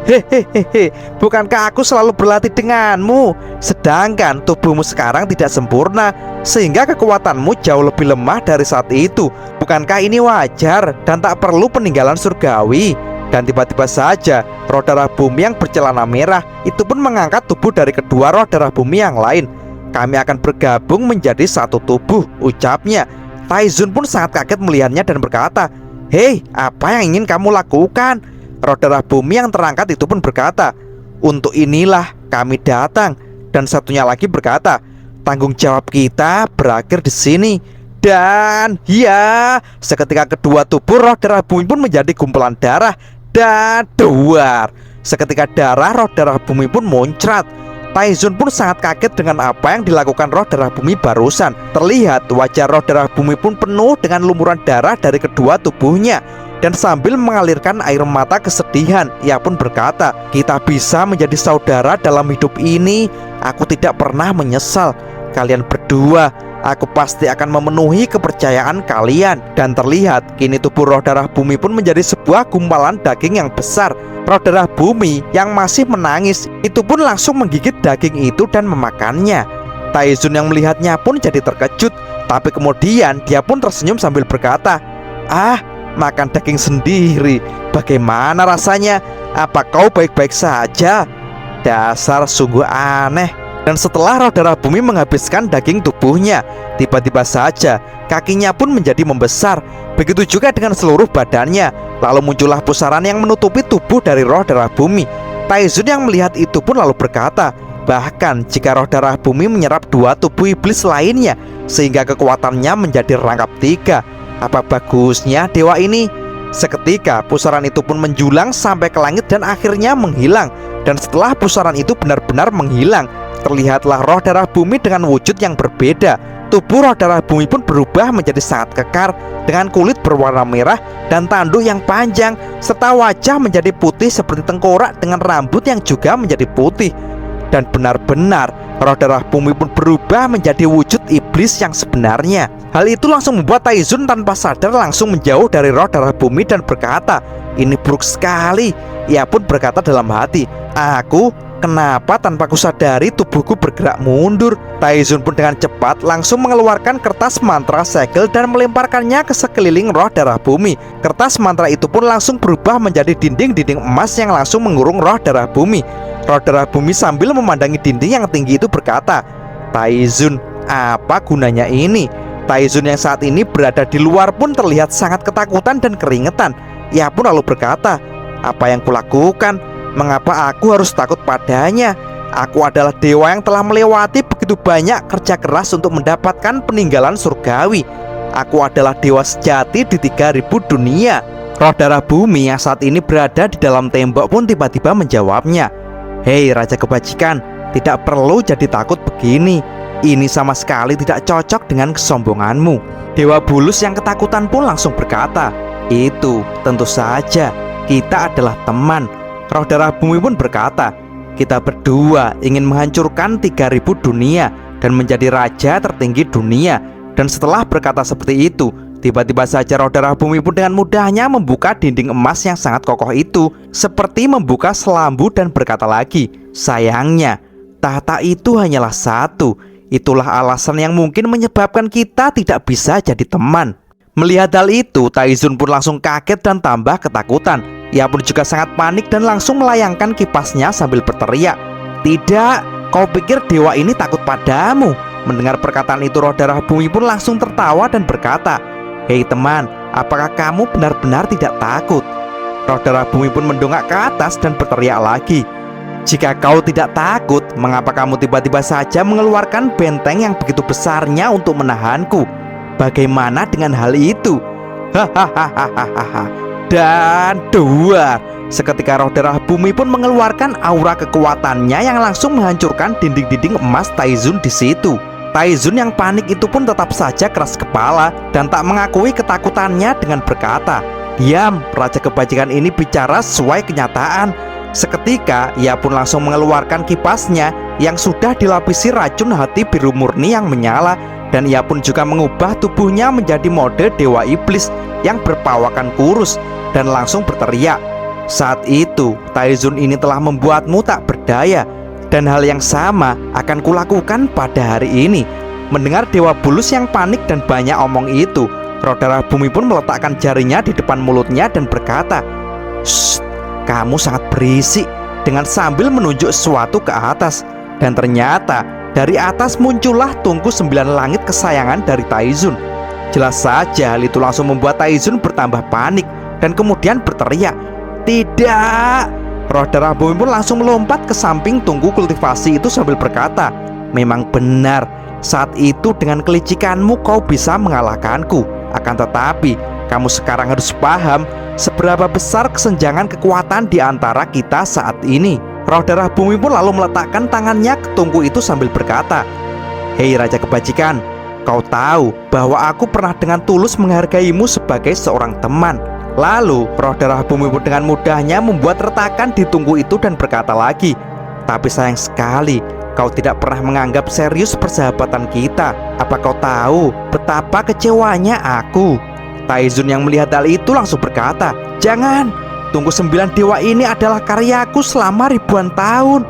hehehe, bukankah aku selalu berlatih denganmu? Sedangkan tubuhmu sekarang tidak sempurna, sehingga kekuatanmu jauh lebih lemah dari saat itu. Bukankah ini wajar dan tak perlu peninggalan surgawi? Dan tiba-tiba saja roh darah bumi yang bercelana merah itu pun mengangkat tubuh dari kedua roh darah bumi yang lain. Kami akan bergabung menjadi satu tubuh, ucapnya. Taizun pun sangat kaget melihatnya dan berkata, hei, apa yang ingin kamu lakukan? Roh darah bumi yang terangkat itu pun berkata, untuk inilah kami datang. Dan satunya lagi berkata, tanggung jawab kita berakhir di sini. Dan ya, seketika kedua tubuh roh darah bumi pun menjadi gumpalan darah dan duar. Seketika darah roh darah bumi pun muncrat. Taizun pun sangat kaget dengan apa yang dilakukan roh darah bumi barusan. Terlihat wajah roh darah bumi pun penuh dengan lumuran darah dari kedua tubuhnya. Dan sambil mengalirkan air mata kesedihan, ia pun berkata, kita bisa menjadi saudara dalam hidup ini. Aku tidak pernah menyesal. Kalian berdua, aku pasti akan memenuhi kepercayaan kalian. Dan terlihat kini tubuh roh darah bumi pun menjadi sebuah gumpalan daging yang besar. Roh darah bumi yang masih menangis itu pun langsung menggigit daging itu dan memakannya. Taizun yang melihatnya pun jadi terkejut. Tapi kemudian dia pun tersenyum sambil berkata, makan daging sendiri, bagaimana rasanya? Apa kau baik-baik saja? Dasar sungguh aneh. Dan setelah roh darah bumi menghabiskan daging tubuhnya, tiba-tiba saja kakinya pun menjadi membesar. Begitu juga dengan seluruh badannya. Lalu muncullah pusaran yang menutupi tubuh dari roh darah bumi. Taizun yang melihat itu pun lalu berkata, bahkan jika roh darah bumi menyerap 2 tubuh iblis lainnya, sehingga kekuatannya menjadi rangkap 3. Apa bagusnya dewa ini? Seketika pusaran itu pun menjulang sampai ke langit dan akhirnya menghilang. Dan setelah pusaran itu benar-benar menghilang, terlihatlah roh darah bumi dengan wujud yang berbeda. Tubuh roh darah bumi pun berubah menjadi sangat kekar, dengan kulit berwarna merah dan tanduk yang panjang, serta wajah menjadi putih seperti tengkorak dengan rambut yang juga menjadi putih. Dan benar-benar roh darah bumi pun berubah menjadi wujud iblis yang sebenarnya. Hal itu langsung membuat Taizun tanpa sadar langsung menjauh dari roh darah bumi dan berkata, ini buruk sekali. Ia pun berkata dalam hati, kenapa tanpa kusadari tubuhku bergerak mundur? Taizun pun dengan cepat langsung mengeluarkan kertas mantra segel dan melemparkannya ke sekeliling roh darah bumi. Kertas mantra itu pun langsung berubah menjadi dinding-dinding emas yang langsung mengurung roh darah bumi. Roh darah bumi sambil memandangi dinding yang tinggi itu berkata, Taizun, apa gunanya ini? Taizun yang saat ini berada di luar pun terlihat sangat ketakutan dan keringetan. Ia pun lalu berkata, apa yang kulakukan? Mengapa aku harus takut padanya? Aku adalah dewa yang telah melewati begitu banyak kerja keras untuk mendapatkan peninggalan surgawi. Aku adalah dewa sejati di 3000 dunia. Roh darah bumi yang saat ini berada di dalam tembok pun tiba-tiba menjawabnya, hei Raja Kebajikan, tidak perlu jadi takut begini. Ini sama sekali tidak cocok dengan kesombonganmu. Dewa Bulus yang ketakutan pun langsung berkata, Itu tentu saja, kita adalah teman. Roh darah bumi pun berkata, kita berdua ingin menghancurkan 3000 dunia dan menjadi raja tertinggi dunia. Dan setelah berkata seperti itu, tiba-tiba saja roh darah bumi pun dengan mudahnya membuka dinding emas yang sangat kokoh itu, seperti membuka selambu, dan berkata lagi, sayangnya, tahta itu hanyalah satu. Itulah alasan yang mungkin menyebabkan kita tidak bisa jadi teman. Melihat hal itu, Taizun pun langsung kaget dan tambah ketakutan. Ia pun juga sangat panik dan langsung melayangkan kipasnya sambil berteriak, tidak, kau pikir dewa ini takut padamu? Mendengar perkataan itu, roh darah bumi pun langsung tertawa dan berkata, hei teman, apakah kamu benar-benar tidak takut? Roh darah bumi pun mendongak ke atas dan berteriak lagi, jika kau tidak takut, mengapa kamu tiba-tiba saja mengeluarkan benteng yang begitu besarnya untuk menahanku? Bagaimana dengan hal itu? Hahaha. Dan duar, seketika roh darah bumi pun mengeluarkan aura kekuatannya yang langsung menghancurkan dinding-dinding emas Taizun di situ. Taizun yang panik itu pun tetap saja keras kepala dan tak mengakui ketakutannya dengan berkata, diam, raja kebajikan ini bicara sesuai kenyataan. Seketika ia pun langsung mengeluarkan kipasnya yang sudah dilapisi racun hati biru murni yang menyala, dan ia pun juga mengubah tubuhnya menjadi mode dewa iblis yang berpawakan kurus dan langsung berteriak, saat itu Taizun ini telah membuatmu tak berdaya, dan hal yang sama akan kulakukan pada hari ini. Mendengar dewa bulus yang panik dan banyak omong itu, roh darah bumi pun meletakkan jarinya di depan mulutnya dan berkata, shh, kamu sangat berisik, dengan sambil menunjuk sesuatu ke atas. Dan ternyata dari atas muncullah tungku 9 langit kesayangan dari Taizun. Jelas saja hal itu langsung membuat Taizun bertambah panik dan kemudian berteriak, tidak. Roh darah bumi pun langsung melompat ke samping tungku kultivasi itu sambil berkata, memang benar, saat itu dengan kelicikanmu kau bisa mengalahkanku. Akan tetapi kamu sekarang harus paham seberapa besar kesenjangan kekuatan di antara kita saat ini. Roh darah bumi pun lalu meletakkan tangannya ke tungku itu sambil berkata, hei raja kebajikan, kau tahu bahwa aku pernah dengan tulus menghargaimu sebagai seorang teman. Lalu roh darah bumi pun dengan mudahnya membuat retakan di tungku itu dan berkata lagi, tapi sayang sekali kau tidak pernah menganggap serius persahabatan kita. Apa kau tahu betapa kecewanya aku? Taizun yang melihat hal itu langsung berkata, jangan, tungku 9 dewa ini adalah karyaku selama ribuan tahun.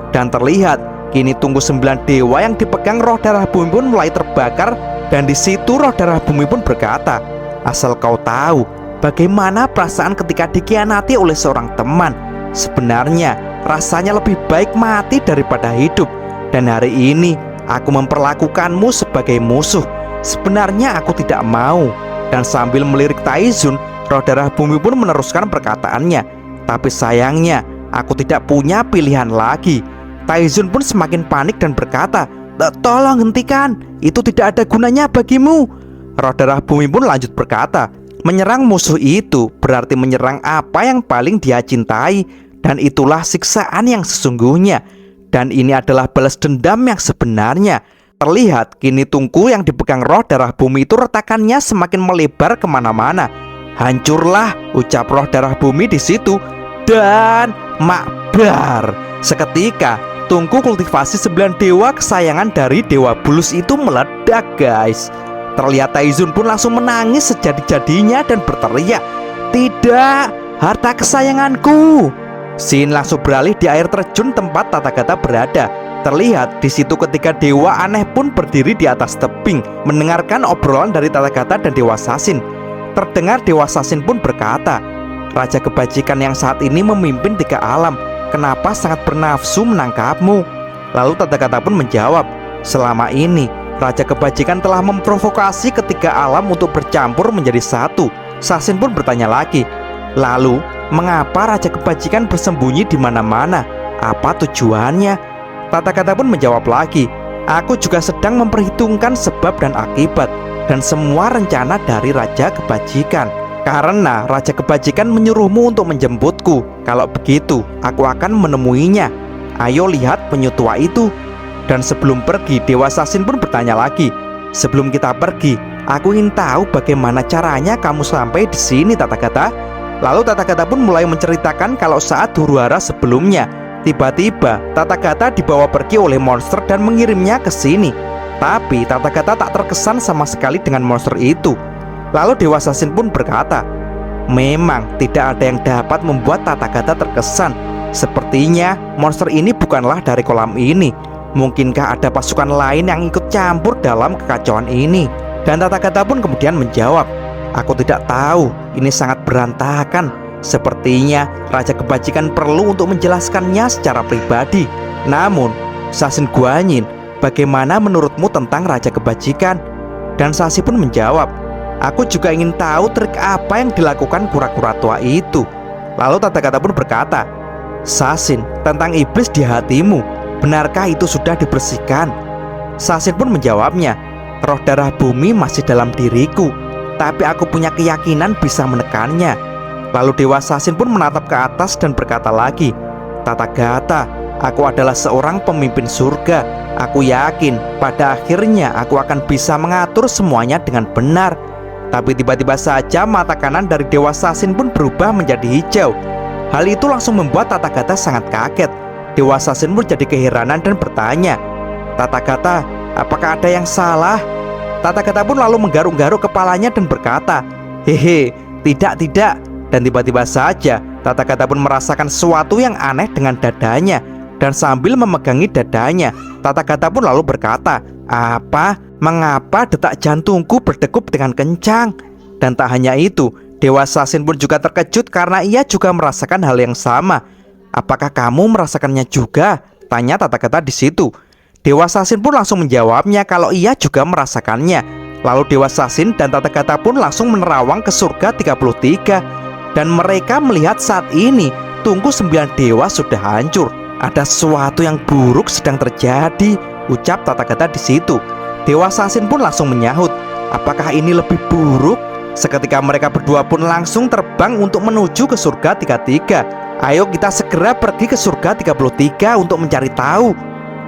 Dan terlihat kini tungku 9 dewa yang dipegang roh darah bumi pun mulai terbakar. Dan di situ roh darah bumi pun berkata, asal kau tahu bagaimana perasaan ketika dikhianati oleh seorang teman. Sebenarnya rasanya lebih baik mati daripada hidup. Dan hari ini aku memperlakukanmu sebagai musuh. Sebenarnya aku tidak mau. Dan sambil melirik Taizun, roh darah bumi pun meneruskan perkataannya, tapi sayangnya aku tidak punya pilihan lagi. Taizun pun semakin panik dan berkata, tolong hentikan, itu tidak ada gunanya bagimu. Roh darah bumi pun lanjut berkata, menyerang musuh itu berarti menyerang apa yang paling dia cintai, dan itulah siksaan yang sesungguhnya. Dan ini adalah balas dendam yang sebenarnya. Terlihat kini tungku yang dipegang roh darah bumi itu retakannya semakin melebar kemana-mana. Hancurlah, ucap roh darah bumi di situ, dan makbar. Seketika tungku kultivasi 9 dewa kesayangan dari dewa bulus itu meledak, guys. Terlihat Taizun pun langsung menangis sejadi-jadinya dan berteriak, tidak, harta kesayanganku. Scene langsung beralih di air terjun tempat Tathagata berada. Terlihat di situ ketika dewa aneh pun berdiri di atas tebing mendengarkan obrolan dari Tathagata dan Dewa Sasin. Terdengar Dewa Sasin pun berkata, raja kebajikan yang saat ini memimpin 3 alam, kenapa sangat bernafsu menangkapmu? Lalu Tathagata pun menjawab, selama ini raja kebajikan telah memprovokasi ketiga alam untuk bercampur menjadi satu. Sasin pun bertanya lagi, lalu mengapa raja kebajikan bersembunyi di mana-mana? Apa tujuannya? Tathagata pun menjawab lagi, aku juga sedang memperhitungkan sebab dan akibat dan semua rencana dari raja kebajikan. Karena raja kebajikan menyuruhmu untuk menjemputku. Kalau begitu, aku akan menemuinya. Ayo lihat penyu tua itu. Dan sebelum pergi, Dewa Sasin pun bertanya lagi, Sebelum kita pergi, aku ingin tahu bagaimana caranya kamu sampai di sini, Tathagata. Lalu Tathagata pun mulai menceritakan kalau saat huru-hara sebelumnya, tiba-tiba Tathagata dibawa pergi oleh monster dan mengirimnya ke sini. Tapi Tathagata tak terkesan sama sekali dengan monster itu. Lalu Dewa Sasin pun berkata, memang tidak ada yang dapat membuat Tathagata terkesan. Sepertinya monster ini bukanlah dari kolam ini. Mungkinkah ada pasukan lain yang ikut campur dalam kekacauan ini? Dan Tathagata pun kemudian menjawab, aku tidak tahu, ini sangat berantakan. Sepertinya Raja Kebajikan perlu untuk menjelaskannya secara pribadi. Namun Sasin Guanyin, bagaimana menurutmu tentang Raja Kebajikan? Dan Sasi pun menjawab, aku juga ingin tahu trik apa yang dilakukan kura-kura tua itu. Lalu Tathagata pun berkata, Sasin, tentang iblis di hatimu, benarkah itu sudah dibersihkan? Sasin pun menjawabnya, roh darah bumi masih dalam diriku, tapi aku punya keyakinan bisa menekannya. Lalu Dewa Sasin pun menatap ke atas dan berkata lagi, Tathagata, aku adalah seorang pemimpin surga. Aku yakin pada akhirnya aku akan bisa mengatur semuanya dengan benar. Tapi tiba-tiba saja mata kanan dari Dewa Sasin pun berubah menjadi hijau. Hal itu langsung membuat Tathagata sangat kaget. Dewa Sasin pun jadi keheranan dan bertanya, Tathagata, apakah ada yang salah? Tathagata pun lalu menggaruk-garuk kepalanya dan berkata, hehe, tidak. Dan tiba-tiba saja Tathagata pun merasakan sesuatu yang aneh dengan dadanya. Dan sambil memegangi dadanya, Tathagata pun lalu berkata, apa? Mengapa detak jantungku berdegup dengan kencang? Dan tak hanya itu, Dewa Sasin pun juga terkejut karena ia juga merasakan hal yang sama. Apakah kamu merasakannya juga? Tanya Tathagata di situ. Dewa Sasin pun langsung menjawabnya kalau ia juga merasakannya. Lalu Dewa Sasin dan Tathagata pun langsung menerawang ke surga 33. Dan mereka melihat saat ini tungku 9 dewa sudah hancur. Ada sesuatu yang buruk sedang terjadi, ucap Tathagata di situ. Dewa Sasin pun langsung menyahut, apakah ini lebih buruk? Seketika mereka berdua pun langsung terbang untuk menuju ke surga 33. Ayo kita segera pergi ke surga 33 untuk mencari tahu.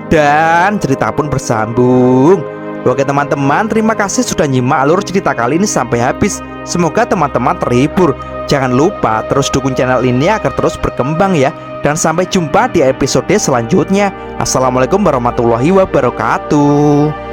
Dan cerita pun bersambung. Oke teman-teman, terima kasih sudah nyimak alur cerita kali ini sampai habis. Semoga teman-teman terhibur. Jangan lupa terus dukung channel ini agar terus berkembang ya. Dan sampai jumpa di episode selanjutnya. Assalamualaikum warahmatullahi wabarakatuh.